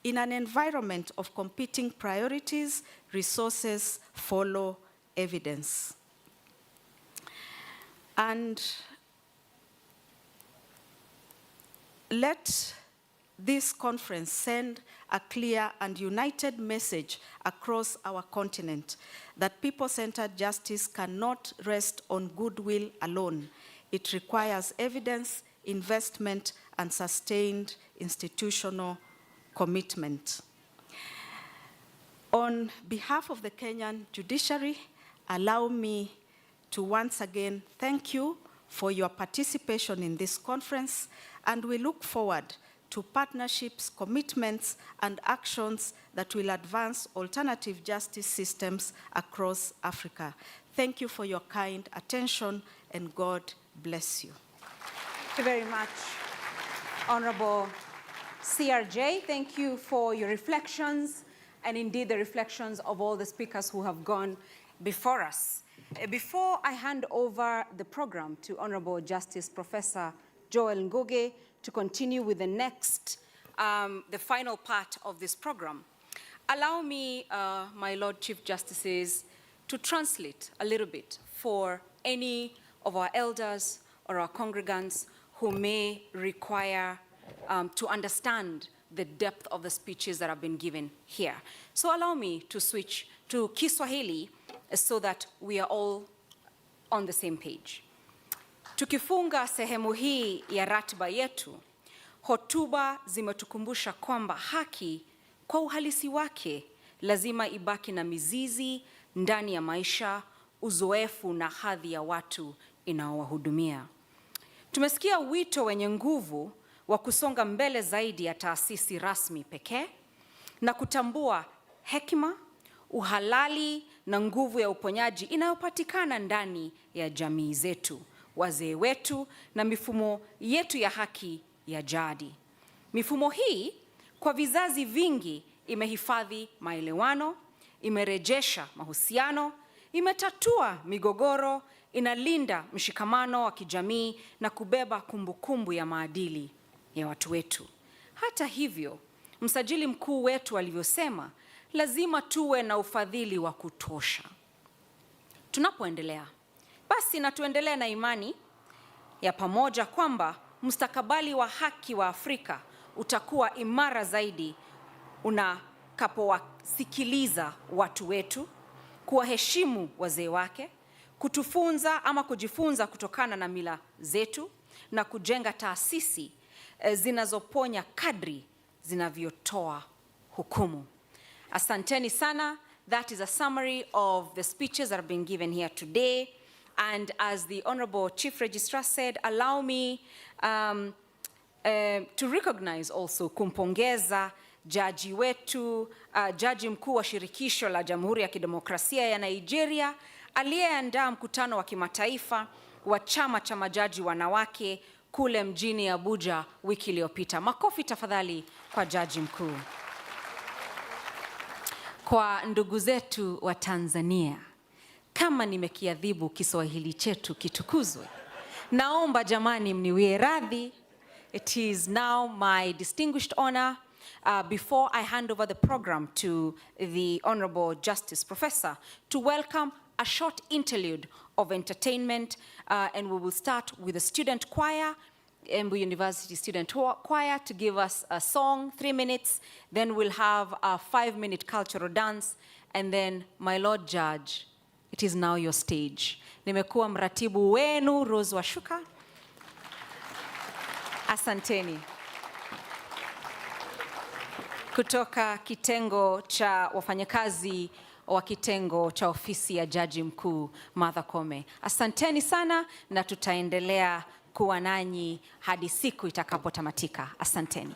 L: In an environment of competing priorities, resources follow evidence. And let this conference send a clear and united message across our continent that people-centered justice cannot rest on goodwill alone. It requires evidence, investment, and sustained institutional commitment. On behalf of the Kenyan judiciary, allow me to once again thank you for your participation in this conference, and we look forward to partnerships, commitments, and actions that will advance alternative justice systems across Africa. Thank you for your kind attention, and God bless you.
G: Thank you very much, Honorable CRJ. Thank you for your reflections, and indeed the reflections of all the speakers who have gone before us. Before I hand over the program to Honorable Justice Professor Joel Ngugi to continue with the next, the final part of this program, allow me, my Lord Chief Justices, to translate a little bit for any of our elders or our congregants who may require to understand the depth of the speeches that have been given here. So allow me to switch to Kiswahili so that we are all on the same page. Tukifunga sehemu hii ya ratiba yetu, hotuba zimetukumbusha kwamba haki kwa uhalisi wake lazima ibaki na mizizi ndani ya maisha, uzoefu na hadhi ya watu inaowahudumia. Tumesikia wito wenye nguvu wa kusonga mbele zaidi ya taasisi rasmi pekee na kutambua hekima, uhalali na nguvu ya uponyaji inayopatikana ndani ya jamii zetu, wazee wetu na mifumo yetu ya haki ya jadi. Mifumo hii kwa vizazi vingi imehifadhi maelewano, imerejesha mahusiano, imetatua migogoro, inalinda mshikamano wa kijamii na kubeba kumbukumbu ya maadili ya watu wetu. Hata hivyo, msajili mkuu wetu alivyosema, lazima tuwe na ufadhili wa kutosha. Tunapoendelea, basi na tuendelee na imani ya pamoja kwamba mustakabali wa haki wa Afrika utakuwa imara zaidi unakapowasikiliza watu wetu, kuwaheshimu wazee wake, kutufunza ama kujifunza kutokana na mila zetu na kujenga taasisi zinazoponya kadri zinavyotoa hukumu. Asanteni sana. That is a summary of the speeches that have been given here today. And as the Honorable Chief Registrar said, allow me to recognize also, kumpongeza jaji wetu, jaji mkuu wa shirikisho la Jamhuri ya Kidemokrasia ya Nigeria, aliyeandaa mkutano wa kimataifa wa chama cha majaji wanawake kule mjini Abuja wiki iliyopita. Makofi tafadhali kwa jaji mkuu. Kwa ndugu zetu wa Tanzania, kama nimekiadhibu Kiswahili chetu kitukuzwe, naomba jamani mniwie radhi. It is now my distinguished honor, before I hand over the program to the Honorable Justice Professor, to welcome a short interlude of entertainment, and we will start with the student choir, Embu University Student Choir, to give us a song, 3 minutes. Then we'll have a 5-minute cultural dance, and then my Lord Judge, it is now your stage. Nimekuwa mratibu wenu Rose Washuka. Asanteni. Kutoka kitengo cha wafanyakazi wa kitengo cha ofisi ya Jaji Mkuu Martha Koome. Asanteni sana, na tutaendelea kuwa nanyi hadi siku itakapotamatika. Asanteni.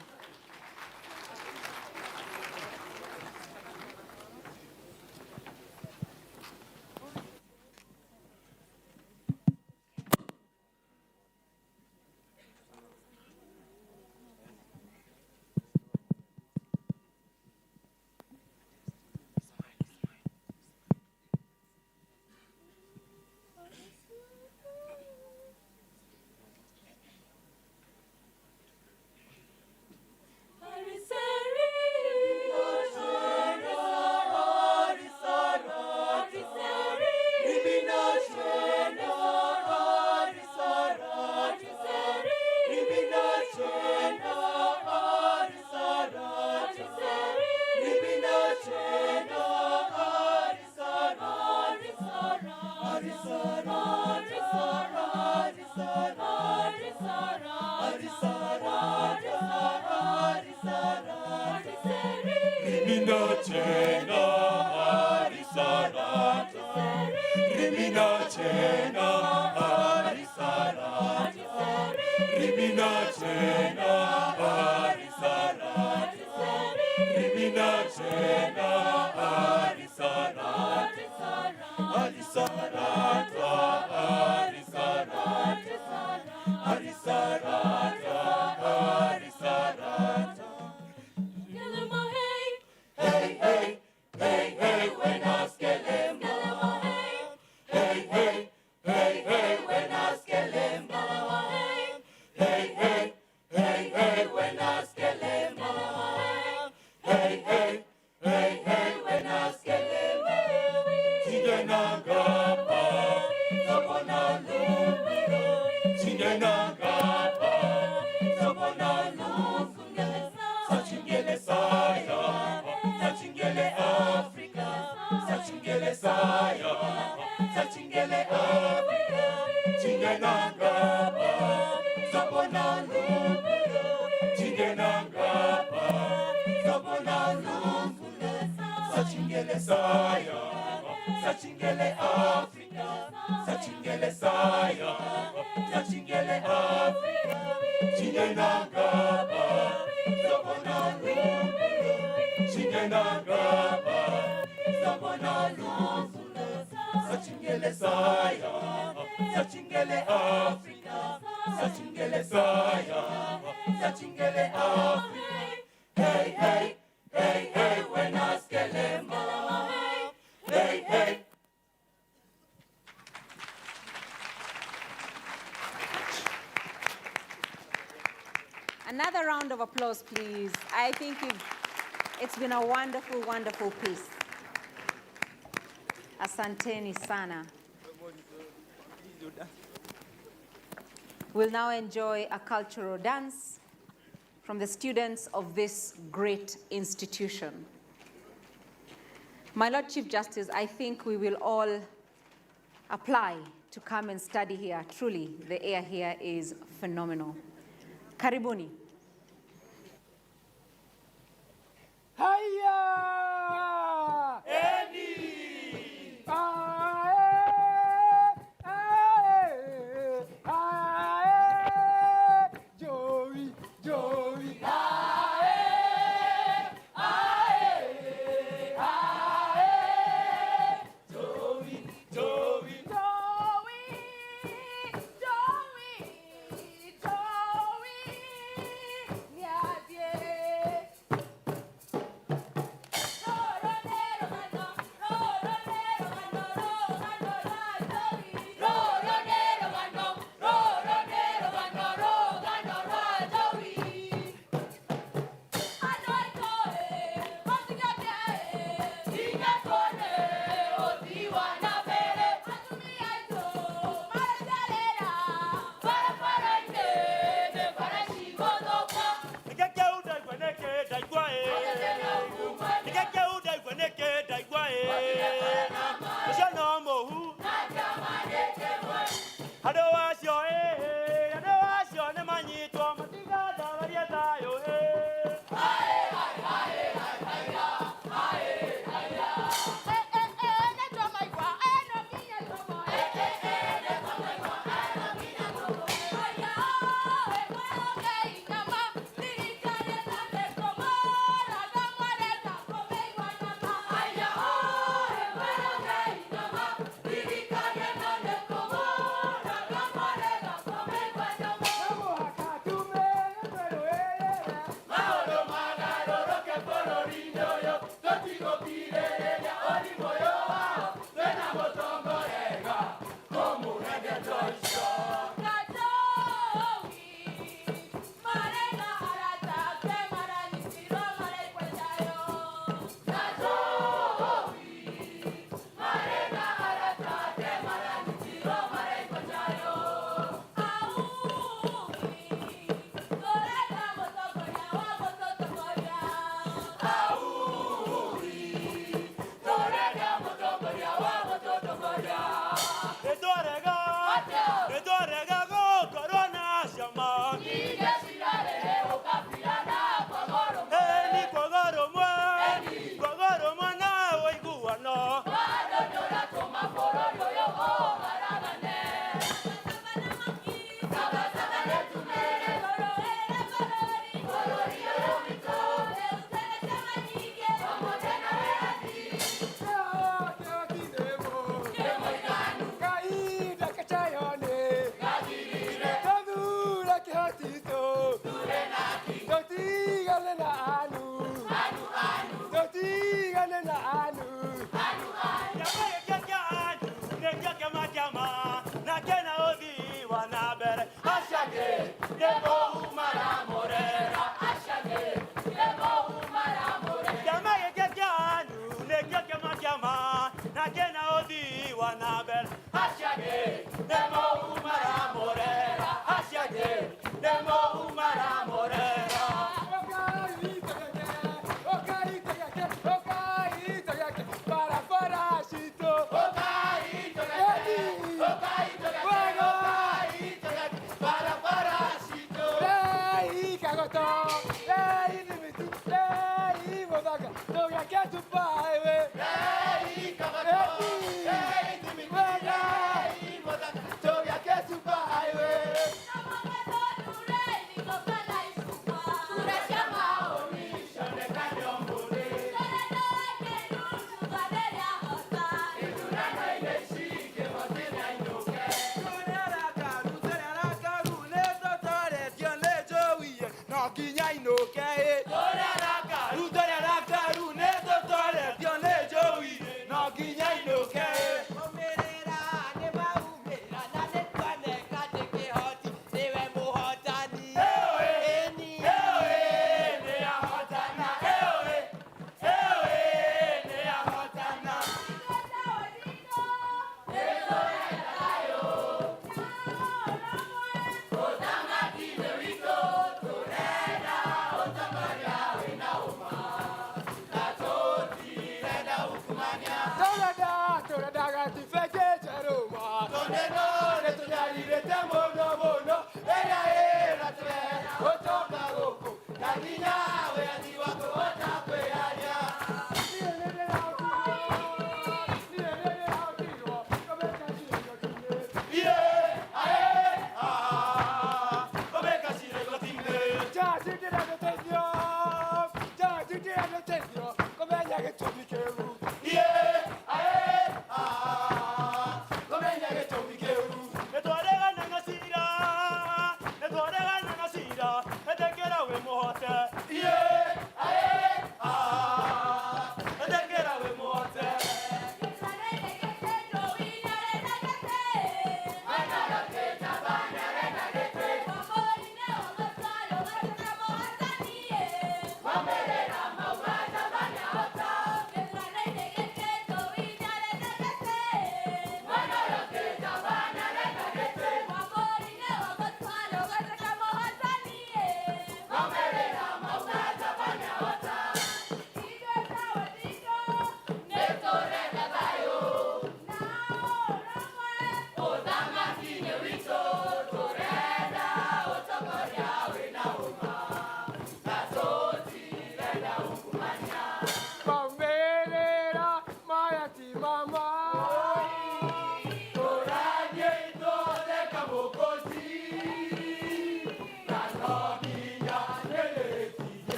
G: Another round of applause, please. I think it's been a wonderful, wonderful piece. Asanteni sana. We'll now enjoy a cultural dance from the students of this great institution. My Lord Chief Justice, I think we will all apply to come and study here. Truly, the air here is phenomenal. Karibuni.
H: Hiya!
M: Eddie!
H: Joey, Joey.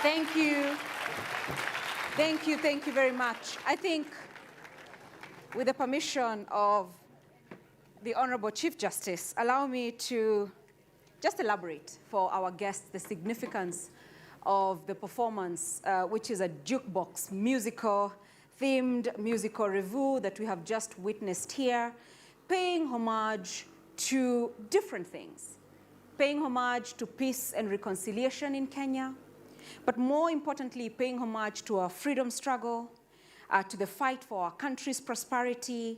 G: Thank you. Thank you very much. I think, with the permission of the Honorable Chief Justice, allow me to just elaborate for our guests the significance of the performance, which is a jukebox themed musical review that we have just witnessed here, paying homage to different things, paying homage to peace and reconciliation in Kenya, but more importantly, paying homage to our freedom struggle, to the fight for our country's prosperity,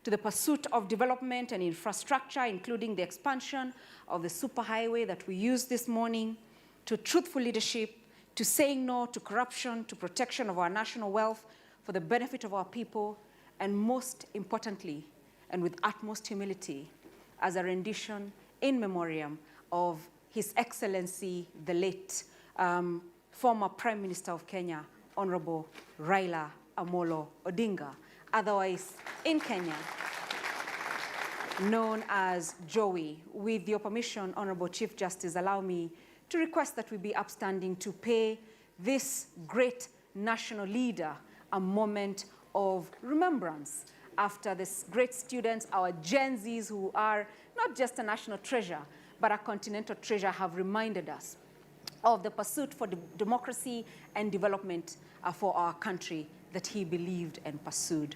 G: to the pursuit of development and infrastructure, including the expansion of the superhighway that we used this morning, to truthful leadership, to saying no to corruption, to protection of our national wealth for the benefit of our people, and most importantly, and with utmost humility, as a rendition in memoriam of His Excellency, the late former Prime Minister of Kenya, Honorable Raila Amolo Odinga, otherwise in Kenya known as Joey. With your permission, Honorable Chief Justice, allow me to request that we be upstanding to pay this great national leader a moment of remembrance after this great students, our Gen Zs, who are not just a national treasure, but a continental treasure, have reminded us of the pursuit for democracy and development for our country that he believed and pursued.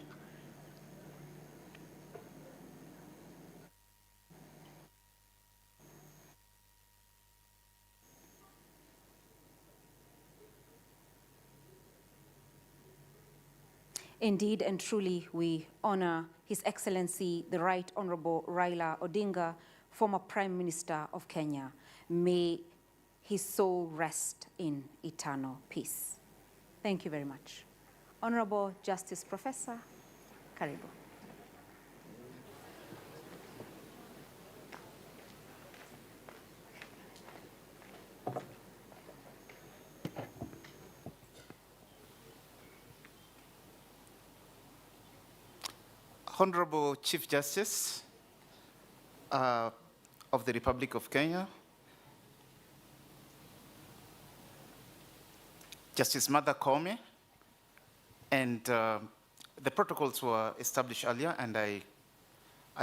G: Indeed and truly, we honor His Excellency, the Right Honorable Raila Odinga, former Prime Minister of Kenya. May his soul rest in eternal peace. Thank you very much. Honorable Justice Professor, karibu.
K: Honorable Chief Justice of the Republic of Kenya, Justice Martha Koome, and the protocols were established earlier, and I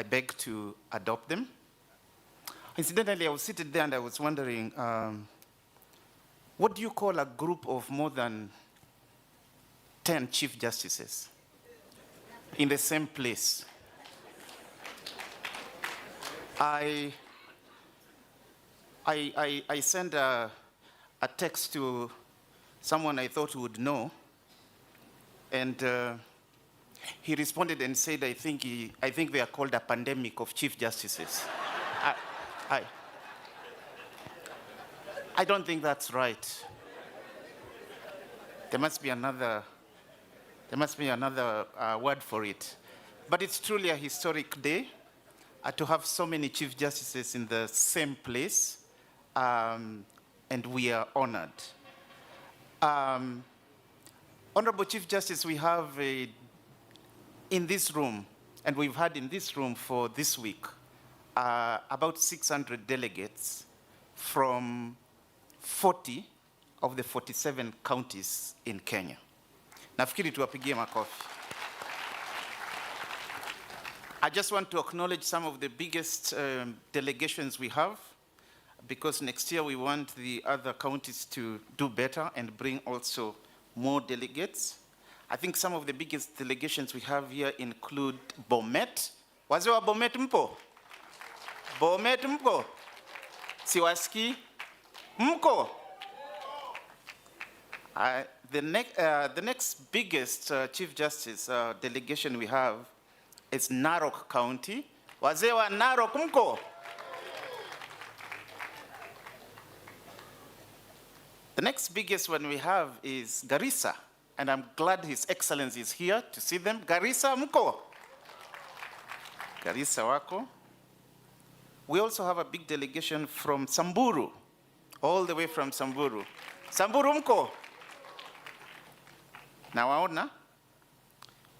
K: beg to adopt them. Incidentally, I was seated there and I was wondering, what do you call a group of more than 10 Chief Justices in the same place? I sent a text to someone I thought would know, and he responded and said, I think they are called a pandemic of Chief Justices. I don't think that's right. There must be another word for it. But it's truly a historic day to have so many Chief Justices in the same place, and we are honored. Honorable Chief Justice, we have in this room, and we've had in this room for this week, about 600 delegates from 40 of the 47 counties in Kenya. Nafikiri tuwapigie makofi. I just want to acknowledge some of the biggest delegations we have, because next year we want the other counties to do better and bring also more delegates. I think some of the biggest delegations we have here include Bomet. Wazee wa Bomet mpo? Bomet mpo? Siwaski? Mko? The next biggest Chief Justice delegation we have is Narok County. Wazee wa Narok mko? The next biggest one we have is Garissa, and I'm glad His Excellency is here to see them. Garissa mko? Garissa wako. We also have a big delegation from Samburu, all the way from Samburu. Samburu mko? Nawaona.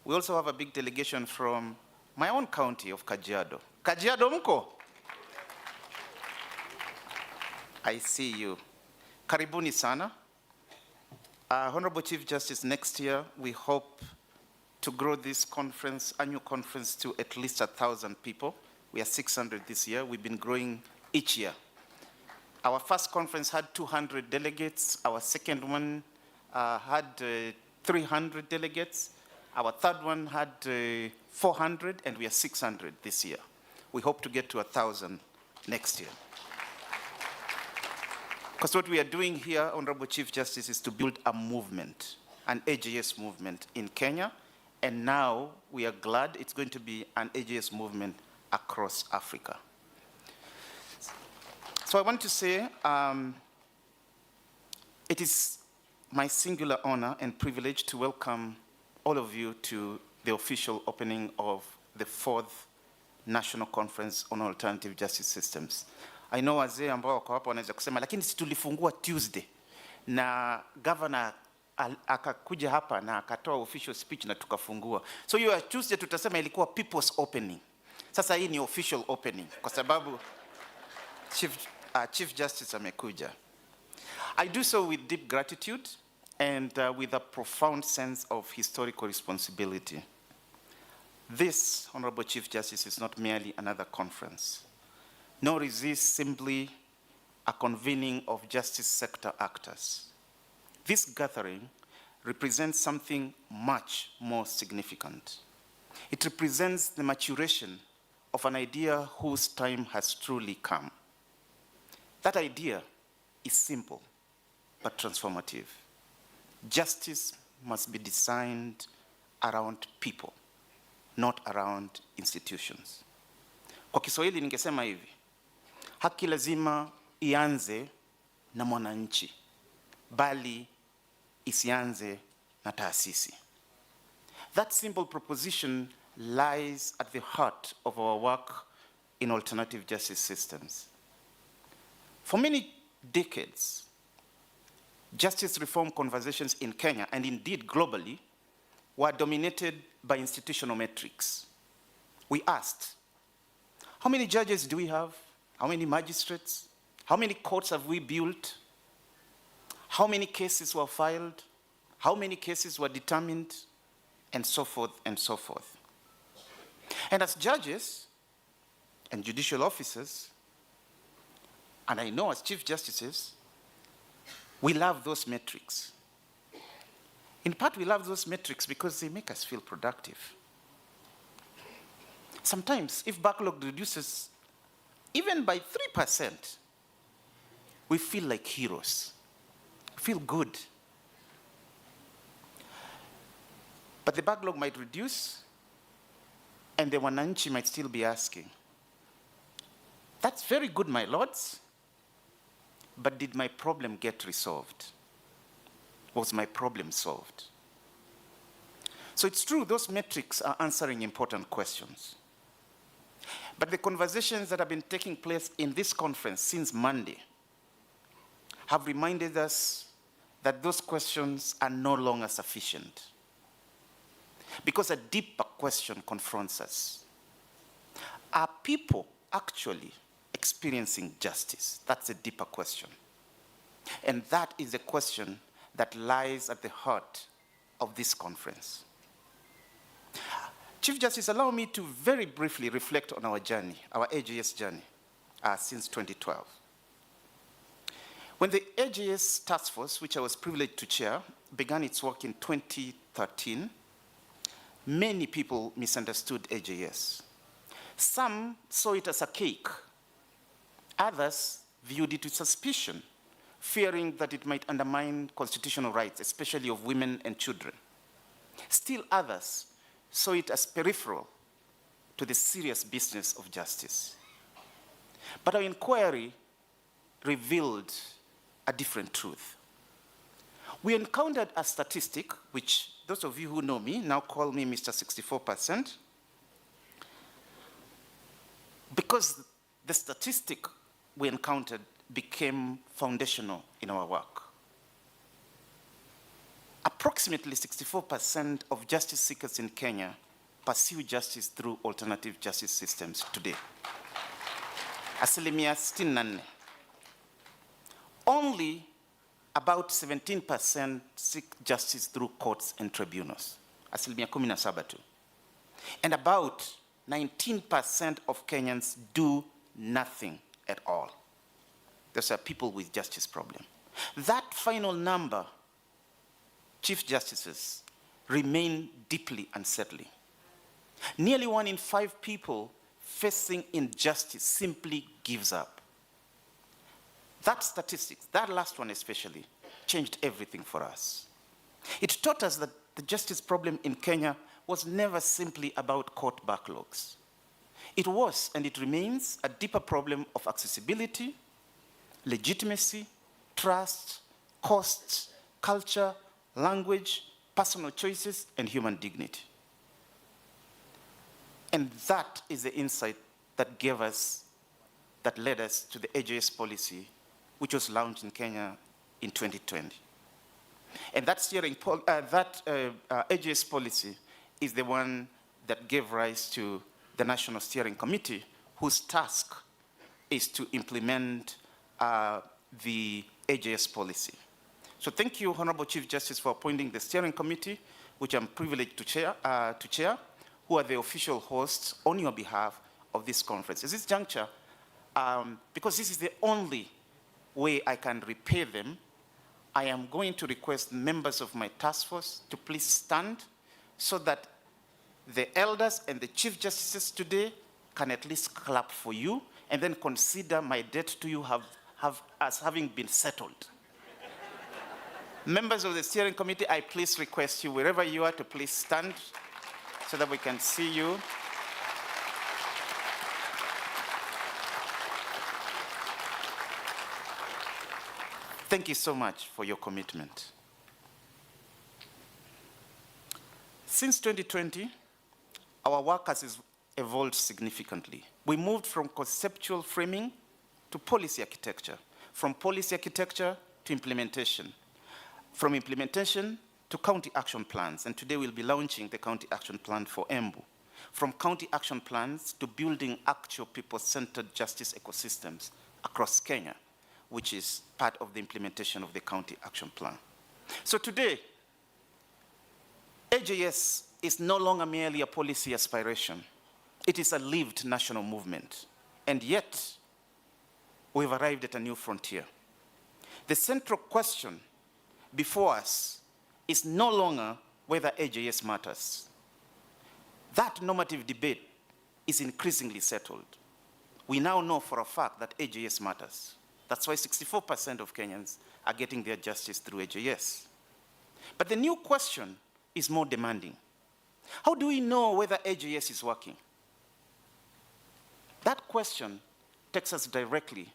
K: We also have a big delegation from my own county of Kajiado. Kajiado mko? I see you. Karibuni sana. Honorable Chief Justice, next year we hope to grow this conference, annual conference, to at least 1,000 people. We are 600 this year. We've been growing each year. Our first conference had 200 delegates. Our second one had 300 delegates. Our third one had 400, and we are 600 this year. We hope to get to 1,000 next year. Because what we are doing here, Honorable Chief Justice, is to build a movement, an AJS movement in Kenya, and now we are glad it's going to be an AJS movement across Africa. So I want to say it is my singular honor and privilege to welcome all of you to the official opening of the 4th National Conference on Alternative Justice Systems. I know wazee ambao wako hapa wanaweza kusema, lakini si tulifungua Tuesday na governor akakuja hapa na akatoa official speech na tukafungua. So hiyo Tuesday tutasema ilikuwa people's opening. Sasa hii ni official opening kwa sababu Chief Justice amekuja. I do so with deep gratitude and with a profound sense of historical responsibility. This, Honorable Chief Justice, is not merely another conference, nor is this simply a convening of justice sector actors. This gathering represents something much more significant. It represents the maturation of an idea whose time has truly come. That idea is simple but transformative. Justice must be designed around people, not around institutions. Kwa Kiswahili ningesema hivi, haki lazima ianze na mwananchi, bali isianze na taasisi. That simple proposition lies at the heart of our work in alternative justice systems. For many decades, justice reform conversations in Kenya, and indeed globally, were dominated by institutional metrics. We asked, how many judges do we have? How many magistrates? How many courts have we built? How many cases were filed? How many cases were determined? And so forth and so forth. And as judges and judicial officers, and I know as chief justices, we love those metrics. In part, we love those metrics because they make us feel productive. Sometimes, if backlog reduces even by 3%, we feel like heroes, feel good. But the backlog might reduce, and the wananchi might still be asking, that's very good, my lords, but did my problem get resolved? Was my problem solved? So it's true, those metrics are answering important questions. But the conversations that have been taking place in this conference since Monday have reminded us that those questions are no longer sufficient. Because a deeper question confronts us. Are people actually experiencing justice? That's a deeper question. And that is the question that lies at the heart of this conference. Chief Justice, allow me to very briefly reflect on our journey, our AJS journey, since 2012. When the AJS task force, which I was privileged to chair, began its work in 2013, many people misunderstood AJS. Some saw it as a cake. Others viewed it with suspicion, fearing that it might undermine constitutional rights, especially of women and children. Still others saw it as peripheral to the serious business of justice. But our inquiry revealed a different truth. We encountered a statistic, which those of you who know me now call me Mr. 64%, because the statistic we encountered became foundational in our work. Approximately 64% of justice seekers in Kenya pursue justice through alternative justice systems today. Asilimia 64. Only about 17% seek justice through courts and tribunals. Asilimia 17 tu. And about 19% of Kenyans do nothing at all. Those are people with justice problem. That final number, Chief Justices, remain deeply unsettling. Nearly 1 in 5 people facing injustice simply gives up. That statistics, that last one especially, changed everything for us. It taught us that the justice problem in Kenya was never simply about court backlogs. It was, and it remains, a deeper problem of accessibility, legitimacy, trust, costs, culture, language, personal choices, and human dignity. And that is the insight that gave us, that led us to the AJS policy, which was launched in Kenya in 2020. And that AJS policy is the one that gave rise to the National Steering Committee, whose task is to implement the AJS policy. So thank you, Honorable Chief Justice, for appointing the Steering Committee, which I'm privileged to chair, who are the official hosts on your behalf of this conference. At this juncture, because this is the only way I can repay them, I am going to request members of my task force to please stand so that the elders and the Chief Justices today can at least clap for you and then consider my debt to you as having been settled. Members of the Steering Committee, I please request you, wherever you are, to please stand so that we can see you. Thank you so much for your commitment. Since 2020, our work has evolved significantly. We moved from conceptual framing to policy architecture, from policy architecture to implementation, from implementation to county action plans, and today we'll be launching the county action plan for Embu. From county action plans to building actual people-centered justice ecosystems across Kenya, which is part of the implementation of the county action plan. So today, AJS is no longer merely a policy aspiration. It is a lived national movement. And yet, we've arrived at a new frontier. The central question before us is no longer whether AJS matters. That normative debate is increasingly settled. We now know for a fact that AJS matters. That's why 64% of Kenyans are getting their justice through AJS. But the new question is more demanding. How do we know whether AJS is working? That question takes us directly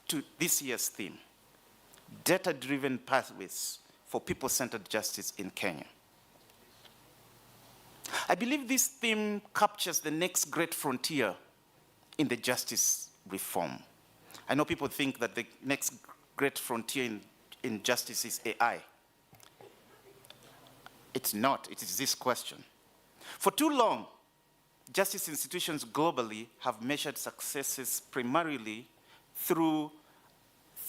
K: to this year's theme, data-driven pathways for people-centered justice in Kenya. I believe this theme captures the next great frontier in the justice reform. I know people think that the next great frontier in justice is AI. It's not, it is this question. For too long, justice institutions globally have measured successes primarily through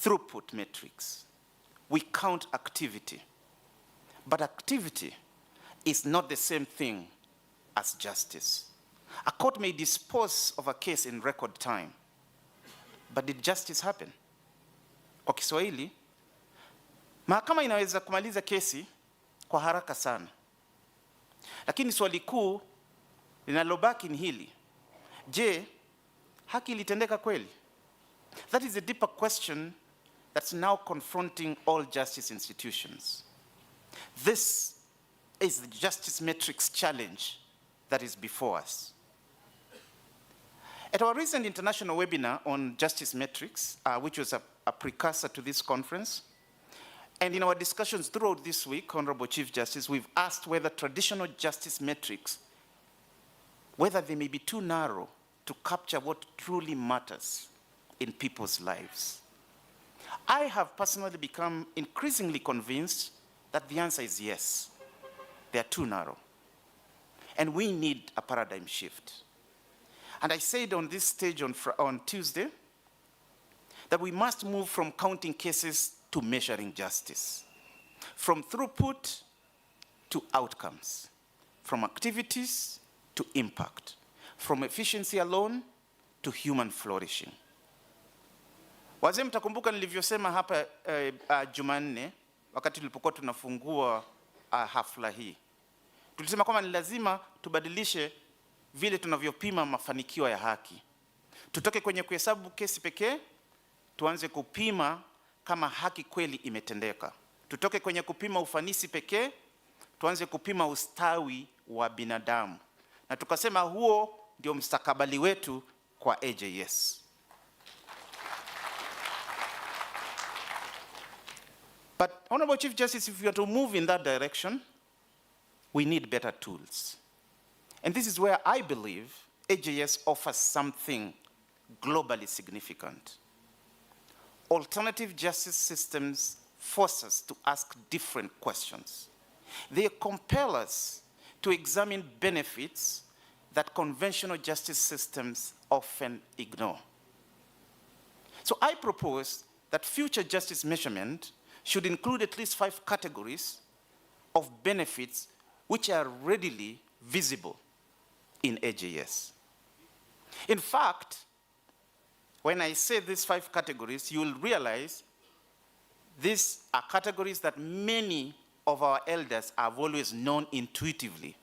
K: throughput metrics. We count activity, but activity is not the same thing as justice. A court may dispose of a case in record time, but did justice happen? Kwa Kiswahili, mahakama inaweza kumaliza kesi kwa haraka sana. Lakini swali kuu linalobaki ni hili. Je, haki ilitendeka kweli? That is a deeper question that's now confronting all justice institutions. This is the justice metrics challenge that is before us. At our recent international webinar on justice metrics, which was a precursor to this conference, and in our discussions throughout this week, Honorable Chief Justice, we've asked whether traditional justice metrics, whether they may be too narrow to capture what truly matters in people's lives. I have personally become increasingly convinced that the answer is yes. They are too narrow. And we need a paradigm shift. And I said on this stage on Tuesday that we must move from counting cases
I: to measuring justice, from throughput to outcomes, from activities to impact, from efficiency alone to human flourishing. Wazee, mtakumbuka nilivyosema hapa Jumanne wakati tulipokuwa tunafungua hafla hii. Tulisema kwamba ni lazima tubadilishe vile tunavyopima mafanikio ya haki. Tutoke kwenye kuhesabu kesi pekee, tuanze kupima kama haki kweli imetendeka. Tutoke kwenye kupima ufanisi pekee, tuanze kupima ustawi wa binadamu. Na tukasema huo ndio mstakabali wetu kwa AJS. But Honorable Chief Justice, if we are to move in that direction, we need better tools. And this is where I believe AJS offers something globally significant. Alternative justice systems force us to ask different questions. They compel us to examine benefits that conventional justice systems often ignore. So I propose that future justice measurement should include at least 5 categories of benefits which are readily visible in AJS. In fact, when I say these 5 categories, you will realize these are categories that many of our elders have always known intuitively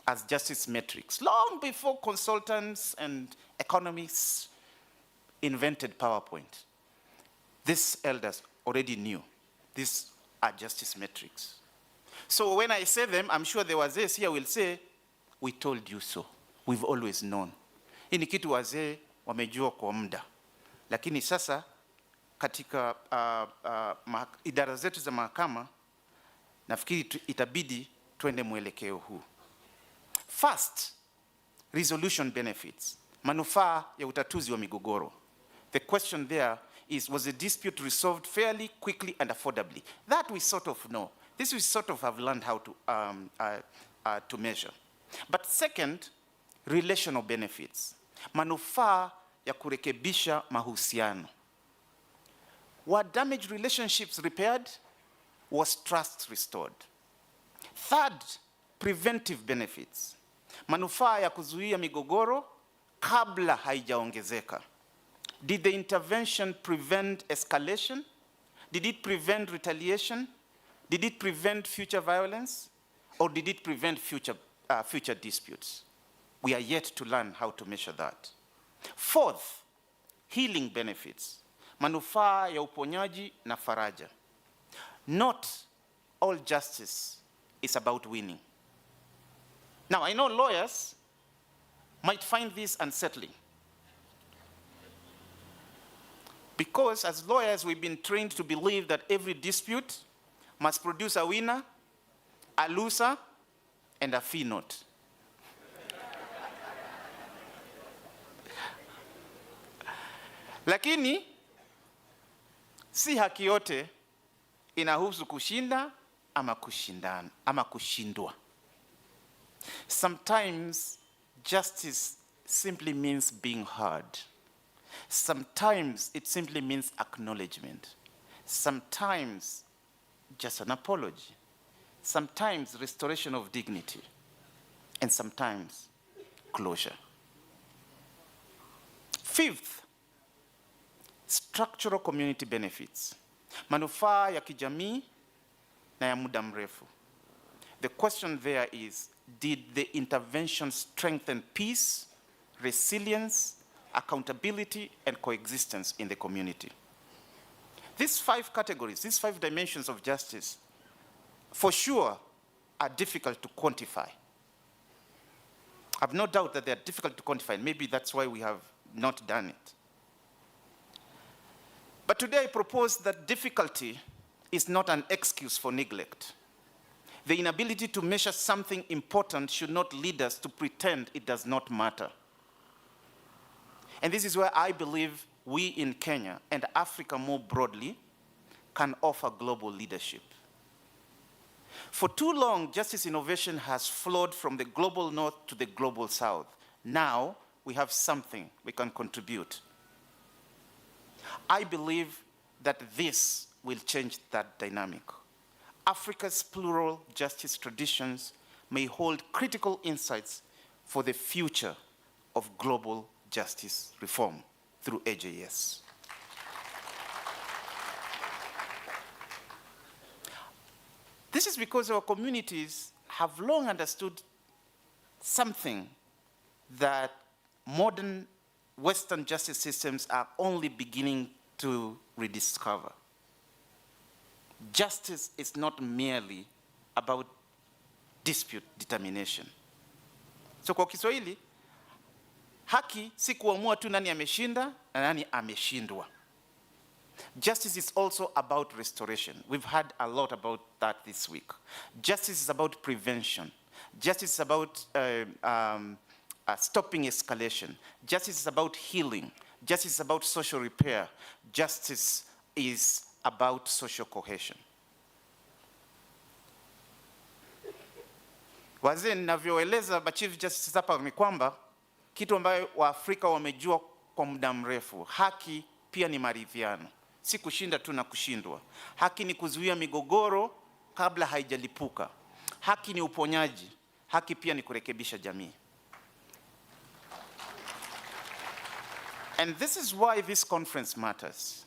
I: as justice metrics, long before consultants and economists invented PowerPoint. These elders already knew these are justice metrics. So when I say them, I'm sure the wazee here will say, we told you so. We've always known. Hii ni kitu wazee wamejua kwa muda. Lakini sasa katika idara zetu za mahakama, nafikiri itabidi twende mwelekeo huu. First, resolution benefits. Manufaa ya utatuzi wa migogoro. The question there is, was the dispute resolved fairly, quickly, and affordably? That we sort of know. This we sort of have learned how to measure. But second, relational benefits. Manufaa ya kurekebisha mahusiano. Were damaged relationships repaired? Was trust restored? Third, preventive benefits. Manufaa ya kuzuia migogoro kabla haijaongezeka. Did the intervention prevent escalation? Did it prevent retaliation? Did it prevent future violence? Or did it prevent future disputes? We are yet to learn how to measure that. Fourth, healing benefits. Manufaa ya uponyaji na faraja. Not all justice is about winning. Now, I know lawyers might find this unsettling. Because as lawyers, we've been trained to believe that every dispute must produce a winner, a loser, and a fee note. Lakini, si haki yote inahusu kushinda ama kushindana ama kushindwa. Sometimes justice simply means being heard. Sometimes it simply means acknowledgement. Sometimes just an apology. Sometimes restoration of dignity. And sometimes closure. Fifth, structural community benefits. Manufaa ya kijamii na ya muda mrefu. The question there is, did the intervention strengthen peace, resilience, accountability, and coexistence in the community? These 5 categories, these 5 dimensions of justice, for sure, are difficult to quantify. I have no doubt that they are difficult to quantify. Maybe that's why we have not done it. But today I propose that difficulty is not an excuse for neglect. The inability to measure something important should not lead us to pretend it does not matter. And this is where I believe we in Kenya and Africa more broadly can offer global leadership. For too long, justice innovation has flowed from the global north to the global south. Now, we have something we can contribute. I believe that this
K: will change that dynamic. Africa's plural justice traditions may hold critical insights for the future of global justice reform through AJS. This is because our communities have long understood something that modern Western justice systems are only beginning to rediscover. Justice is not merely about dispute determination. So kwa Kiswahili, haki si kuamua tu nani ameshinda na nani ameshindwa. Justice is also about restoration. We've heard a lot about that this week. Justice is about prevention. Justice is about stopping escalation. Justice is about healing. Justice is about social repair. Justice is about social cohesion. Wazee ninavyoeleza Chief Justice hapa ni kwamba kitu ambayo Waafrika wamejua kwa muda mrefu, haki pia ni maridhiano. Si kushinda tu na kushindwa. Haki ni kuzuia migogoro kabla haijalipuka. Haki ni uponyaji. Haki pia ni kurekebisha jamii. And this is why this conference matters.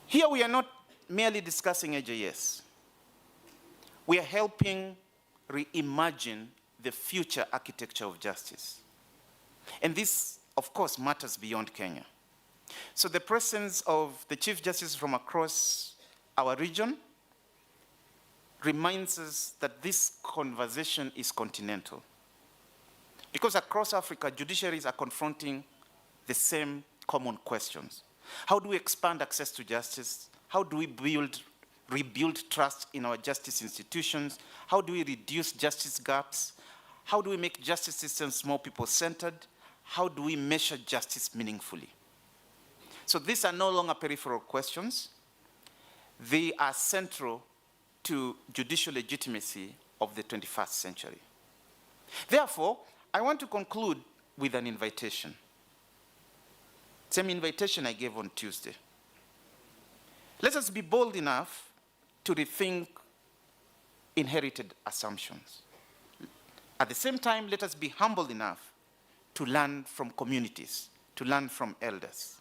K: Here we are not merely discussing AJS. We are helping reimagine the future architecture of justice. And this, of course, matters beyond Kenya. So the presence of the Chief Justice from across our region reminds us that this conversation is continental. Because across Africa, judiciaries are confronting the same common questions. How do we expand access to justice? How do we rebuild trust in our justice institutions? How do we reduce justice gaps? How do we make justice systems more people-centered? How do we measure justice meaningfully? So these are no longer peripheral questions. They are central to judicial legitimacy of the 21st century. Therefore, I want to conclude with an invitation. Same invitation I gave on Tuesday. Let us be bold enough to rethink inherited assumptions. At the same time, let us be humble enough to learn from communities, to learn from elders.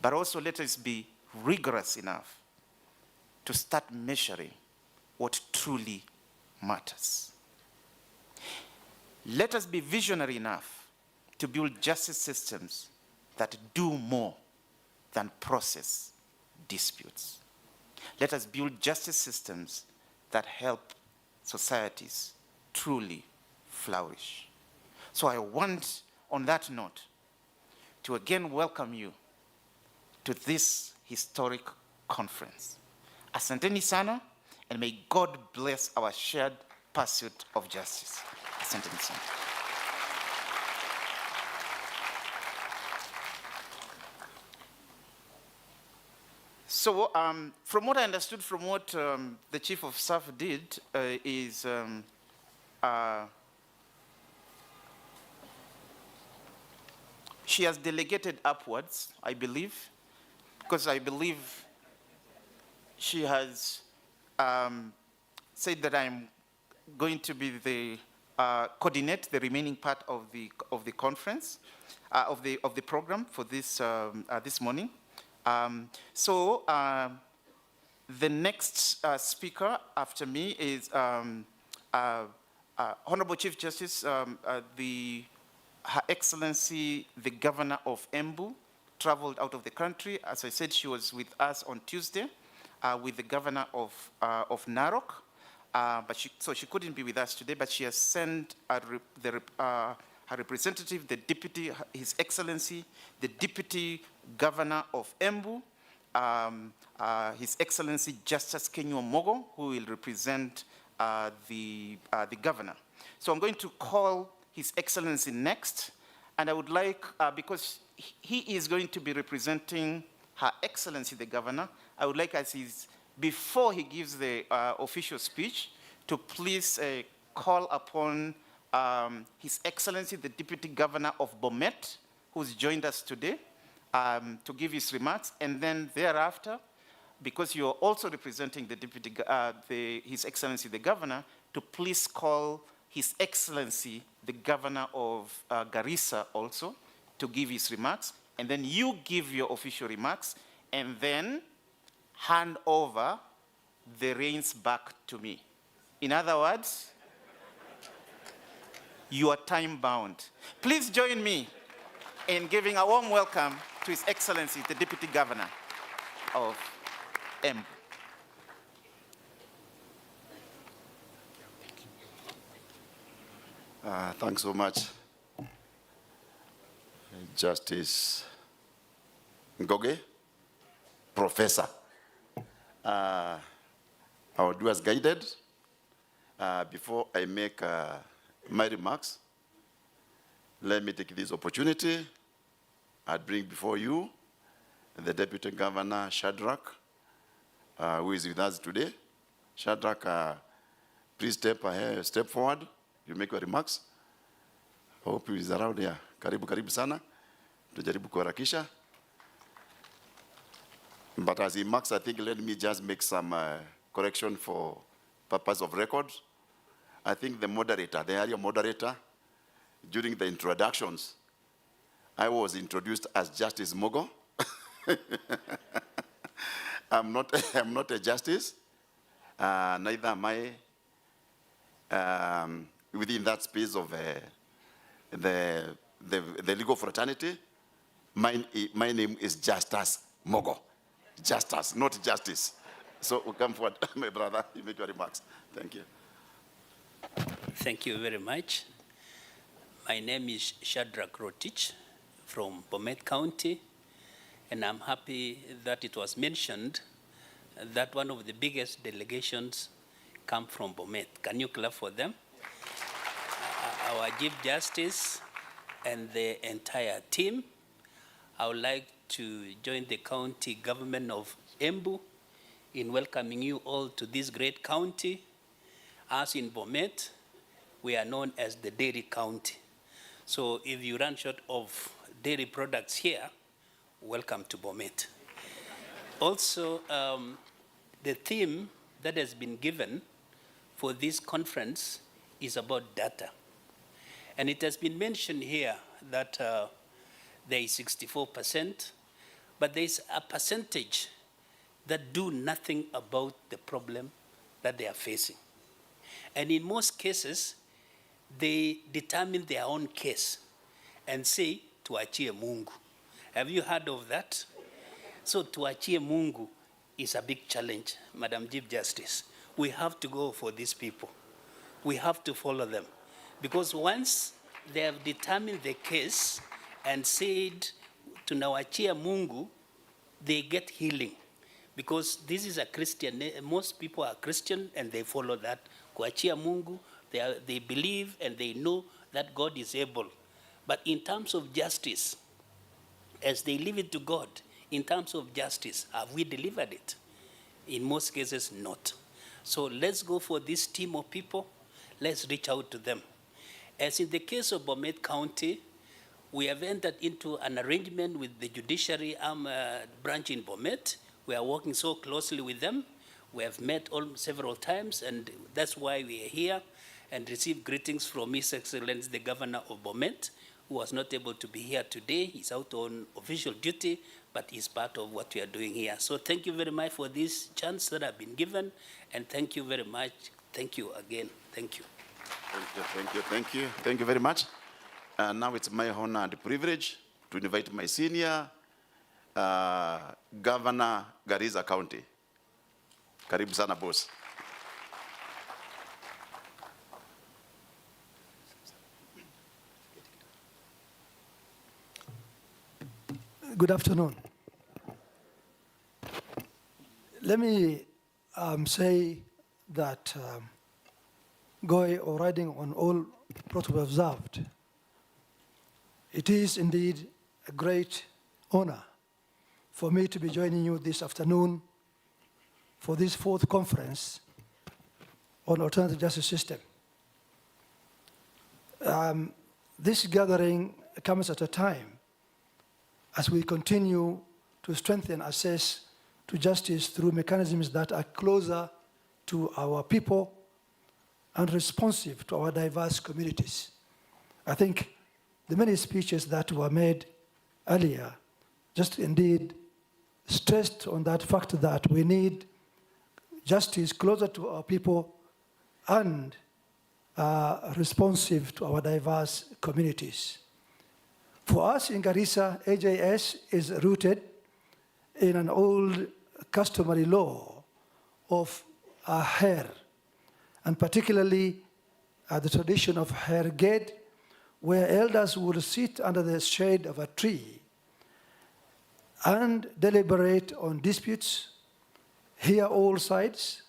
K: But also let us be rigorous enough to start measuring what truly matters. Let us be visionary enough to build justice systems that do more than process disputes. Let us build justice systems that help societies truly flourish. So I want, on that note, to again welcome you to this historic conference. Asanteni sana, and may God bless our shared pursuit of justice. Asanteni sana. So, from what I understood from what the Chief of Staff did is she has delegated upwards, I believe, because I believe she has said that I'm going to be the coordinate the remaining part of the conference of the program for this this morning. So the next speaker after me is Honorable Chief Justice, Her Excellency the Governor of Embu, traveled out of the country. As I said, she was with us on Tuesday with the Governor of Narok, so she couldn't be with us today, but she has sent her representative, the Deputy, His Excellency, the Deputy Governor of Embu, His Excellency Justice Kenyo Mogo, who will represent the Governor. So I'm going to call His Excellency next, and I would like, because he is going to be representing Her Excellency the Governor, I would like, before he gives the official speech, to please call upon His Excellency the Deputy Governor of Bomet, who's joined us today, to give his remarks, and then thereafter, because you're also representing the Deputy, His Excellency the Governor, to please call His Excellency the Governor of Garissa also to give his remarks, and then you give your official remarks, and then hand over the reins back to me. In other words, you are time-bound. Please join me in giving a warm welcome to His Excellency, the Deputy Governor of Embu.
M: Thanks so much, Justice Ngoge, Professor. I will do as guided. Before I make my remarks, let me take this opportunity and bring before you the Deputy Governor, Shadrach, who is with us today. Shadrach, please step forward. You make your remarks. I hope he is around here. Karibu sana. Tujaribu kuharakisha. But as he marks, I think let me just make some correction for purpose of record. I think the moderator, the area moderator, during the introductions, I was introduced as Justice Mogo. I'm not a justice. Neither am I within that space of the legal fraternity. My name is Justice Mogo. Justice, not justice. So we'll come forward, my brother. You make your remarks. Thank you.
R: Thank you very much. My name is Shadrach Rotich from Bomet County, and I'm happy that it was mentioned that one of the biggest delegations come from Bomet. Can you clap for them? Our Chief Justice and the entire team. I would like to join the county government of Embu in welcoming you all to this great county. As in Bomet, we are known as the dairy county. So if you run short of dairy products here, welcome to Bomet. Also, the theme that has been given for this conference is about data. And it has been mentioned here that there is 64%, but there is a percentage that do nothing about the problem that they are facing. And in most cases, they determine their own case and say, tuachie Mungu. Have you heard of that? So tuachie Mungu is a big challenge, Madam Chief Justice. We have to go for these people. We have to follow them. Because once they have determined the case and said, tunawachia Mungu, they get healing. Because this is a Christian, most people are Christian and they follow that. Kuachia Mungu, they believe and they know that God is able. But in terms of justice, as they leave it to God, in terms of justice, have we delivered it? In most cases, not. So let's go for this team of people. Let's reach out to them. As in the case of Bomet County, we have entered into an arrangement with the judiciary branch in Bomet. We are working so closely with them. We have met several times, and that's why we are here and receive greetings from His Excellency, the Governor of Bomet, who was not able to be here today. He's out on official duty, but he's part of what we are doing here. So thank you very much for this chance that I've been given, and thank you very much. Thank you again. Thank you.
M: Thank you very much. Now it's my honor and privilege to invite my senior, Governor Garissa County. Karibu sana, boss.
O: Good afternoon. Let me say that going or riding on all protocols observed, it is indeed a great honor for me to be joining you this afternoon for this fourth conference on alternative justice system. This gathering comes at a time as we continue to strengthen access to justice through mechanisms that are closer to our people and responsive to our diverse communities. I think the many speeches that were made earlier just indeed stressed on that fact that we need justice closer to our people and responsive to our diverse communities. For us in Garissa, AJS is rooted in an old customary law of hair, and particularly the tradition of hair gate, where elders would sit under the shade of a tree and deliberate on disputes, hear all sides,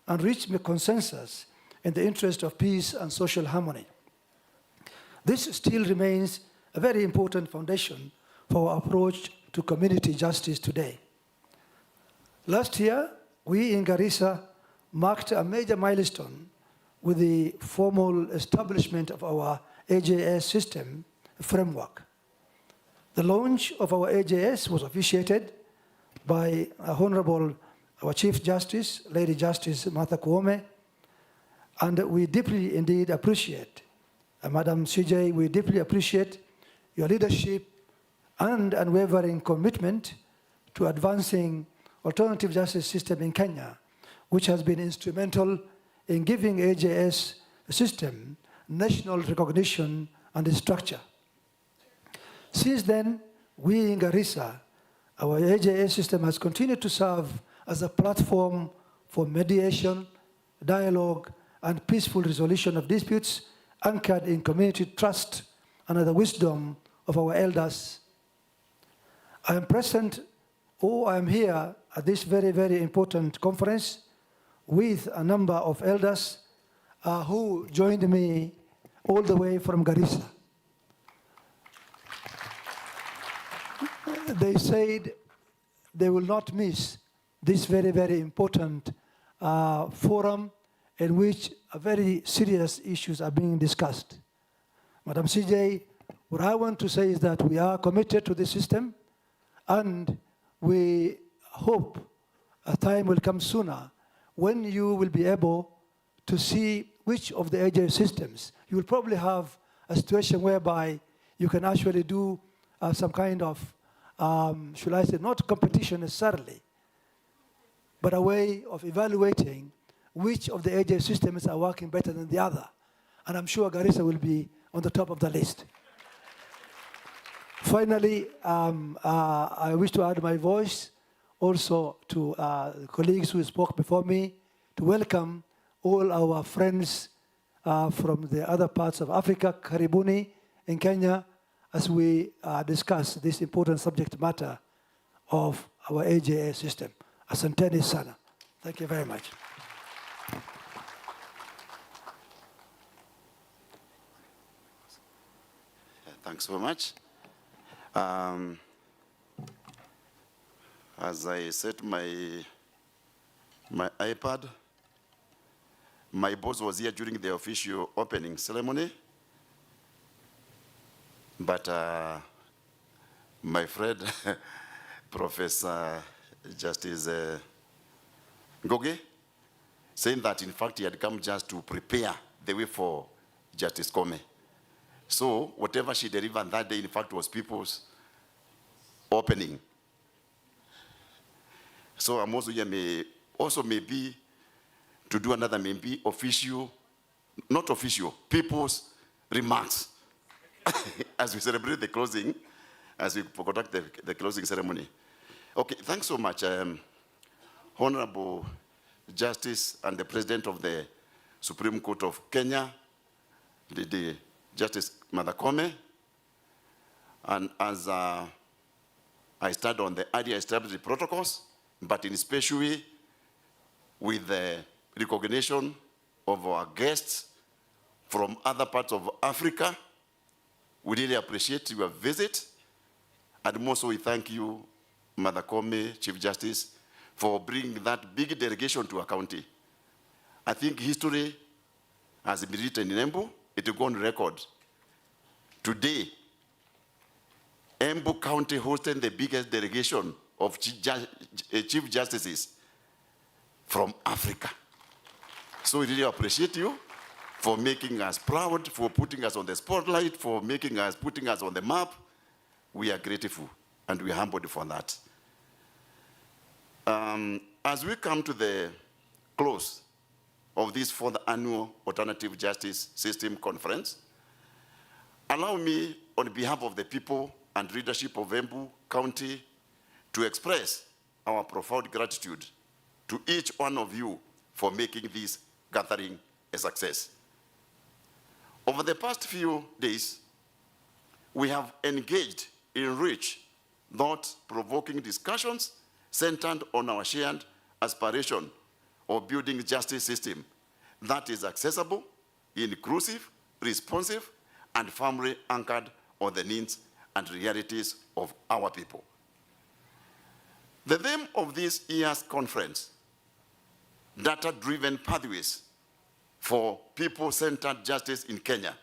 O: and reach a consensus in the interest of peace and social harmony. This still remains a very important foundation for our approach to community justice today. Last year, we in Garissa marked a major milestone with the formal establishment of our AJS system framework. The launch of our AJS was officiated by our Chief Justice, Lady Justice Martha Koome, and we deeply indeed appreciate, Madam CJ, we deeply appreciate your leadership and unwavering commitment to advancing alternative justice system in Kenya, which has been instrumental in giving AJS system national recognition and structure. Since then, we in Garissa, our AJS system has continued to serve as a platform for mediation, dialogue, and peaceful resolution of disputes anchored in community trust and the wisdom of our elders. I am present, I am here at this very, very important conference with a number of elders who joined me all the way from Garissa. They said they will not miss this very, very important forum in which very serious issues are being discussed. Madam CJ, what I want to say is that we are committed to the system, and we hope a time will come sooner when you will be able to see which of the AJS systems. You will probably have a situation whereby you can actually do some kind of, should I say, not competition necessarily, but a way of evaluating which of the AJS systems are working better than the other. And I'm sure Garissa will be on the top of the list. Finally, I wish to add my voice also to colleagues who spoke before me to welcome all our friends from the other parts of Africa, Karibuni, in Kenya, as we discuss this important subject matter of our AJS system. Asanteni sana. Thank you very much.
M: Thanks so much. As I set my iPad, my boss was here during the official opening ceremony, but my friend, Professor Justice Ngoge, saying that in fact he had come just to prepare the way for Justice Koome. So whatever she delivered that day, in fact, was people's opening. So I'm also here, maybe to do another maybe official, not official, people's remarks as we celebrate the closing, as we conduct the closing ceremony. Okay, thanks so much, Honorable Justice and the President of the Supreme Court of Kenya, Lady Justice Martha Koome. And as I start on the earlier established protocols, but in a special way with the recognition of our guests from other parts of Africa. We really appreciate your visit. And also we thank you, Martha Koome, Chief Justice, for bringing that big delegation to our county. I think history has been written in Embu. It will go on record. Today, Embu County hosted the biggest delegation of Chief Justices from Africa. So we really appreciate you for making us proud, for putting us on the spotlight, for putting us on the map. We are grateful and we are humbled for that. As we come to the close of this 4th annual Alternative Justice System Conference, allow me, on behalf of the people and leadership of Embu County, to express our profound gratitude to each one of you for making this gathering a success. Over the past few days, we have engaged in rich, thought-provoking discussions centered on our shared aspiration of building a justice system that is accessible, inclusive, responsive, and firmly anchored on the needs and realities of our people. The theme of this year's conference, Data-Driven Pathways for People-Centered Justice in Kenya,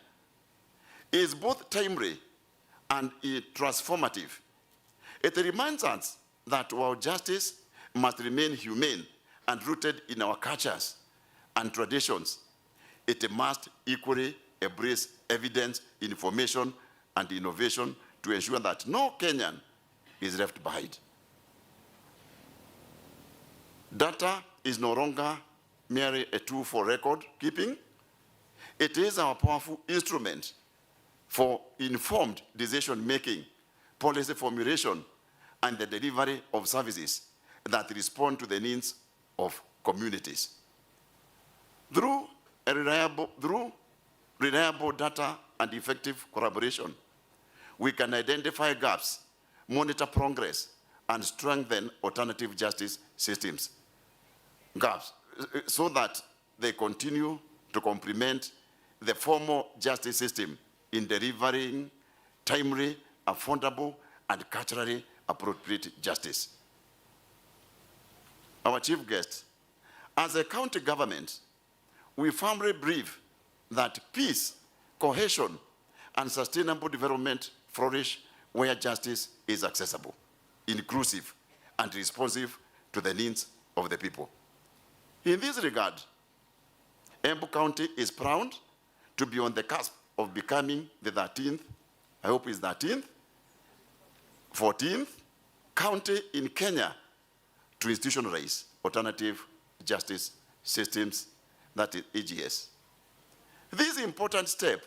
M: is both timely and transformative. It reminds us that our justice must remain humane and rooted in our cultures and traditions. It must equally embrace evidence, information, and innovation to ensure that no Kenyan is left behind. Data is no longer merely a tool for record keeping. It is our powerful instrument for informed decision-making, policy formulation, and the delivery of services that respond to the needs of communities. Through reliable data and effective collaboration, we can identify gaps, monitor progress, and strengthen alternative justice systems. Gaps, so that they continue to complement the formal justice system in delivering timely, affordable, and culturally appropriate justice. Our chief guest, as a county government, we firmly believe that peace, cohesion, and sustainable development flourish where justice is accessible, inclusive, and responsive to the needs of the people. In this regard, Embu County is proud to be on the cusp of becoming the 13th, I hope it's 13th, 14th county in Kenya to institutionalize alternative justice systems, that is AJS. This important step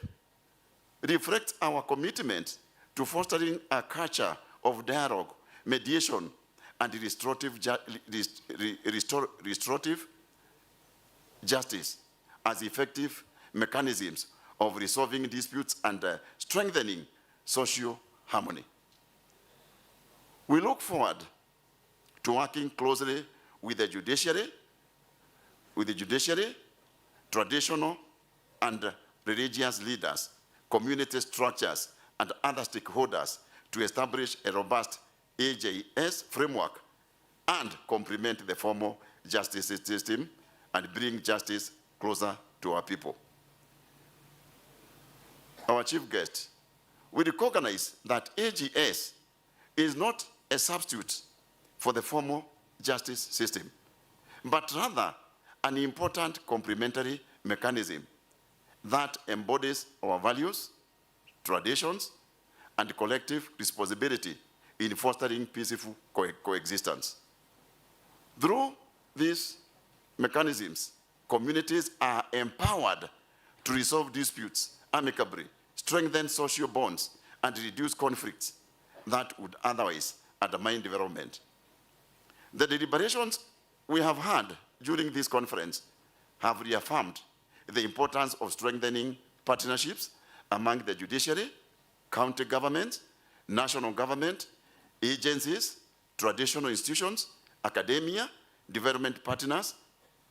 M: reflects our commitment to fostering a culture of dialogue, mediation, and restorative justice as effective mechanisms of resolving disputes and strengthening social harmony. We look forward to working closely with the judiciary, traditional and religious leaders, community structures, and other stakeholders to establish a robust AJS framework and complement the formal justice system and bring justice closer to our people. Our chief guest, we recognize that AJS is not a substitute for the formal justice system, but rather an important complementary mechanism that embodies our values, traditions, and collective responsibility in fostering peaceful coexistence. Through these mechanisms, communities are empowered to resolve disputes amicably, strengthen social bonds, and reduce conflicts that would otherwise undermine development. The deliberations we have had during this conference have reaffirmed the importance of strengthening partnerships among the judiciary, county governments, national government, agencies, traditional institutions, academia, development partners,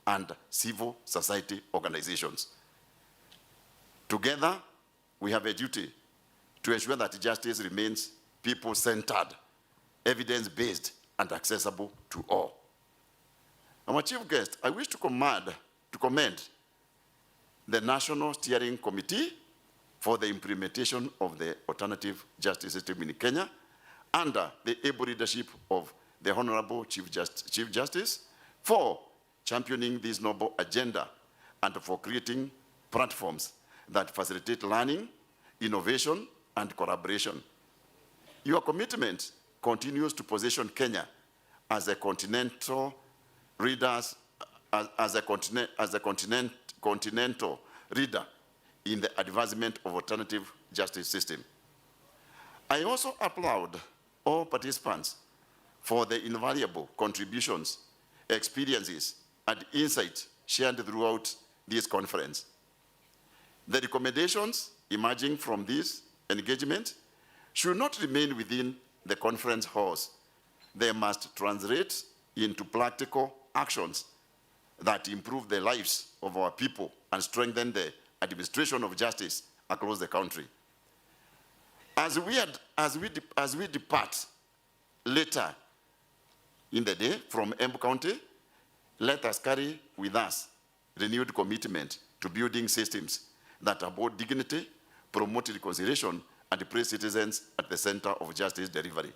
M: and civil society organizations. Together, we have a duty to ensure that justice remains people-centered, evidence-based, and accessible to all. Our chief guest, I wish to commend the National Steering Committee for the implementation of the alternative justice system in Kenya under the able leadership of the Honorable Chief Justice, for championing this noble agenda and for creating platforms that facilitate learning, innovation, and collaboration. Your commitment continues to position Kenya as a continental leaders, as a continental leader in the advancement of alternative justice system. I also applaud all participants for the invaluable contributions, experiences, and insights shared throughout this conference. The recommendations emerging from this engagement should not remain within the conference halls. They must translate into practical actions that improve the lives of our people and strengthen the administration of justice across the country. As we depart later in the day from Embu County, let us carry with us renewed commitment to building systems that uphold dignity, promote reconciliation, and place citizens at the center of justice delivery.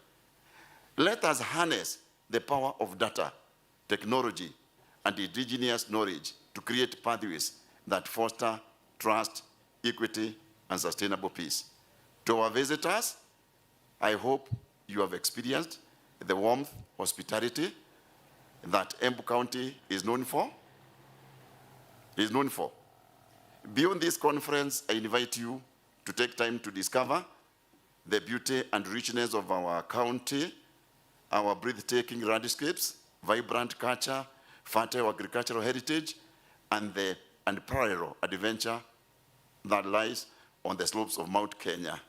M: Let us harness the power of data, technology, and indigenous knowledge to create pathways that foster trust, equity, and sustainable peace. To our visitors, I hope you have experienced the warmth, hospitality that Embu County is known for. Beyond this conference, I invite you to take time to discover the beauty and richness of our county, our breathtaking landscapes, vibrant culture, fertile agricultural heritage, and the unparalleled adventure that lies on the slopes of Mount Kenya.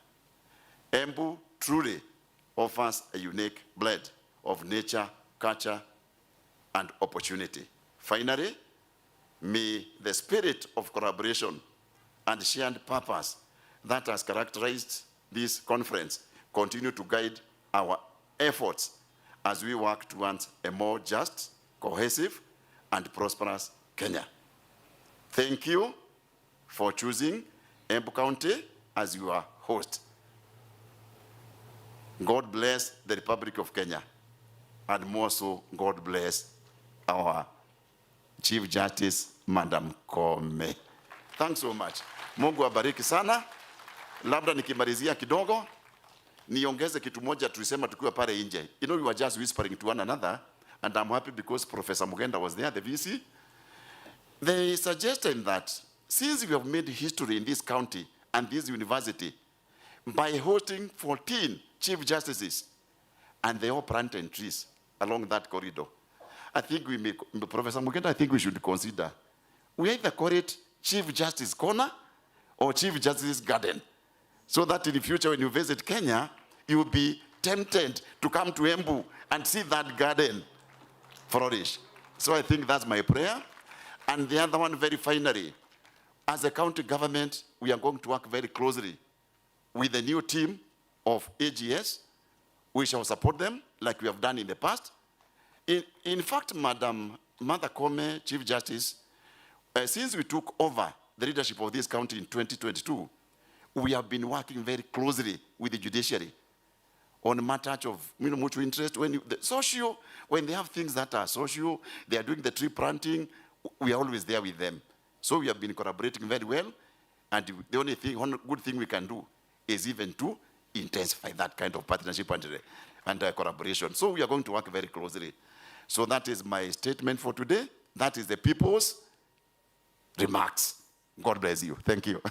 M: Embu truly offers a unique blend of nature, culture, and opportunity. Finally, may the spirit of collaboration and shared purpose that has characterized this conference continue to guide our efforts as we work towards a more just, cohesive, and prosperous Kenya. Thank you for choosing Embu County as your host. God bless the Republic of Kenya, and more so, God bless our Chief Justice, Madam Kome. Thanks so much. Mungu abariki sana. Labda nikimalizia kidogo, niongeze kitu moja tulisema tukiwa pale nje. You know, we were just whispering to one another, and I'm happy because Professor Mugenda was there, the VC. They suggested that since we have made history in this county and this university by hosting 14 Chief Justices, and they all planted trees along that corridor, I think we may, Professor Mugenda, I think we should consider, we either call it Chief Justice Corner or Chief Justice Garden, so that in the future when you visit Kenya, you will be tempted to come to Embu and see that garden flourish. So I think that's my prayer. And the other one, very finally, as a county government, we are going to work very closely with the new team of AJS. We shall support them like we have done in the past. In fact, Madam Martha Koome, Chief Justice, since we took over the leadership of this county in 2022, we have been working very closely with the judiciary on matters of mutual interest. When they have things that are social, they are doing the tree planting, we are always there with them. So we have been collaborating very well, and the only thing, one good thing we can do is even to intensify that kind of partnership and collaboration. So we are going to work very closely. So that is my statement for today. That is the people's remarks. God bless you. Thank you.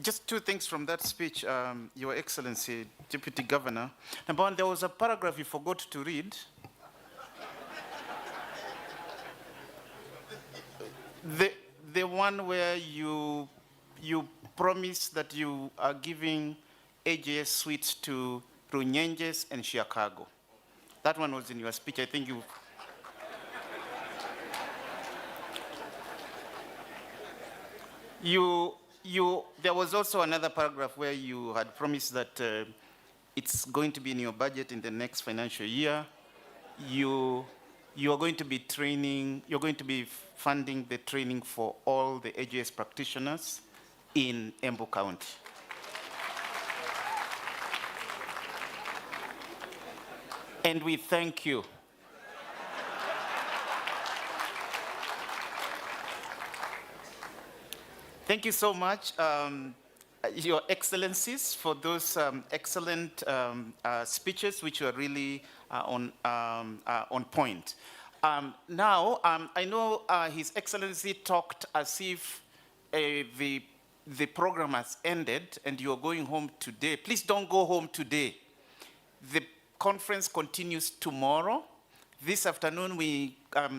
K: Just two things from that speech, Your Excellency, Deputy Governor. Number one, there was a paragraph you forgot to read. The one where you promised that you are giving AJS suites to Runyenjes and Siakago. That one was in your speech. I think there was also another paragraph where you had promised that it's going to be in your budget in the next financial year. You you are going to be training, you're going to be funding the training for all the AJS practitioners in Embu County. And we thank you. Thank you so much, Your Excellencies, for those excellent speeches, which were really on point. Now, I know His Excellency talked as if the program has ended and you are going home today. Please don't go home today. The conference continues tomorrow. This afternoon, we,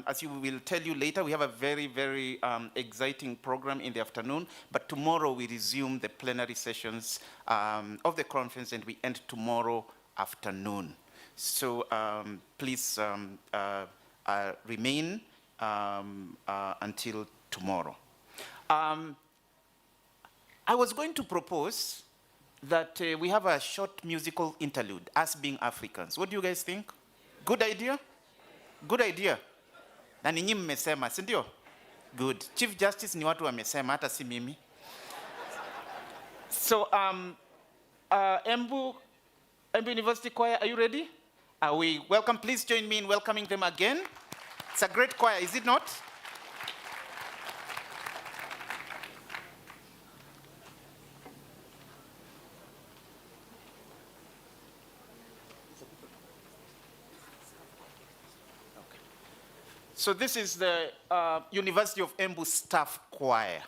K: as we will tell you later, we have a very, very exciting program in the afternoon. But tomorrow, we resume the plenary sessions of the conference, and we end tomorrow afternoon. So please remain until tomorrow. I was going to propose that we have a short musical interlude, us being Africans. What do you guys think? Good idea? Good idea. Na ninyi mmesema, si ndio? Good. Chief Justice ni watu wamesema, hata si mimi. So, Embu University Choir, are you ready? Are we welcome? Please join me in welcoming them again. It's a great choir, is it not? So this is the University of Embu Staff Choir.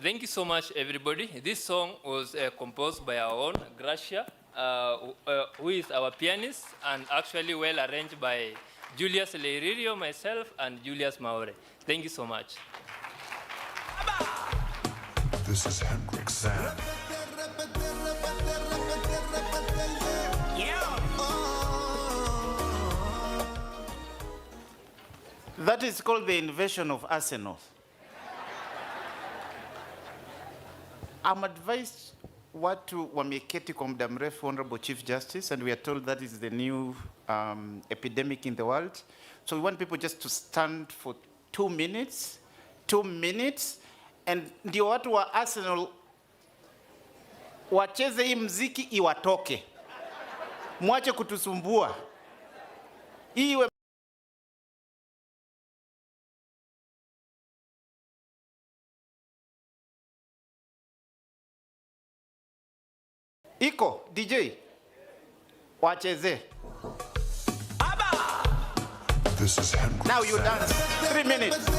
N: Thank you so much, everybody. This song was composed by our own Gracia, who is our pianist, and actually well arranged by Julius Leiririo, myself, and Julius Maure. Thank you so much.
S: This is Hendrik Sand.
K: That is called the invasion of Arsenal. I'm advised watu wameketi kwa muda mrefu, Honorable Chief Justice, and we are told that is the new epidemic in the world. So we want people just to stand for 2 minutes, 2 minutes, and ndio watu wa Arsenal wacheze hii mziki iwatoke. Mwache kutusumbua. Iwe Iko, DJ, wacheze.
S: This is Hendrik
K: Now you dance. 3 minutes.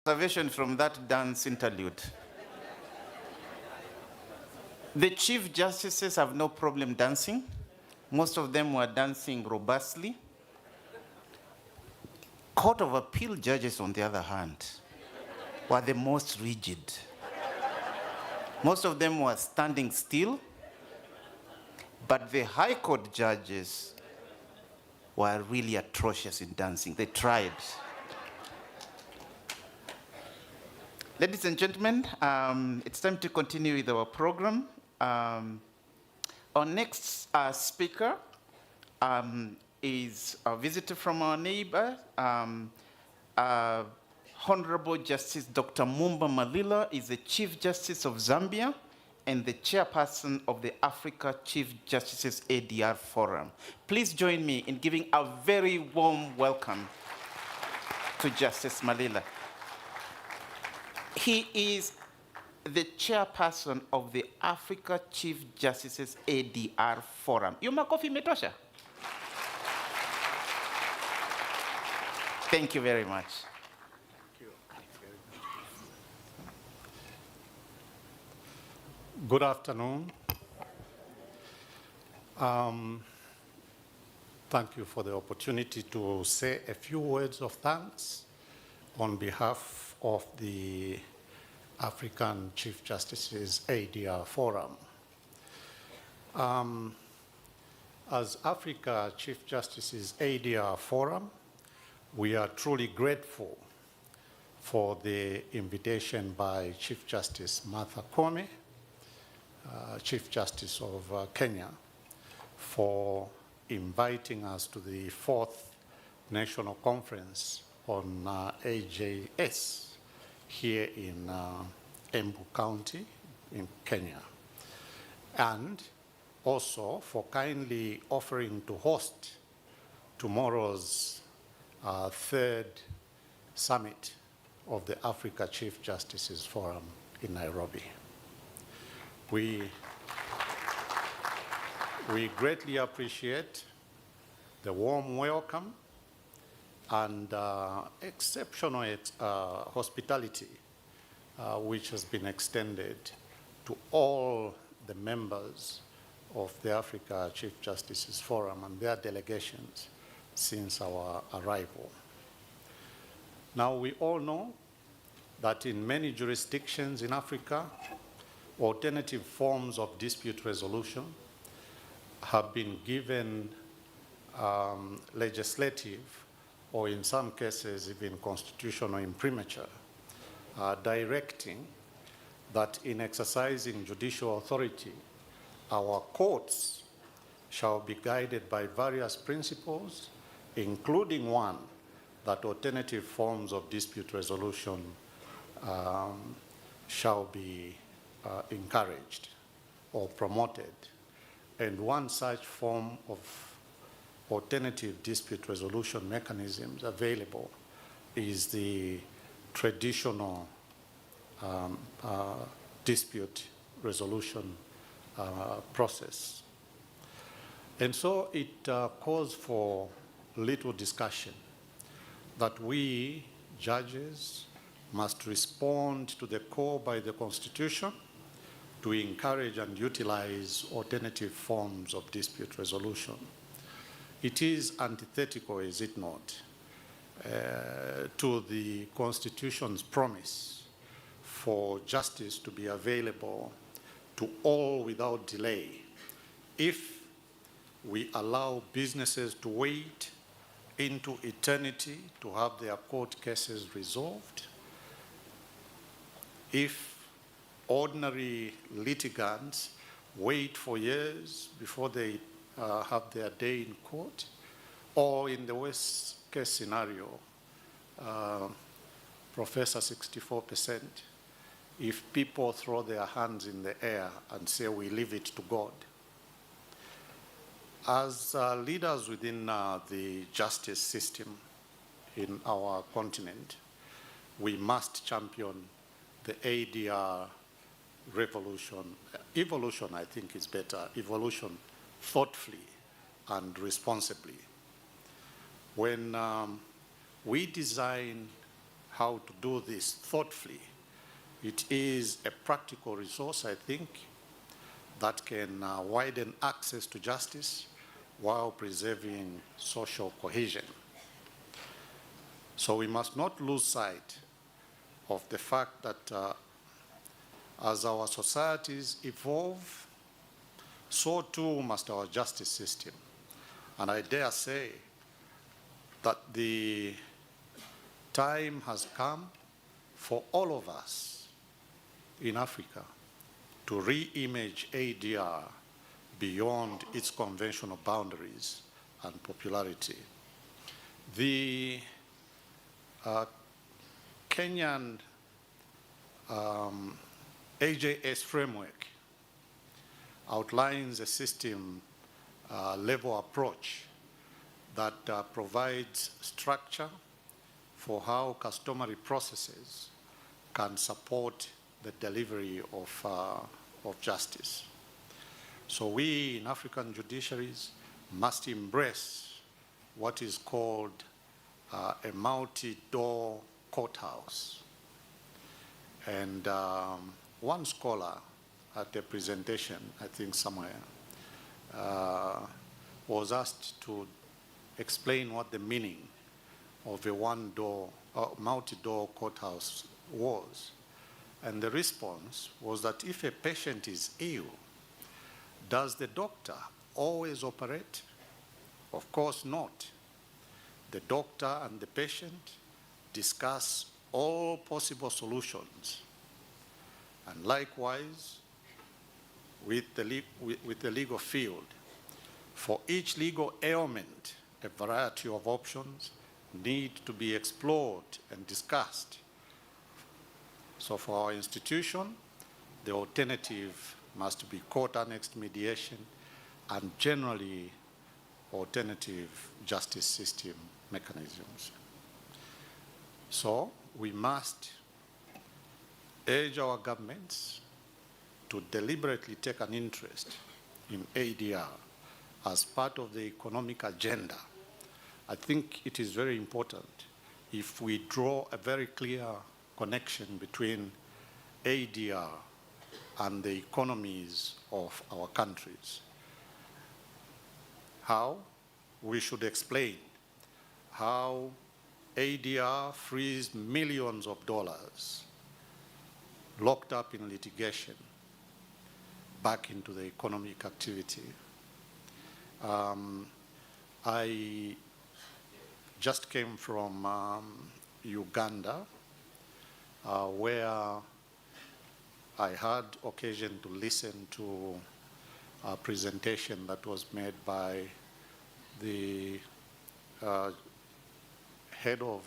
K: Observation from that dance interlude. The Chief Justices have no problem dancing. Most of them were dancing robustly. Court of Appeal judges, on the other hand, were the most rigid. Most of them were standing still, but the High Court judges were really atrocious in dancing. They tried. Ladies and gentlemen, it's time to continue with our program. Our next speaker is a visitor from our neighbor. Honorable Justice Dr. Mumba Malila is the Chief Justice of Zambia and the chairperson of the Africa Chief Justices ADR Forum. Please join me in giving a very warm welcome to Justice Malila. He is the chairperson of the Africa Chief Justices ADR Forum. You makofi metosha? Thank you very much.
A: Good afternoon. Thank you for the opportunity to say a few words of thanks on behalf of the African Chief Justices ADR Forum. As Africa Chief Justices ADR Forum, we are truly grateful for the invitation by Chief Justice Martha Koome, Chief Justice of Kenya, for inviting us to the 4th National Conference on AJS here in Embu County in Kenya, and also for kindly offering to host tomorrow's 3rd summit of the Africa Chief Justices Forum in Nairobi. We greatly appreciate the warm welcome and exceptional hospitality which has been extended to all the members of the Africa Chief Justices Forum and their delegations since our arrival. Now, we all know that in many jurisdictions in Africa, alternative forms of dispute resolution have been given legislative, or in some cases even constitutional imprimatur, directing that in exercising judicial authority, our courts shall be guided by various principles, including one that alternative forms of dispute resolution shall be encouraged or promoted. And one such form of alternative dispute resolution mechanisms available is the traditional dispute resolution process. And so it calls for little discussion that we, judges, must respond to the call by the Constitution to encourage and utilize alternative forms of dispute resolution. It is antithetical, is it not, to the Constitution's promise for justice to be available to all without delay if we allow businesses to wait into eternity to have their court cases resolved, if ordinary litigants wait for years before they have their day in court, or in the worst case scenario, Professor 64%, if people throw their hands in the air and say, we leave it to God. As leaders within the justice system in our continent, we must champion the ADR revolution. Evolution, I think, is better. Evolution thoughtfully and responsibly. When we design how to do this thoughtfully, it is a practical resource, I think, that can widen access to justice while preserving social cohesion. So we must not lose sight of the fact that as our societies evolve, so too must our justice system. And I dare say that the time has come for all of us in Africa to re-image ADR beyond its conventional boundaries and popularity. The Kenyan AJS framework outlines a system level approach that provides structure for how customary processes can support the delivery of justice. So we in African judiciaries must embrace what is called a multi-door courthouse. And one scholar at a presentation, I think somewhere, was asked to explain what the meaning of a one-door, multi-door courthouse was. And the response was that if a patient is ill, does the doctor always operate? Of course not. The doctor and the patient discuss all possible solutions. And likewise, with the legal field, for each legal ailment, a variety of options need to be explored and discussed. So for our institution, the alternative must be court-annexed mediation and generally alternative justice system mechanisms. So we must urge our governments to deliberately take an interest in ADR as part of the economic agenda. I think it is very important if we draw a very clear connection between ADR and the economies of our countries. How? We should explain how ADR frees millions of dollars locked up in litigation back into the economic activity. I just came from Uganda, where I had occasion to listen to a presentation that was made by the head of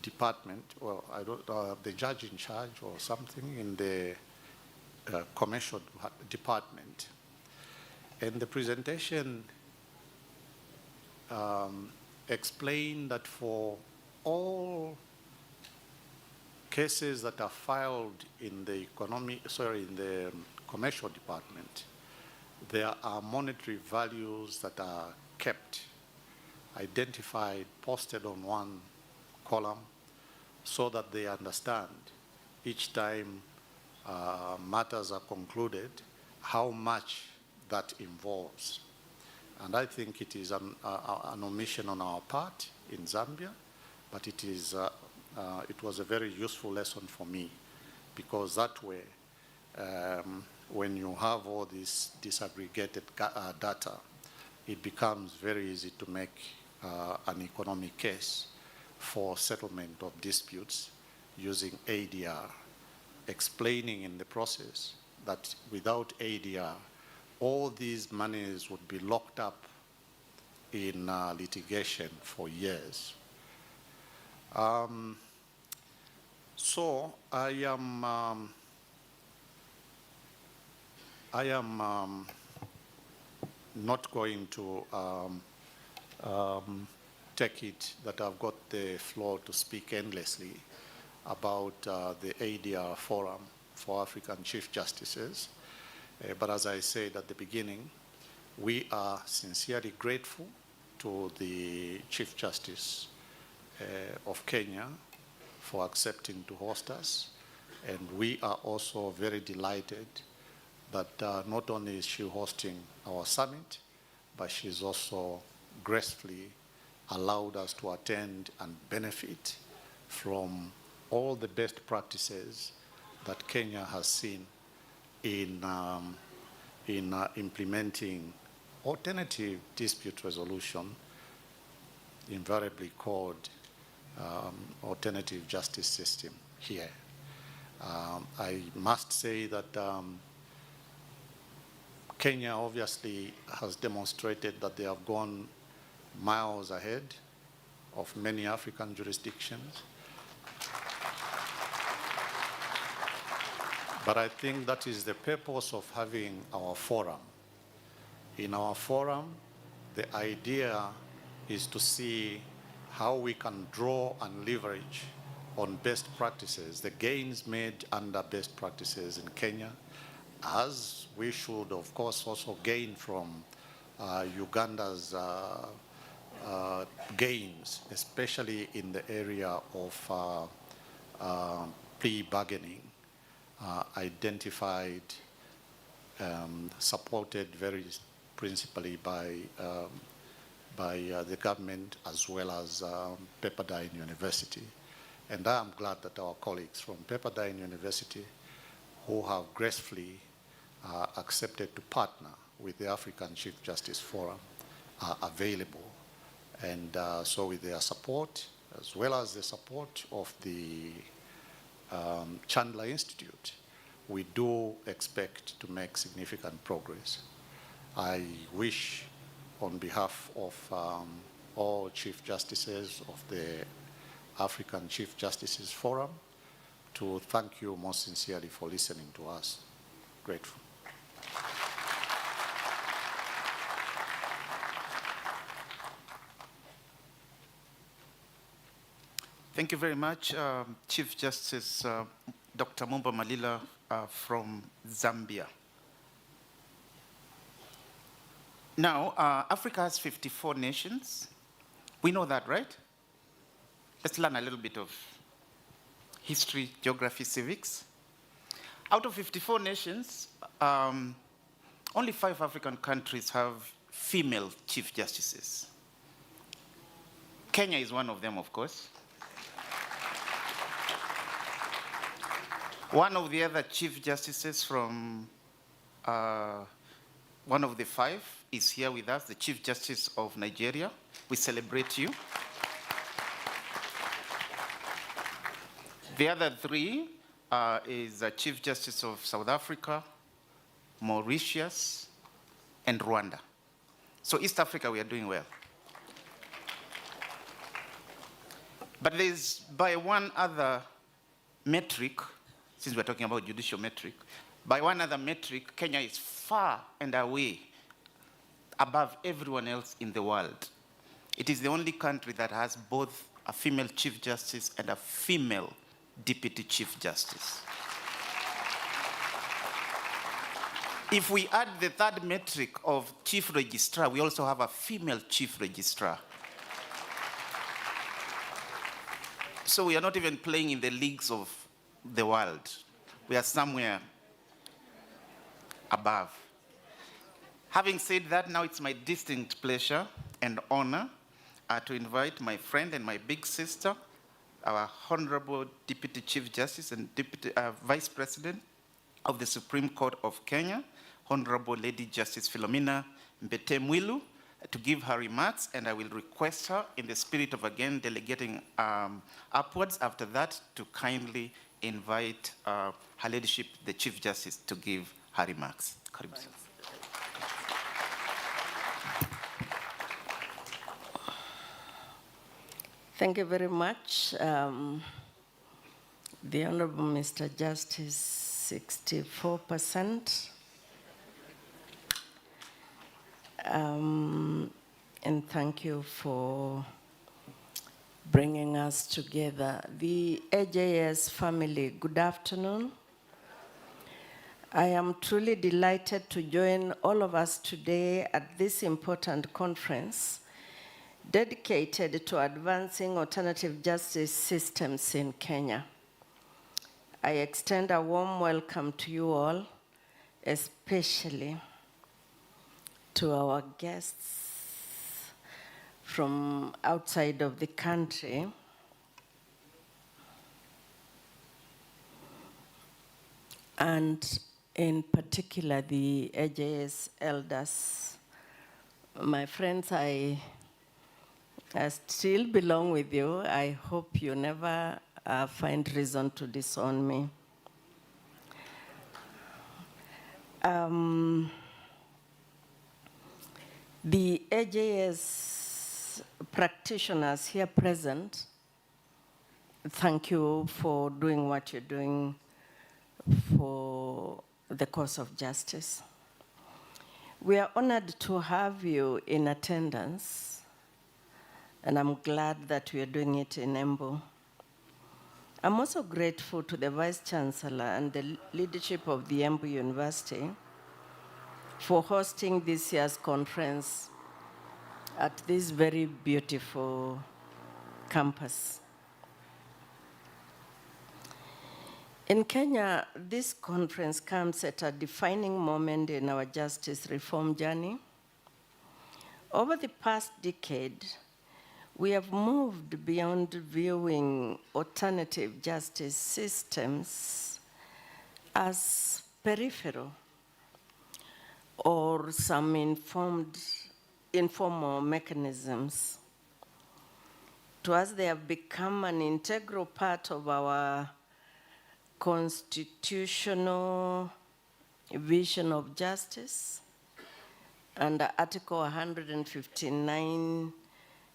A: department, or I don't, the judge in charge or something in the commercial department. And the presentation explained that for all cases that are filed in the in the commercial department, there are monetary values that are kept, identified, posted on one column so that they understand each time matters are concluded how much that involves. And I think it is an omission on our part in Zambia, but it is it was a very useful lesson for me, because that way, when you have all this disaggregated data, it becomes very easy to make an economic case for settlement of disputes using ADR, explaining in the process that without ADR, all these monies would be locked up in litigation for years. So I am not going to take it that I've got the floor to speak endlessly about the ADR Forum for African Chief Justices. But as I said at the beginning, we are sincerely grateful to the Chief Justice of Kenya for accepting to host us. And we are also very delighted that not only is she hosting our summit, but she's also gracefully allowed us to attend and benefit from all the best practices that Kenya has seen in implementing alternative dispute resolution, invariably called alternative justice system here. I must say that Kenya obviously has demonstrated that they have gone miles ahead of many African jurisdictions.
T: But I think that is the purpose of having our forum. In our forum, the idea is to see how we can draw and leverage on best practices, the gains made under best practices in Kenya, as we should, of course, also gain from Uganda's gains, especially in the area of plea bargaining, identified, supported very principally by the government as well as Pepperdine University. And I am glad that our colleagues from Pepperdine University, who have gracefully accepted to partner with the African Chief Justice Forum, are available. And so with their support, as well as the support of the Chandler Institute, we do expect to make significant progress. I wish, on behalf of all Chief Justices of the African Chief Justices Forum, to thank you most sincerely for listening to us. Grateful.
K: Thank you very much, Chief Justice Dr. Mumba Malila from Zambia. Now, Africa has 54 nations. We know that, right? Let's learn a little bit of history, geography, civics. Out of 54 nations, only 5 African countries have female chief justices. Kenya is one of them, of course. One of the other chief justices from one of the 5 is here with us, the Chief Justice of Nigeria. We celebrate you. The other 3 is the Chief Justice of South Africa, Mauritius, and Rwanda. So East Africa, we are doing well. But there's, by one other metric, since we're talking about judicial metric, by one other metric, Kenya is far and away above everyone else in the world. It is the only country that has both a female Chief Justice and a female Deputy Chief Justice. If we add the 3rd metric of Chief Registrar, we also have a female Chief Registrar. So we are not even playing in the leagues of the world. We are somewhere above. Having said that, now it's my distinct pleasure and honor to invite my friend and my big sister, our Honorable Deputy Chief Justice and Deputy Vice President of the Supreme Court of Kenya, Honorable Lady Justice Philomena Mbete Mwilu, to give her remarks, and I will request her, in the spirit of again delegating upwards after that, to kindly invite Her Ladyship, the Chief Justice, to give her remarks.
U: Thank you very much. The Honorable Mr. Justice, 64%. And thank you for bringing us together. The AJS family, good afternoon. I am truly delighted to join all of us today at this important conference dedicated to advancing alternative justice systems in Kenya. I extend a warm welcome to you all, especially to our guests from outside of the country. And in particular, the AJS elders. My friends, I still belong with you. I hope you never find reason to disown me. The AJS practitioners here present, thank you for doing what you're doing for the cause of justice. We are honored to have you in attendance, and I'm glad that we are doing it in Embu. I'm also grateful to the Vice Chancellor and the leadership of the Embu University for hosting this year's conference at this very beautiful campus. In Kenya, this conference comes at a defining moment in our justice reform journey. Over the past decade, we have moved beyond viewing alternative justice systems as peripheral or some informal mechanisms. To us, they have become an integral part of our constitutional vision of justice under Article 159,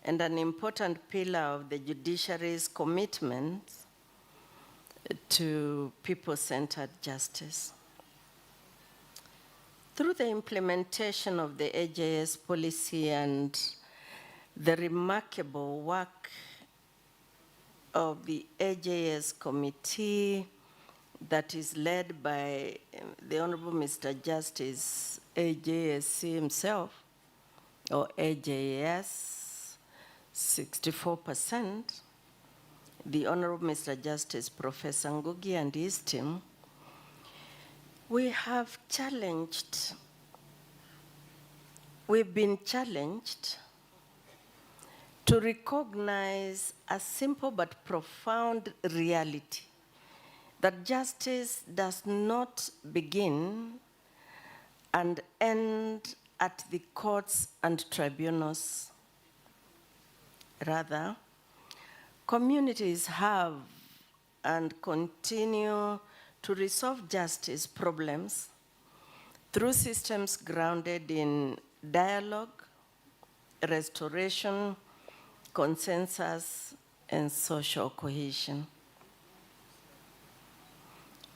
U: and an important pillar of the judiciary's commitment to people-centered justice. Through the implementation of the AJS policy and the remarkable work of the AJS committee that is led by the Honorable Mr. Justice AJSC himself, or AJS, 64%, the Honorable Mr. Justice Professor Ngugi and his team, we've been challenged to recognize a simple but profound reality that justice does not begin and end at the courts and tribunals. Rather, communities have and continue to resolve justice problems through systems grounded in dialogue, restoration, consensus, and social cohesion.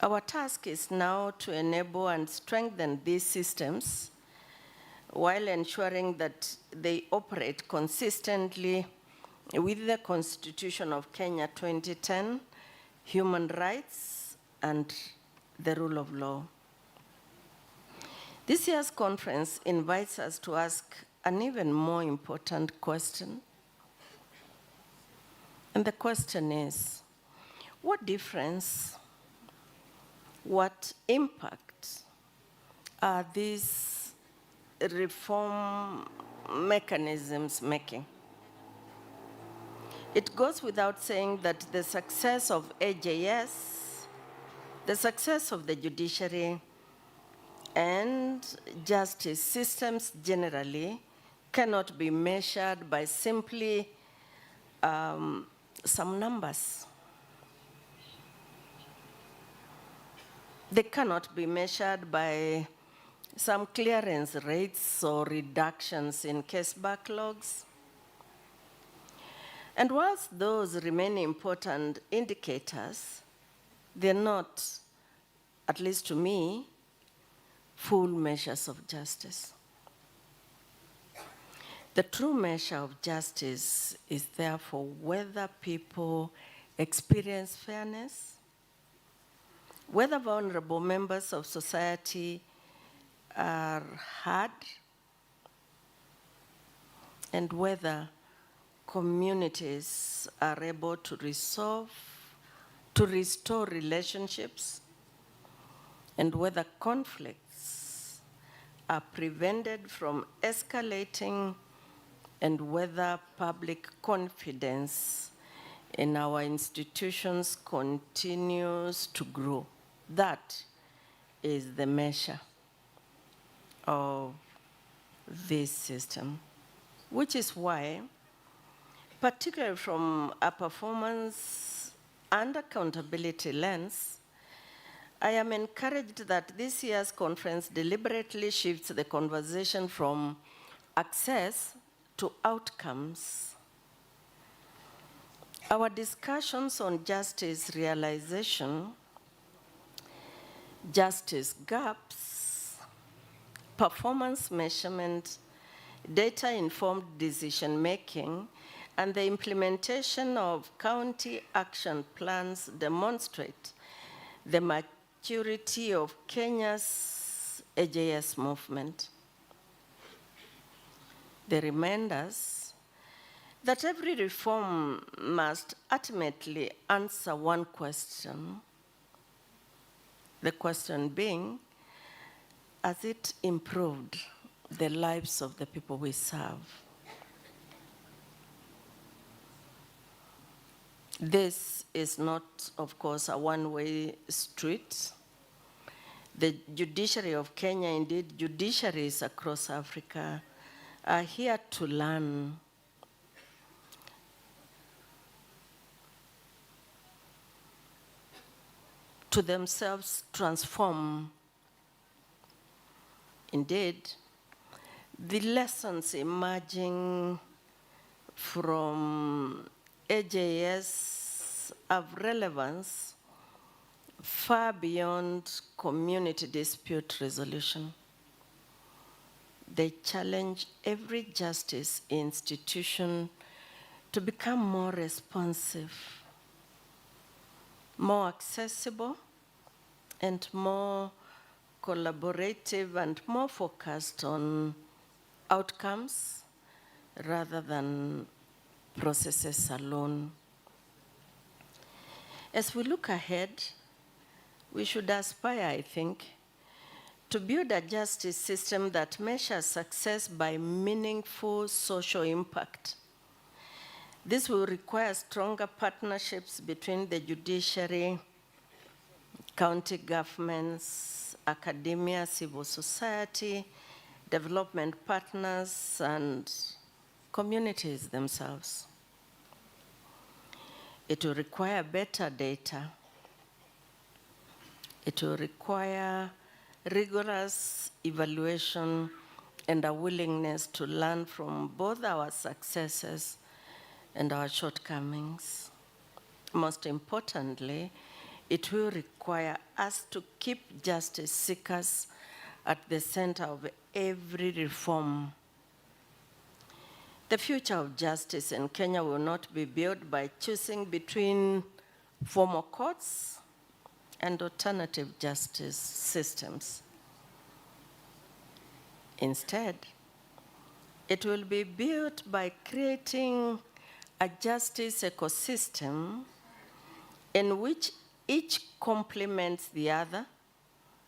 U: Our task is now to enable and strengthen these systems while ensuring that they operate consistently with the Constitution of Kenya 2010, human rights, and the rule of law. This year's conference invites us to ask an even more important question. And the question is, what difference, what impact are these reform mechanisms making? It goes without saying that the success of AJS, the success of the judiciary, and justice systems generally cannot be measured by simply some numbers. They cannot be measured by some clearance rates or reductions in case backlogs. And whilst those remain important indicators, they're not, at least to me, full measures of justice. The true measure of justice is therefore whether people experience fairness, whether vulnerable members of society are heard, and whether communities are able to restore relationships, and whether conflicts are prevented from escalating, and whether public confidence in our institutions continues to grow. That is the measure of this system, which is why, particularly from a performance and accountability lens, I am encouraged that this year's conference deliberately shifts the conversation from access to outcomes. Our discussions on justice realization justice gaps, performance measurement, data-informed decision-making, and the implementation of county action plans demonstrate the maturity of Kenya's AJS movement. They remind us that every reform must ultimately answer one question, the question being, has it improved the lives of the people we serve? This is not, of course, a one-way street. The judiciary of Kenya, indeed judiciaries across Africa, are here to learn. To themselves transform. Indeed, the lessons emerging from AJS have relevance far beyond community dispute resolution. They challenge every justice institution to become more responsive, more accessible, and more collaborative and more focused on outcomes rather than processes alone. As we look ahead, we should aspire, I think, to build a justice system that measures success by meaningful social impact. This will require stronger partnerships between the judiciary, county governments, academia, civil society, development partners, and communities themselves. It will require better data. It will require rigorous evaluation and a willingness to learn from both our successes and our shortcomings. Most importantly, it will require us to keep justice seekers at the center of every reform. The future of justice in Kenya will not be built by choosing between formal courts and alternative justice systems. Instead, it will be built by creating a justice ecosystem in which each complements the other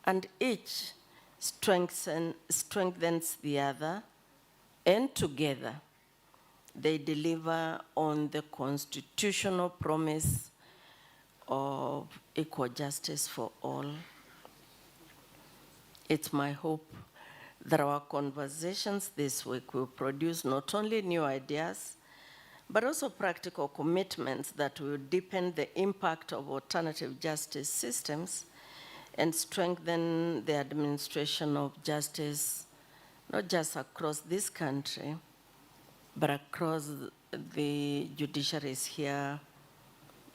U: and each strengthens the other, and together they deliver on the constitutional promise of equal justice for all. It's my hope that our conversations this week will produce not only new ideas, but also practical commitments that will deepen the impact of alternative justice systems and strengthen the administration of justice, not just across this country, but across the judiciaries here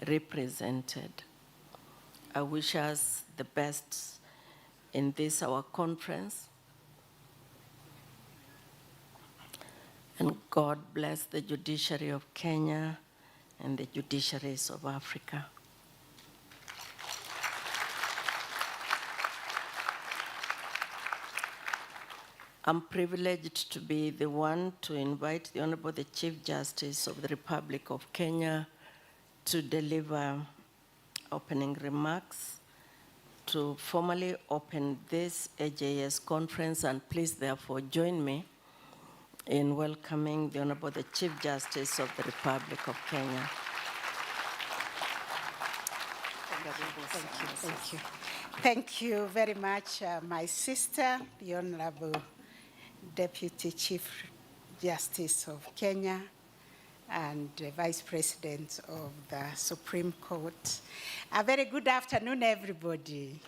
U: represented. I wish us the best in this, our conference. And God bless the judiciary of Kenya and the judiciaries of Africa. I'm privileged to be the one to invite the Honorable the Chief Justice of the Republic of Kenya to deliver opening remarks, to formally open this AJS conference, and please therefore join me in welcoming the Honorable the Chief Justice of the Republic of Kenya.
C: Thank you. Thank you very much, my sister, the Honorable Deputy Chief Justice of Kenya and Vice President of the Supreme Court. A very good afternoon, everybody.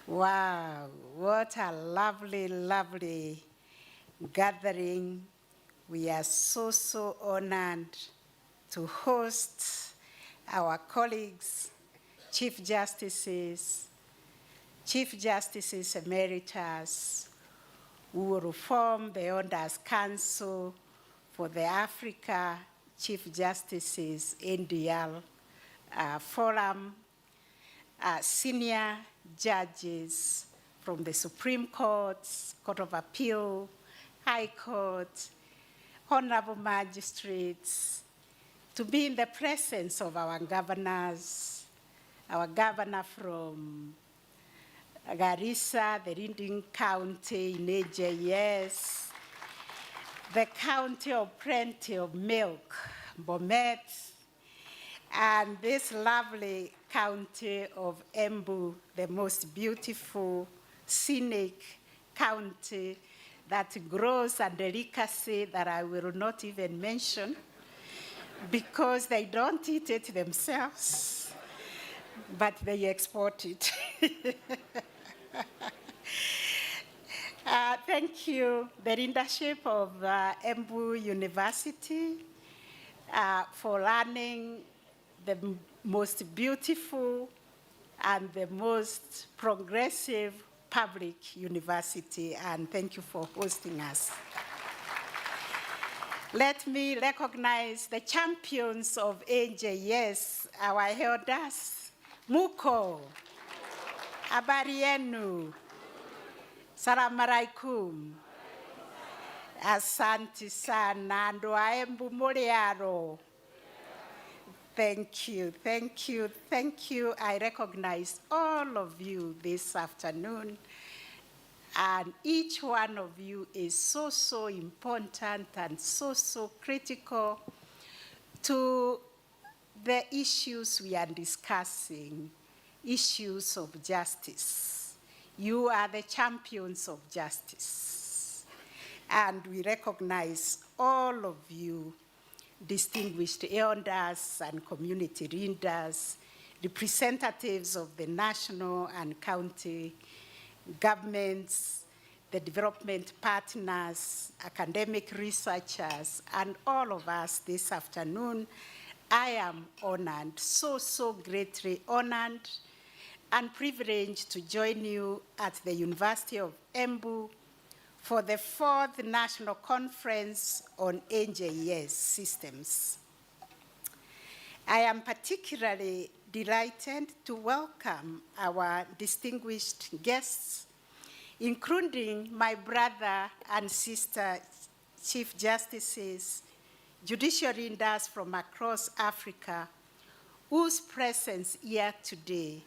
C: Wow, what a lovely, lovely gathering. We are so honored to host our colleagues, Chief Justices, Chief Justices Emeritus, who will form the Elders Council for the Africa Chief Justices NDL Forum, senior judges from the Supreme Court, Court of Appeal, High Court, honorable magistrates, to be in the presence of our governors, our governor from Garissa, the leading county in AJS, the county of plenty of milk, Bomet, and this lovely county of Embu, the most beautiful, scenic county that grows a delicacy that I will not even mention because they don't eat it themselves, but they export it. Thank you, the leadership of Embu University, for running the most beautiful and the most progressive public university, and thank you for hosting us. Let me recognize the champions of AJS, our elders. Muko, habari yenu, salamu alaikum, asante sana, ndo Embu muriaro. Thank you, thank you, thank you. I recognize all of you this afternoon, and each one of you is so, so important and so, so critical to the issues we are discussing, issues of justice. You are the champions of justice, and we recognize all of you, distinguished elders and community leaders, representatives of the national and county governments, the development partners, academic researchers, and all of us this afternoon. I am honored, so, so greatly honored and privileged to join you at the University of Embu for the 4th National Conference on AJS Systems. I am particularly delighted to welcome our distinguished guests, including my brother and sister Chief Justices, judicial leaders from across Africa, whose presence here today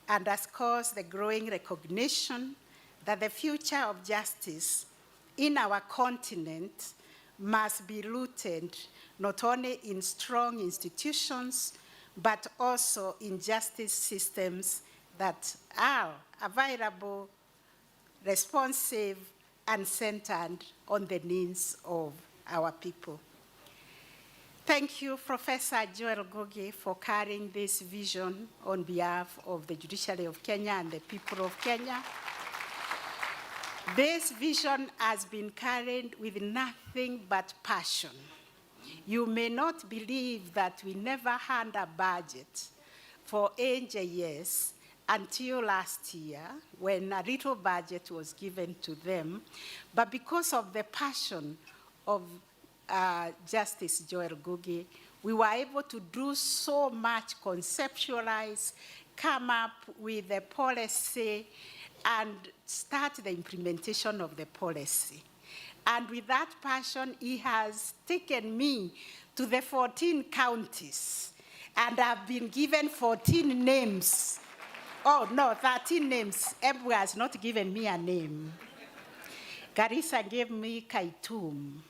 C: underscores the growing recognition that the future of justice in our continent must be rooted not only in strong institutions, but also in justice systems that are available, responsive, and centered on the needs of our people. Thank you, Professor Joel Gogi, for carrying this vision on behalf of the judiciary of Kenya and the people of Kenya. This vision has been carried with nothing but passion. You may not believe that we never had a budget for AJS until last year, when a little budget was given to them, but because of the passion of Justice Joel Gogi, we were able to do so much, conceptualize, come up with a policy, and start the implementation of the policy. And with that passion, he has taken me to the 14 counties, and I've been given 14 names. Oh, no, 13 names. Embu has not given me a name. Garissa gave me Kaitum.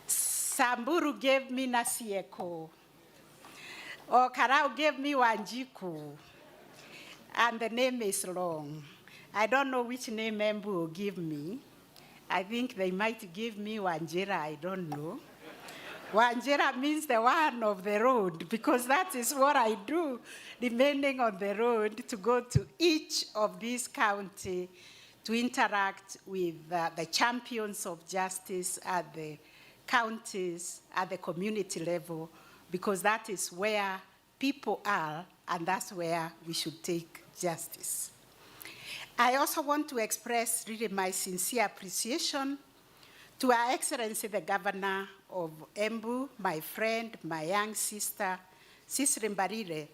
C: Samburu gave me Nasieko. Karau gave me Wanjiku. And the name is long. I don't know which name Embu will give me. I think they might give me Wanjira, I don't know. Wanjira means the one of the road, because that is what I do, remaining on the road to go to each of these counties to interact with the champions of justice at the counties, at the community level, because that is where people are, and that's where we should take justice. I also want to express really my sincere appreciation to Her Excellency the Governor of Embu, my friend, my young sister, Cicely Mbarire,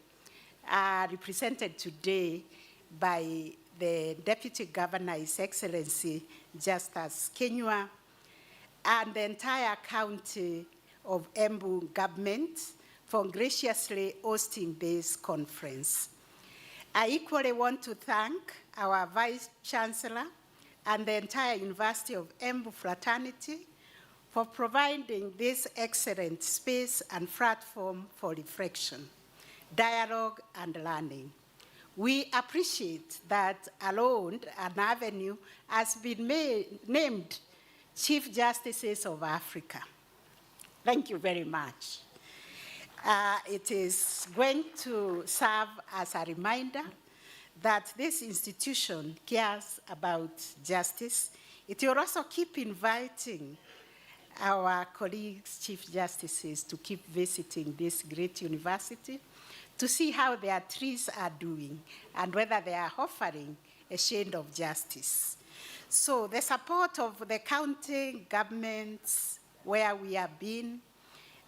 C: represented today by the Deputy Governor, His Excellency Justus Kenywa, and the entire county of Embu government for graciously hosting this conference. I equally want to thank our Vice Chancellor and the entire University of Embu fraternity for providing this excellent space and platform for reflection, dialogue, and learning. We appreciate that alone an avenue has been named Chief Justices of Africa. Thank you very much. It is going to serve as a reminder that this institution cares about justice. It will also keep inviting our colleagues, Chief Justices, to keep visiting this great university to see how their trees are doing and whether they are offering a shade of justice. So the support of the county governments where we have been,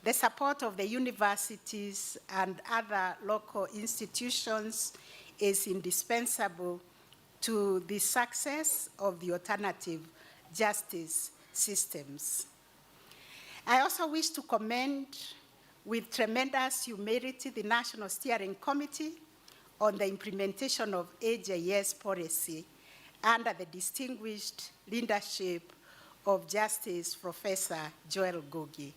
C: the support of the universities and other local institutions is indispensable to the success of the alternative justice systems. I also wish to commend with tremendous humility the National Steering Committee on the implementation of AJS policy under the distinguished leadership of Justice Professor Joel Gogi.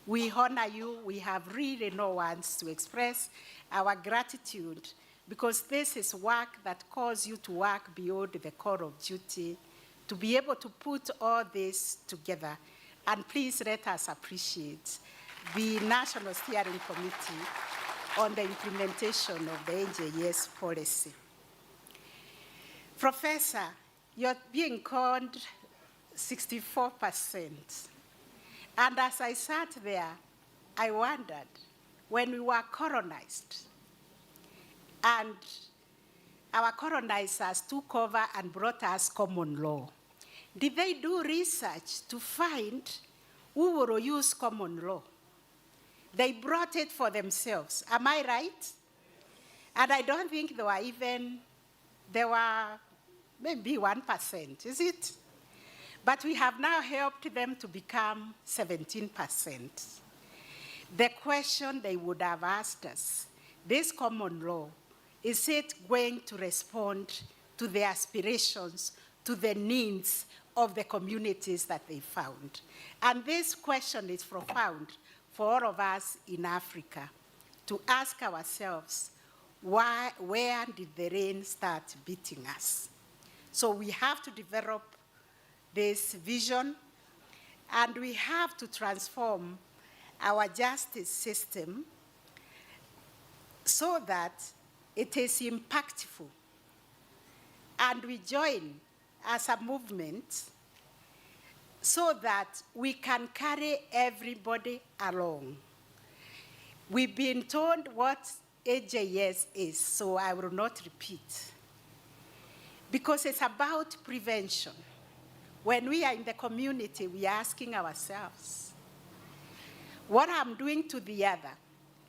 C: We honor you. We have really no words to express our gratitude because this is work that calls you to work beyond the call of duty, to be able to put all this together. And please let us appreciate the National Steering Committee on the implementation of the AJS policy. Professor, you're being called 64%. And as I sat there, I wondered, when we were colonized, and our colonizers took over and brought us common law, did they do research to find who will use common law? They brought it for themselves. Am I right? And I don't think there were maybe 1%, is it? But we have now helped them to become 17%. The question they would have asked us, this common law, is it going to respond to the aspirations, to the needs of the communities that they found? And this question is profound for all of us in Africa, to ask ourselves, where did the rain start beating us? So we have to develop this vision, and we have to transform our justice system so that it is impactful. And we join as a movement so that we can carry everybody along. We've been told what AJS is, so I will not repeat, because it's about prevention. When we are in the community, we are asking ourselves, what I'm doing to the other,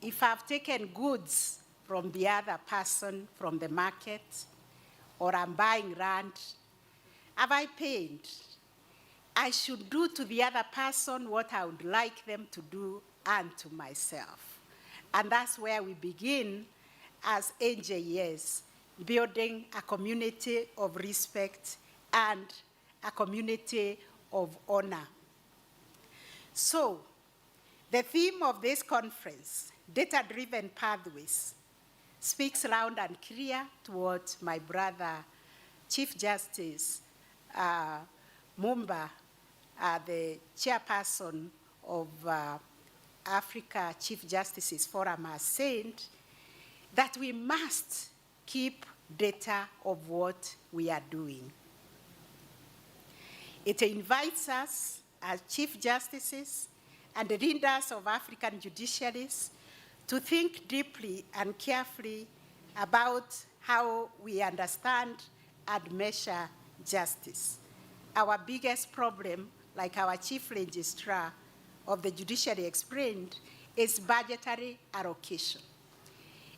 C: if I've taken goods from the other person from the market, or I'm buying land, have I paid? I should do to the other person what I would like them to do unto myself. And that's where we begin as AJS, building a community of respect and a community of honor. So, the theme of this conference, data-driven pathways, speaks loud and clear towards my brother, Chief Justice Mumba, the chairperson of Africa Chief Justices Forum, has said that we must keep data of what we are doing. It invites us as Chief Justices and the leaders of African judiciaries to think deeply and carefully about how we understand and measure justice. Our biggest problem, like our Chief Registrar of the Judiciary explained, is budgetary allocation.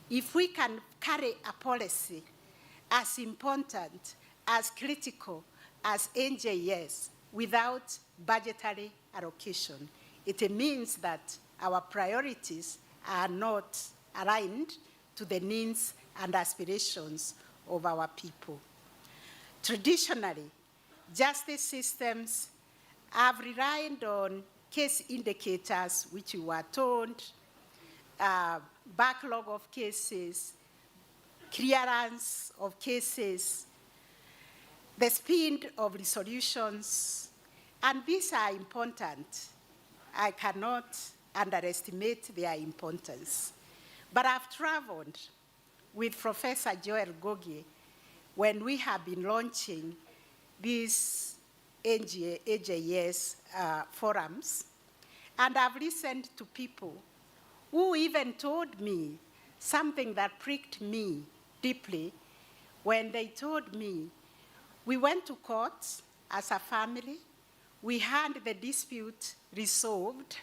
C: If we can carry a policy as important, as critical as AJS without budgetary allocation, it means that our priorities are not aligned to the needs and aspirations of our people. Traditionally, justice systems have relied on case indicators, which we were told, backlog of cases, clearance of cases, the speed of resolutions, and these are important. I cannot underestimate their importance. But I've traveled with Professor Joel Gogie when we have been launching these AJS forums, and I've listened to people who even told me something that pricked me deeply when they told me, we went to court as a family, we had the dispute resolved,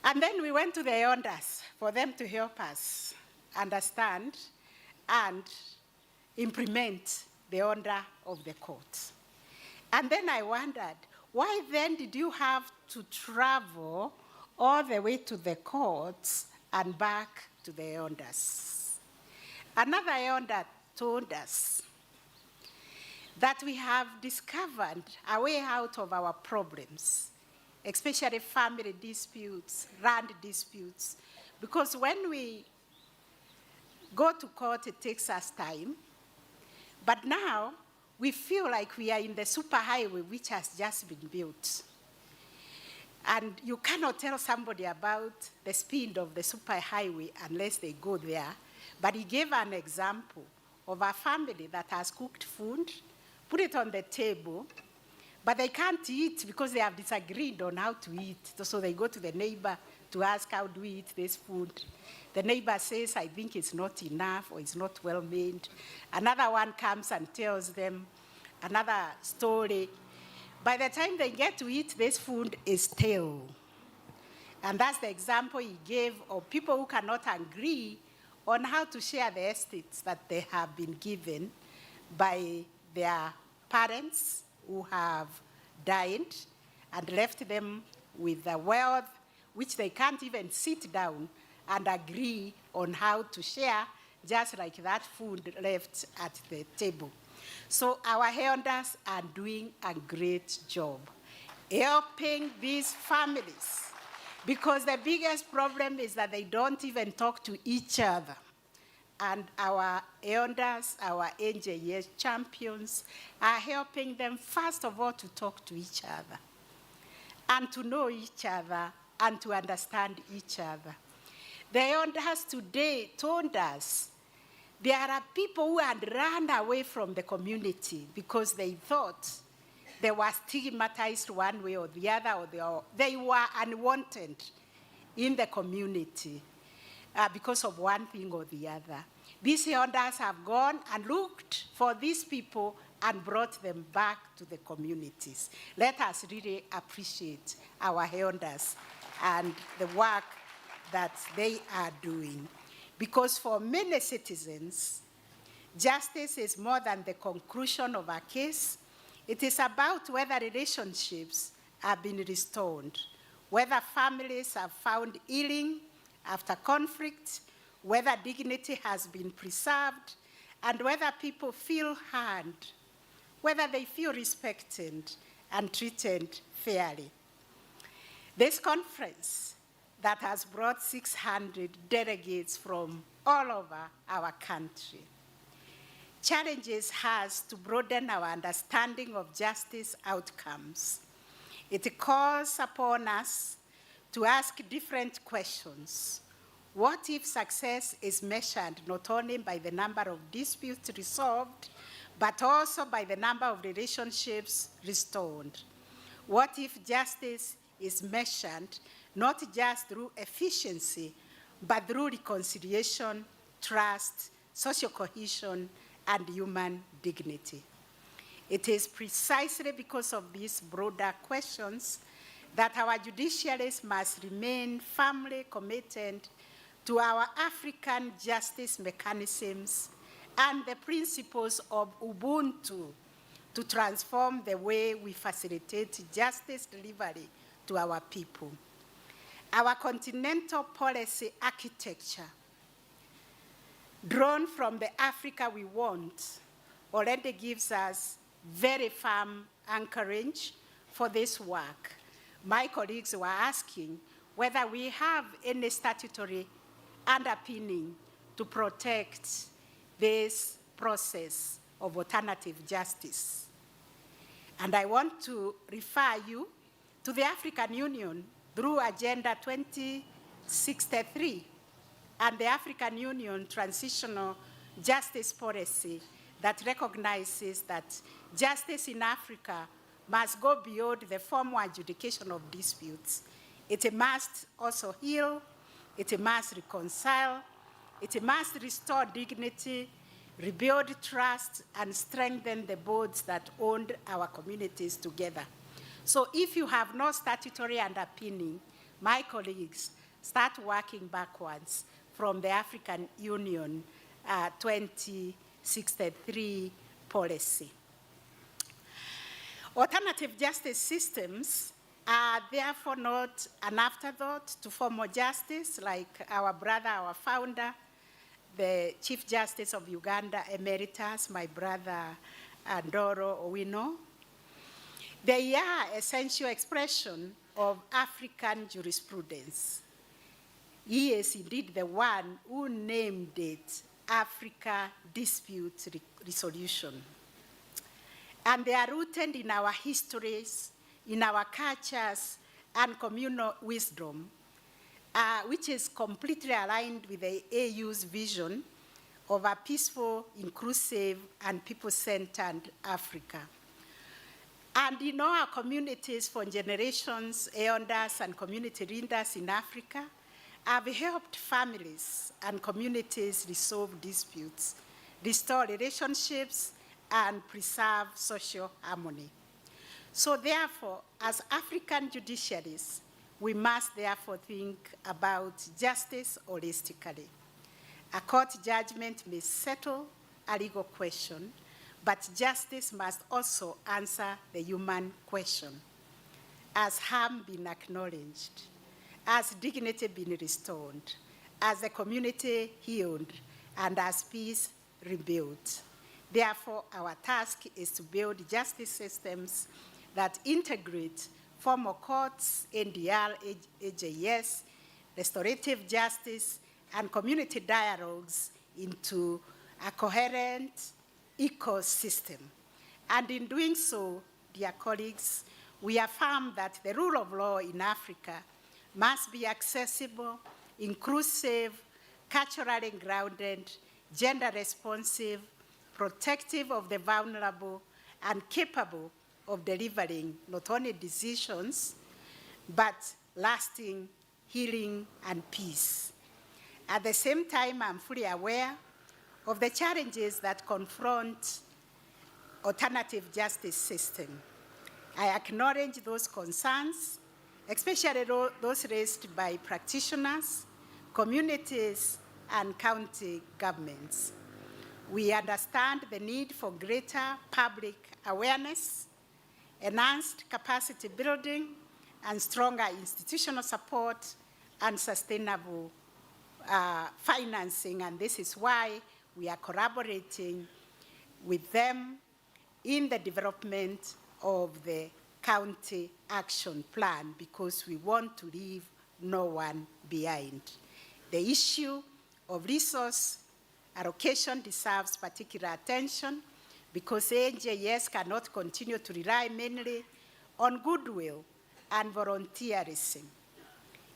C: and then we went to the elders for them to help us understand and implement the order of the court. And then I wondered, why then did you have to travel all the way to the courts and back to the elders? Another elder told us that we have discovered a way out of our problems, especially family disputes, land disputes, because when we go to court, it takes us time, but now we feel like we are in the superhighway which has just been built. And you cannot tell somebody about the speed of the superhighway unless they go there. But he gave an example of a family that has cooked food, put it on the table, but they can't eat because they have disagreed on how to eat. So they go to the neighbor to ask, how do we eat this food? The neighbor says, I think it's not enough or it's not well made. Another one comes and tells them another story. By the time they get to eat, this food is stale. And that's the example he gave of people who cannot agree on how to share the estates that they have been given by their parents who have died and left them with the wealth which they can't even sit down and agree on how to share, just like that food left at the table. So our elders are doing a great job helping these families, because the biggest problem is that they don't even talk to each other. And our elders, our AJS champions, are helping them, first of all, to talk to each other and to know each other and to understand each other. The elders today told us there are people who had run away from the community because they thought they were stigmatized one way or the other, or they were unwanted in the community because of one thing or the other. These elders have gone and looked for these people and brought them back to the communities. Let us really appreciate our elders and the work that they are doing. Because for many citizens, justice is more than the conclusion of a case. It is about whether relationships have been restored, whether families have found healing after conflict, whether dignity has been preserved, and whether people feel heard, whether they feel respected and treated fairly. This conference that has brought 600 delegates from all over our country challenges us to broaden our understanding of justice outcomes. It calls upon us to ask different questions. What if success is measured not only by the number of disputes resolved, but also by the number of relationships restored? What if justice is measured not just through efficiency, but through reconciliation, trust, social cohesion, and human dignity. It is precisely because of these broader questions that our judiciaries must remain firmly committed to our African justice mechanisms and the principles of Ubuntu to transform the way we facilitate justice delivery to our people. Our continental policy architecture, drawn from the Africa we want, already gives us very firm anchorage for this work. My colleagues were asking whether we have any statutory underpinning to protect this process of alternative justice. And I want to refer you to the African Union through Agenda 2063 and the African Union Transitional Justice Policy that recognizes that justice in Africa must go beyond the formal adjudication of disputes. It must also heal, it must reconcile, it must restore dignity, rebuild trust, and strengthen the bonds that bound our communities together. So if you have no statutory underpinning, my colleagues, start working backwards from the African Union 2063 policy. Alternative justice systems are therefore not an afterthought to formal justice, like our brother, our founder, the Chief Justice of Uganda Emeritus, my brother Ndoro Owino. They are essential expression of African jurisprudence. He is indeed the one who named it Africa Dispute Resolution. And they are rooted in our histories, in our cultures, and communal wisdom, which is completely aligned with the AU's vision of a peaceful, inclusive, and people-centered Africa. And in our communities for generations, elders and community leaders in Africa have helped families and communities resolve disputes, restore relationships, and preserve social harmony. So therefore, as African judiciaries, we must therefore think about justice holistically. A court judgment may settle a legal question, but justice must also answer the human question. Has harm been acknowledged? Has dignity been restored? Has the community healed? And has peace rebuilt? Therefore, our task is to build justice systems that integrate formal courts, NDR, AJS, restorative justice, and community dialogues into a coherent ecosystem. And in doing so, dear colleagues, we affirm that the rule of law in Africa must be accessible, inclusive, culturally grounded, gender responsive, protective of the vulnerable, and capable of delivering not only decisions, but lasting healing and peace. At the same time, I'm fully aware of the challenges that confront alternative justice system. I acknowledge those concerns, especially those raised by practitioners, communities, and county governments. We understand the need for greater public awareness, enhanced capacity building, and stronger institutional support and sustainable financing. And this is why we are collaborating with them in the development of the county action plan, because we want to leave no one behind. The issue of resource allocation deserves particular attention, because AJS cannot continue to rely mainly on goodwill and volunteerism.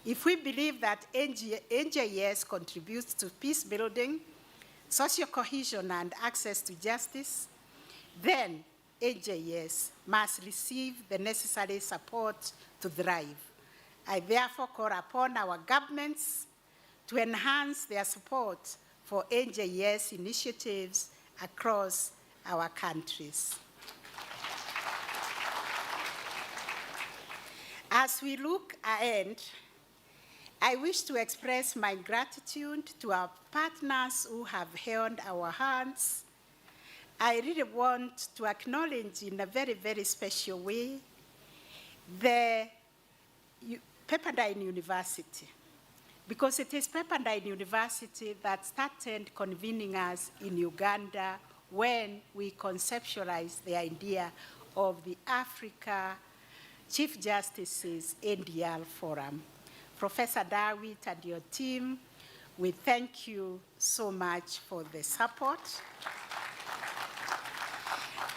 C: If we believe that AJS contributes to peace building, social cohesion, and access to justice, then AJS must receive the necessary support to thrive. I therefore call upon our governments to enhance their support for AJS initiatives across our countries. As we look ahead, I wish to express my gratitude to our partners who have held our hands. I really want to acknowledge in a very, very special way the Pepperdine University, because it is Pepperdine University that started convening us in Uganda when we conceptualized the idea of the Africa Chief Justices NDR Forum. Professor David and your team, we thank you so much for the support.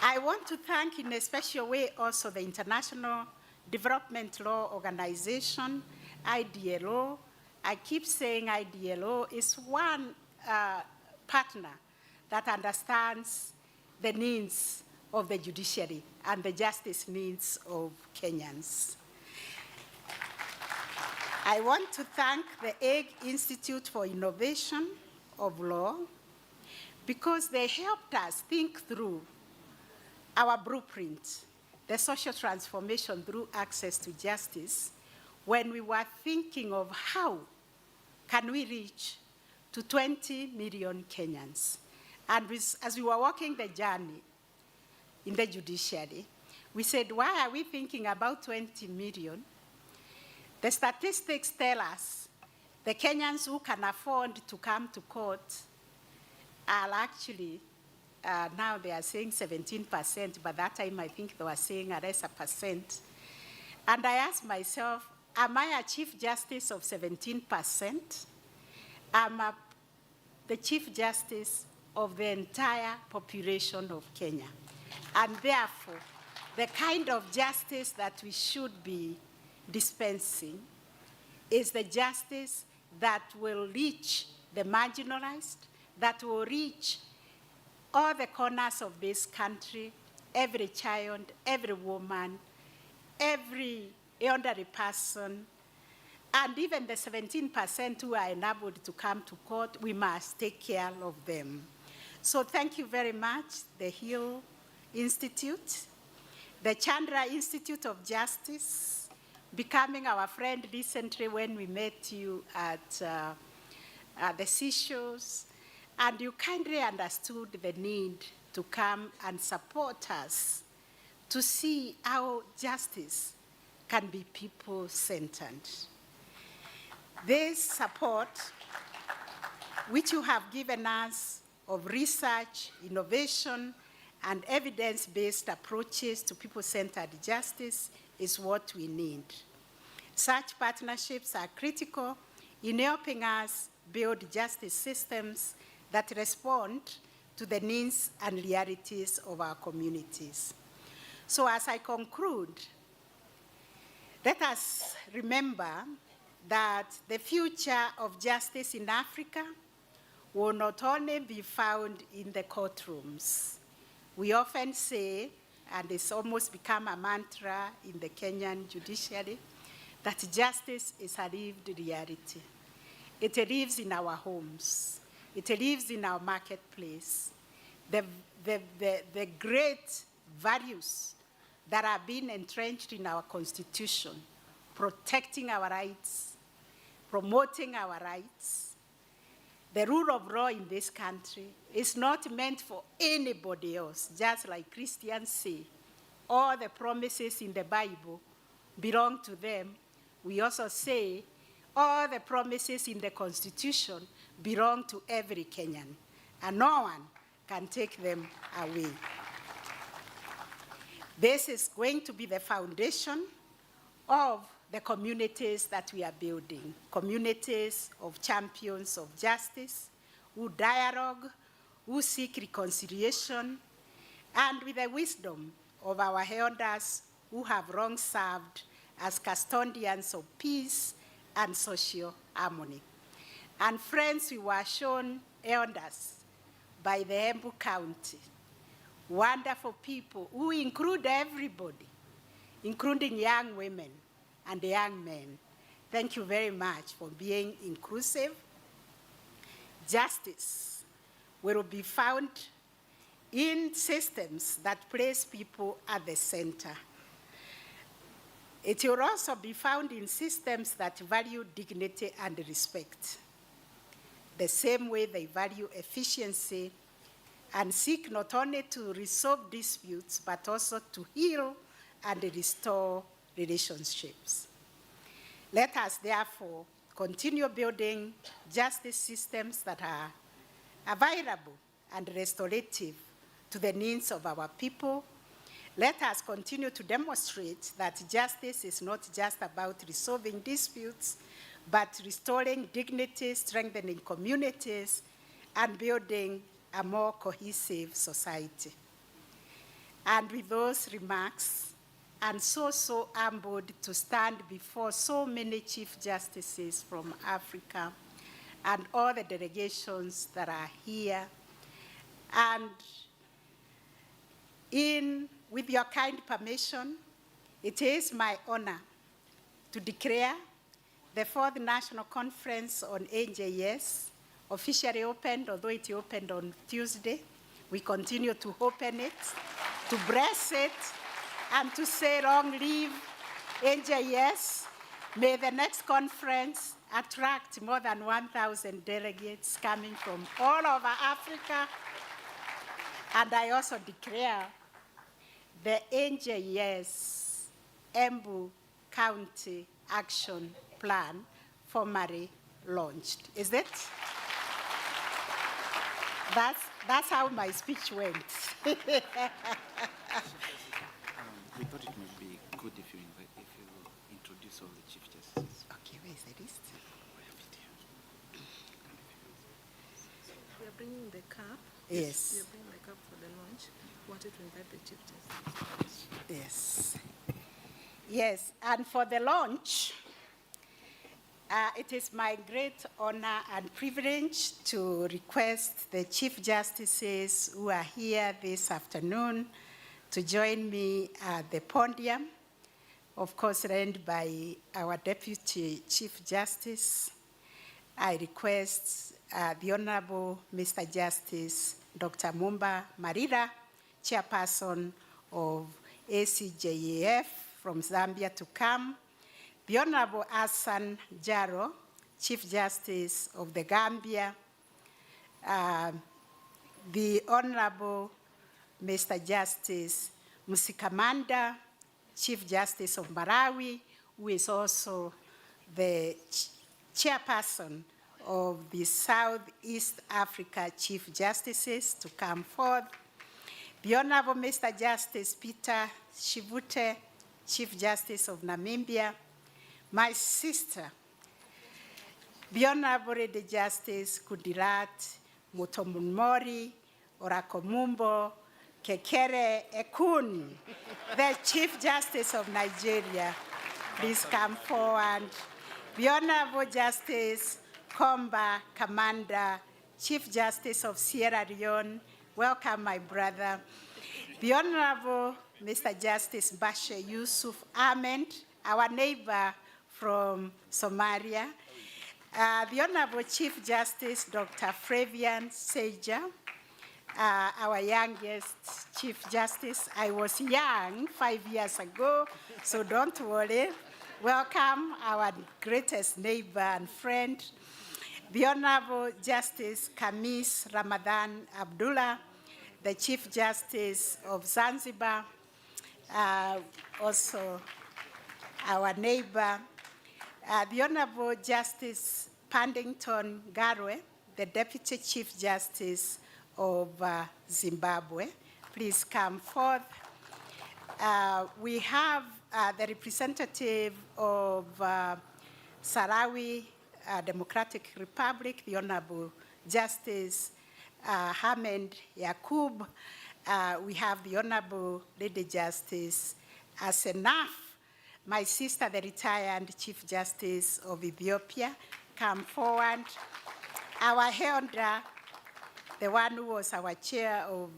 C: I want to thank in a special way also the International Development Law Organization, IDLO. I keep saying IDLO is one partner that understands the needs of the judiciary and the justice needs of Kenyans. I want to thank the Hague Institute for Innovation of Law because they helped us think through our blueprint, the social transformation through access to justice, when we were thinking of how can we reach to 20 million Kenyans. And as we were walking the journey in the judiciary, we said, why are we thinking about 20 million? The statistics tell us the Kenyans who can afford to come to court are actually, now they are saying 17%, but that time I think they were saying a lesser percent. And I asked myself, am I a Chief Justice of 17%? Am I the Chief Justice of the entire population of Kenya? And therefore, the kind of justice that we should be dispensing is the justice that will reach the marginalized, that will reach all the corners of this country, every child, every woman, every elderly person, and even the 17% who are enabled to come to court, we must take care of them. So thank you very much, the Hill Institute, the Chandra Institute of Justice, becoming our friend recently when we met you at the Seashores, and you kindly understood the need to come and support us to see how justice can be people-centered. This support, which you have given us of research, innovation, and evidence-based approaches to people-centered justice is what we need. Such partnerships are critical in helping us build justice systems that respond to the needs and realities of our communities. So as I conclude, let us remember that the future of justice in Africa will not only be found in the courtrooms. We often say, and it's almost become a mantra in the Kenyan judiciary, that justice is a lived reality. It lives in our homes. It lives in our marketplace. The great values that are being entrenched in our Constitution, protecting our rights, promoting our rights, the rule of law in this country is not meant for anybody else, just like Christians say. All the promises in the Bible belong to them. We also say all the promises in the Constitution belong to every Kenyan, and no one can take them away. This is going to be the foundation of the communities that we are building, communities of champions of justice, who dialogue, who seek reconciliation, and with the wisdom of our elders who have long served as custodians of peace and social harmony. And friends, we were shown elders by the Embu County, wonderful people who include everybody, including young women and young men. Thank you very much for being inclusive. Justice will be found in systems that place people at the center. It will also be found in systems that value dignity and respect, the same way they value efficiency and seek not only to resolve disputes, but also to heal and restore relationships. Let us therefore continue building justice systems that are available and restorative to the needs of our people. Let us continue to demonstrate that justice is not just about resolving disputes, but restoring dignity, strengthening communities, and building a more cohesive society. And with those remarks, I'm so humbled to stand before so many Chief Justices from Africa and all the delegations that are here. And with your kind permission, it is my honor to declare the 4th National Conference on AJS officially opened, although it opened on Tuesday. We continue to open it, to bless it, and to say long live AJS. May the next conference attract more than 1,000 delegates coming from all over Africa. And I also declare the AJS Embu County Action Plan formally launched. Is it? That's how my speech went.
K: We thought it might be good if you introduce all the Chief Justices.
C: Okay, where is the list?
B: We are bringing the cup.
C: Yes.
B: We are bringing the cup for the launch. We wanted to invite the Chief Justice.
C: Yes. Yes, and for the launch, it is my great honor and privilege to request the Chief Justices who are here this afternoon to join me at the podium, of course, led by our Deputy Chief Justice. I request the Honorable Mr. Justice Dr. Mumba Marira, Chairperson of ACJEF from Zambia, to come. The Honorable Hassan Jaro, Chief Justice of the Gambia. The Honorable Mr. Justice Musikamanda, Chief Justice of Malawi, who is also the chairperson of the Southeast Africa Chief Justices, to come forth. The Honorable Mr. Justice Peter Shivute, Chief Justice of Namibia. My sister, the Honorable Lady Justice Kudirat Mutomunmori Orakomumbo Kekere Ekun, the Chief Justice of Nigeria. Please come forward. The Honorable Justice Komba Kamanda, Chief Justice of Sierra Leone. Welcome, my brother. The Honorable Mr. Justice Bashe Yusuf Ahmed, our neighbor from Somalia. The Honorable Chief Justice Dr. Flavian Seja, our youngest Chief Justice. I was young 5 years ago, so don't worry. Welcome, our greatest neighbor and friend. The Honorable Justice Kamis Ramadan Abdullah, the Chief Justice of Zanzibar, also our neighbor. The Honorable Justice Pandington Garwe, the Deputy Chief Justice of Zimbabwe. Please come forth. We have the representative of Sahrawi Democratic Republic, the Honorable Justice Hamed Yakub. We have the Honorable Lady Justice Asenaf, my sister, the retired Chief Justice of Ethiopia. Come forward. Our elder, the one who was our chair of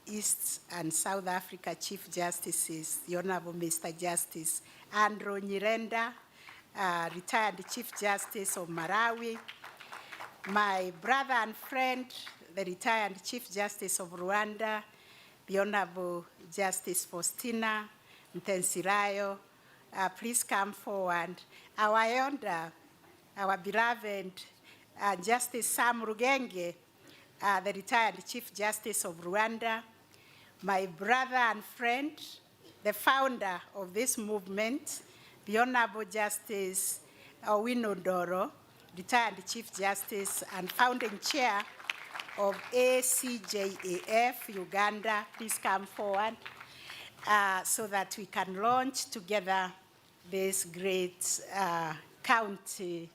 C: East and South Africa Chief Justices, the Honorable Mr. Justice Andrew Nyirenda, retired Chief Justice of Malawi. My brother and friend, the retired Chief Justice of Rwanda, the Honorable Justice Faustina Ntensirayo. Please come forward. Our elder, our beloved Justice Sam Rugenge, the retired Chief Justice of Rwanda, my brother and friend, the founder of this movement, the Honorable Justice Owino Doro, retired Chief Justice and founding chair of ACJAF Uganda. Please come forward so that we can launch together this great county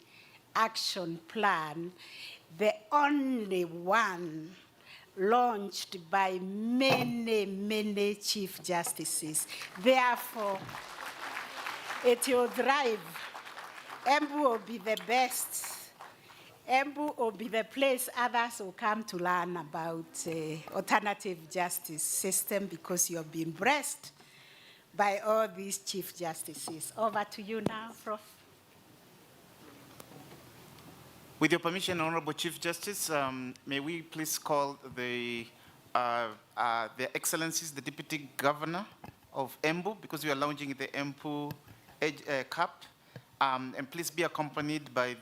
C: action plan, the only one launched by many, many chief justices. Therefore, it will thrive. Embu will be the best. Embu will be the place others will come to learn about alternative justice system because you have been blessed by all these chief justices. Over to you now, Prof.
K: With your permission, Honorable Chief Justice, may we please call Their Excellencies, the Deputy Governor of Embu, because we are launching the Embu Cup, and please be accompanied by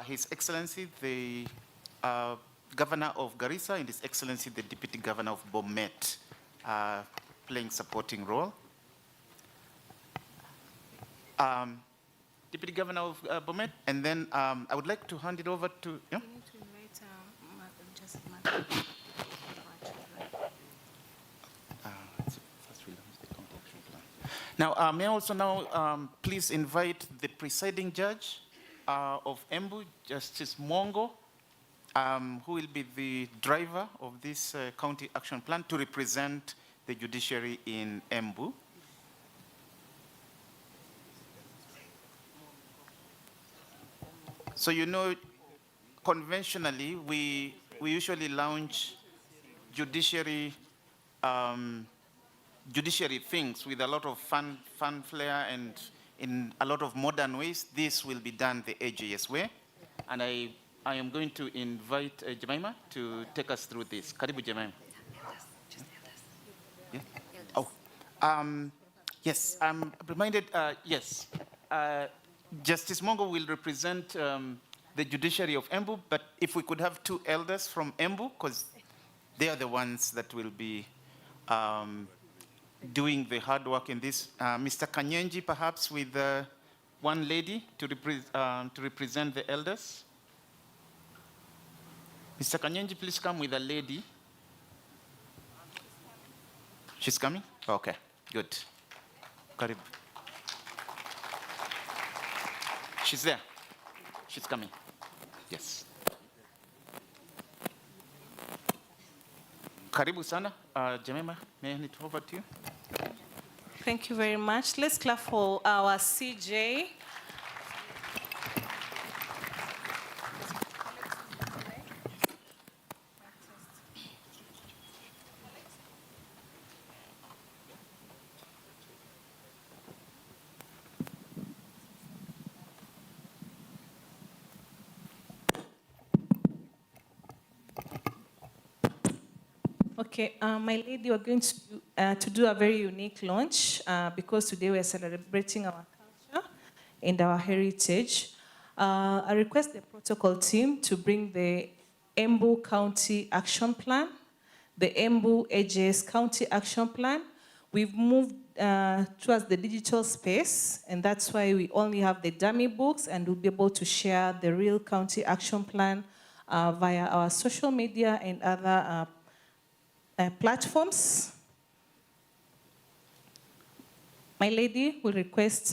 K: His Excellency, the Governor of Garissa, and His Excellency, the Deputy Governor of Bomet, playing supporting role. Deputy Governor of Bomet, and then I would like to hand it over to. Yeah?
L: We need to invite
K: Now, may I also now please invite the presiding judge of Embu, Justice Mongo, who will be the driver of this county action plan to represent the judiciary in Embu. So you know, conventionally, we usually launch judiciary things with a lot of fanfare and in a lot of modern ways. This will be done the AJS way, and I am going to invite Jemima to take us through this. Karibu Jemima. Yeah? Oh, yes, I'm reminded. Yes. Justice Mongo will represent the judiciary of Embu, but if we could have two elders from Embu, because they are the ones that will be doing the hard work in this. Mr. Kanyenji, perhaps with one lady to represent the elders. Mr. Kanyenji, please come with a lady. She's coming? Okay, good. Karib. She's there. She's coming. Yes. Karibu sana. Jemima, may I hand it over to you?
P: Thank you very much. Let's clap for our CJ. Okay, my lady, we're going to do a very unique launch because today we're celebrating our culture and our heritage. I request the protocol team to bring the Embu County Action Plan, the Embu AJS County Action Plan. We've moved towards the digital space, and that's why we only have the dummy books, and we'll be able to share the real county action plan via our social media and other platforms. My lady will request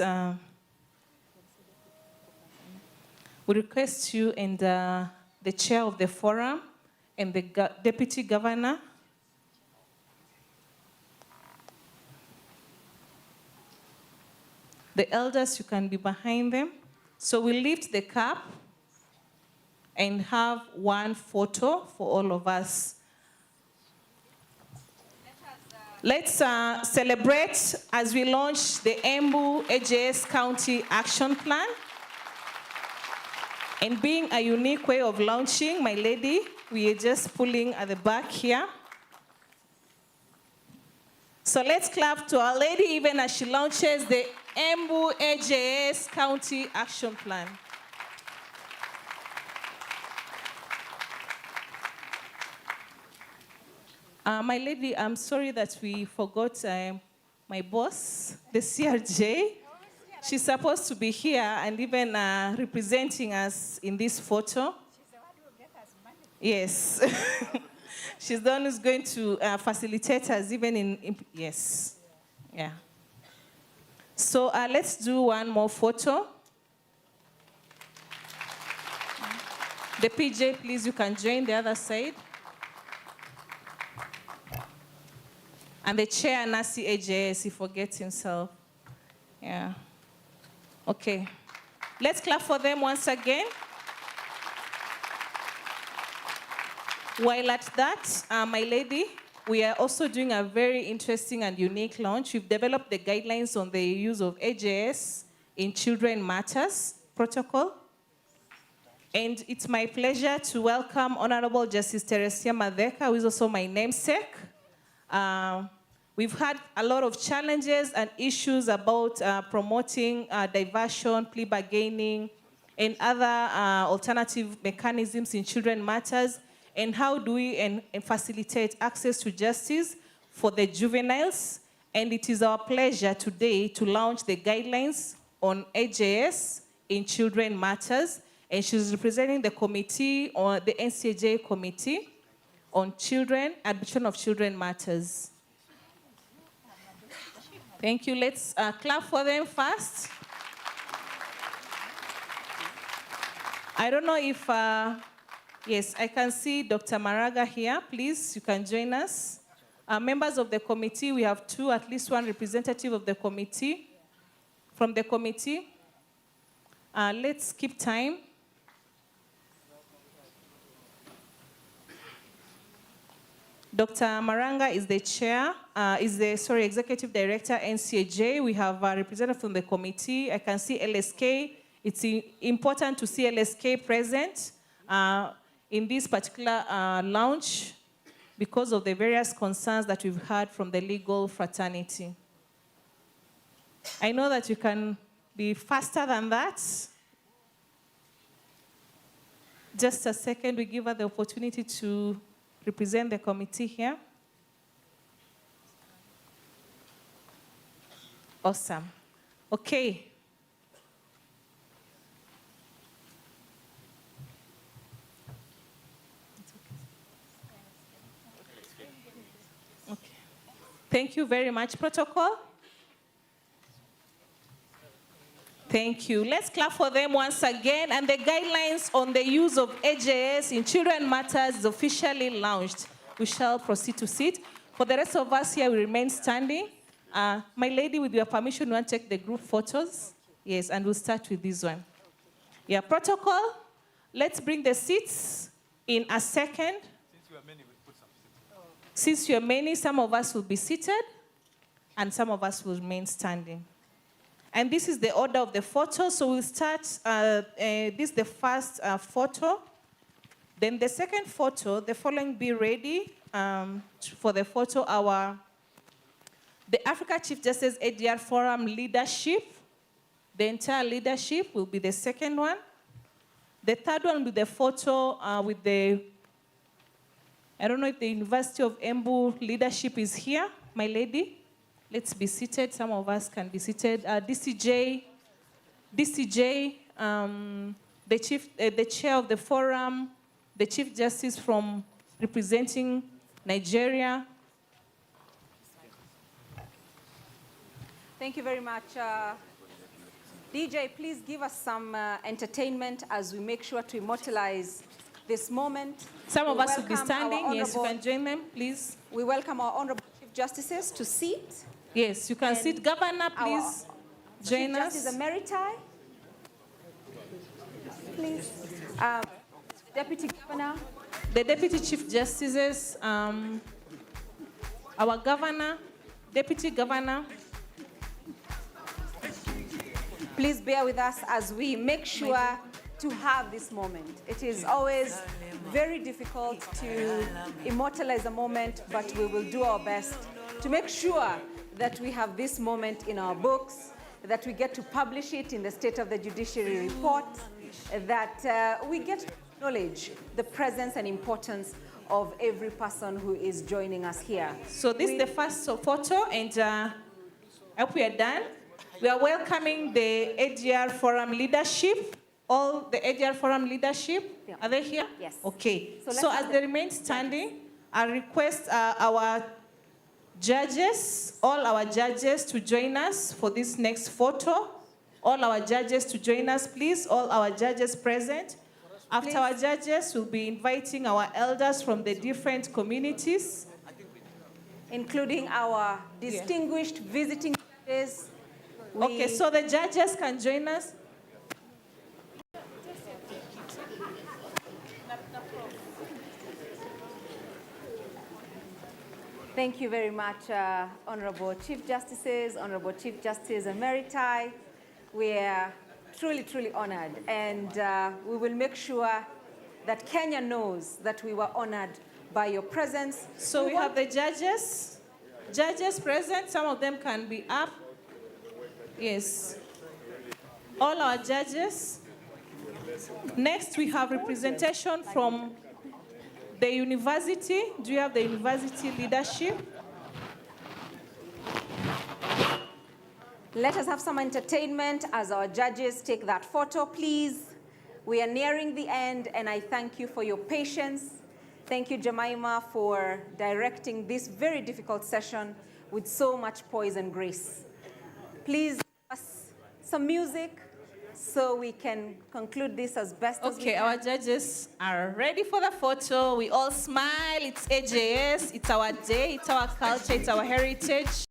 P: you and the chair of the forum and the deputy governor the elders, you can be behind them. So we lift the cup and have one photo for all of us. Let's celebrate as we launch the Embu AJS County Action Plan. And being a unique way of launching, my lady, we are just pulling at the back here. So let's clap to our lady even as she launches the Embu AJS County Action Plan. My lady, I'm sorry that we forgot my boss, the CRJ. She's supposed to be here and even representing us in this photo. Yes. She's the one who's going to facilitate us even in yes. Yeah. So let's do one more photo. The PJ, please, you can join the other side. And the chair, Nasi AJS, he forgets himself. Yeah. Okay. Let's clap for them once again. While at that, my lady, we are also doing a very interesting and unique launch. We've developed the guidelines on the use of AJS in Children Matters protocol. And it's my pleasure to welcome Honorable Justice Teresia Madeka, who is also my namesake. We've had a lot of challenges and issues about promoting diversion, plea bargaining, and other alternative mechanisms in Children Matters, and how do we facilitate access to justice for the juveniles. And it is our pleasure today to launch the guidelines on AJS in Children Matters, and she's representing the committee, or the NCAJ committee on children, adoption of Children Matters. Thank you. Let's clap for them first. I don't know if, yes, I can see Dr. Maraga here. Please, you can join us. Members of the committee, we have two, at least one representative of the committee, from the committee. Let's keep time. Dr. Maranga is the chair, executive director, NCAJ. We have a representative from the committee. I can see LSK. It's important to see LSK present in this particular launch because of the various concerns that we've heard from the legal fraternity. I know that you can be faster than that. Just a second, we give her the opportunity to represent the committee here. Awesome. Okay. Okay. Thank you very much, protocol. Thank you. Let's clap for them once again. And the guidelines on the use of AJS in Children Matters is officially launched. We shall proceed to sit. For the rest of us here, we remain standing. My lady, with your permission, we want to take the group photos. Yes, and we'll start with this one. Yeah, protocol. Let's bring the seats in a second. Since you are many, some of us will be seated, and some of us will remain standing. And this is the order of the photo. So we'll start, this is the first photo. Then the second photo, the following be ready for the photo. The Africa Chief Justice ADR Forum leadership, the entire leadership will be the second one. The third one will be the photo with the, I don't know if the University of Embu leadership is here, my lady. Let's be seated. Some of us can be seated. DCJ, the chair of the forum, the Chief Justice from representing Nigeria.
G: Thank you very much. DJ, please give us some entertainment as we make sure to immortalize this moment.
P: Some of us will be standing. Yes, you can join them, please.
G: We welcome our honorable Chief Justices to seat.
P: Yes, you can sit. Governor, please join us.
G: Justice Emeriti, please. Deputy Governor.
P: The Deputy Chief Justices, our Governor, Deputy Governor.
G: Please bear with us as we make sure to have this moment. It is always very difficult to immortalize a moment, but we will do our best to make sure that we have this moment in our books, that we get to publish it in the State of the Judiciary report, that we get to acknowledge the presence and importance of every person who is joining us here.
P: So this is the first photo, and I hope we are done. We are welcoming the AGR Forum leadership. All the AGR Forum leadership, are they here?
G: Yes.
P: Okay.
G: So
P: So as they remain standing, I request our judges, all our judges to join us for this next photo. All our judges to join us, please. All our judges present. After our judges, we'll be inviting our elders from the different communities,
G: including our distinguished visiting judges.
P: Okay, so the judges can join us.
G: Thank you very much, Honorable Chief Justices, Honorable Chief Justice Emeriti. We are truly, truly honored, and we will make sure that Kenya knows that we were honored by your presence.
P: So we have the judges present. Some of them can be up. Yes. All our judges. Next, we have representation from the university. Do you have the university leadership?
G: Let us have some entertainment as our judges take that photo, please. We are nearing the end, and I thank you for your patience. Thank you, Jemima, for directing this very difficult session with so much poise and grace. Please give us some music so we can conclude this as best as we can.
P: Okay, our judges are ready for the photo. We all smile. It's AJS. It's our day. It's our culture. It's our heritage.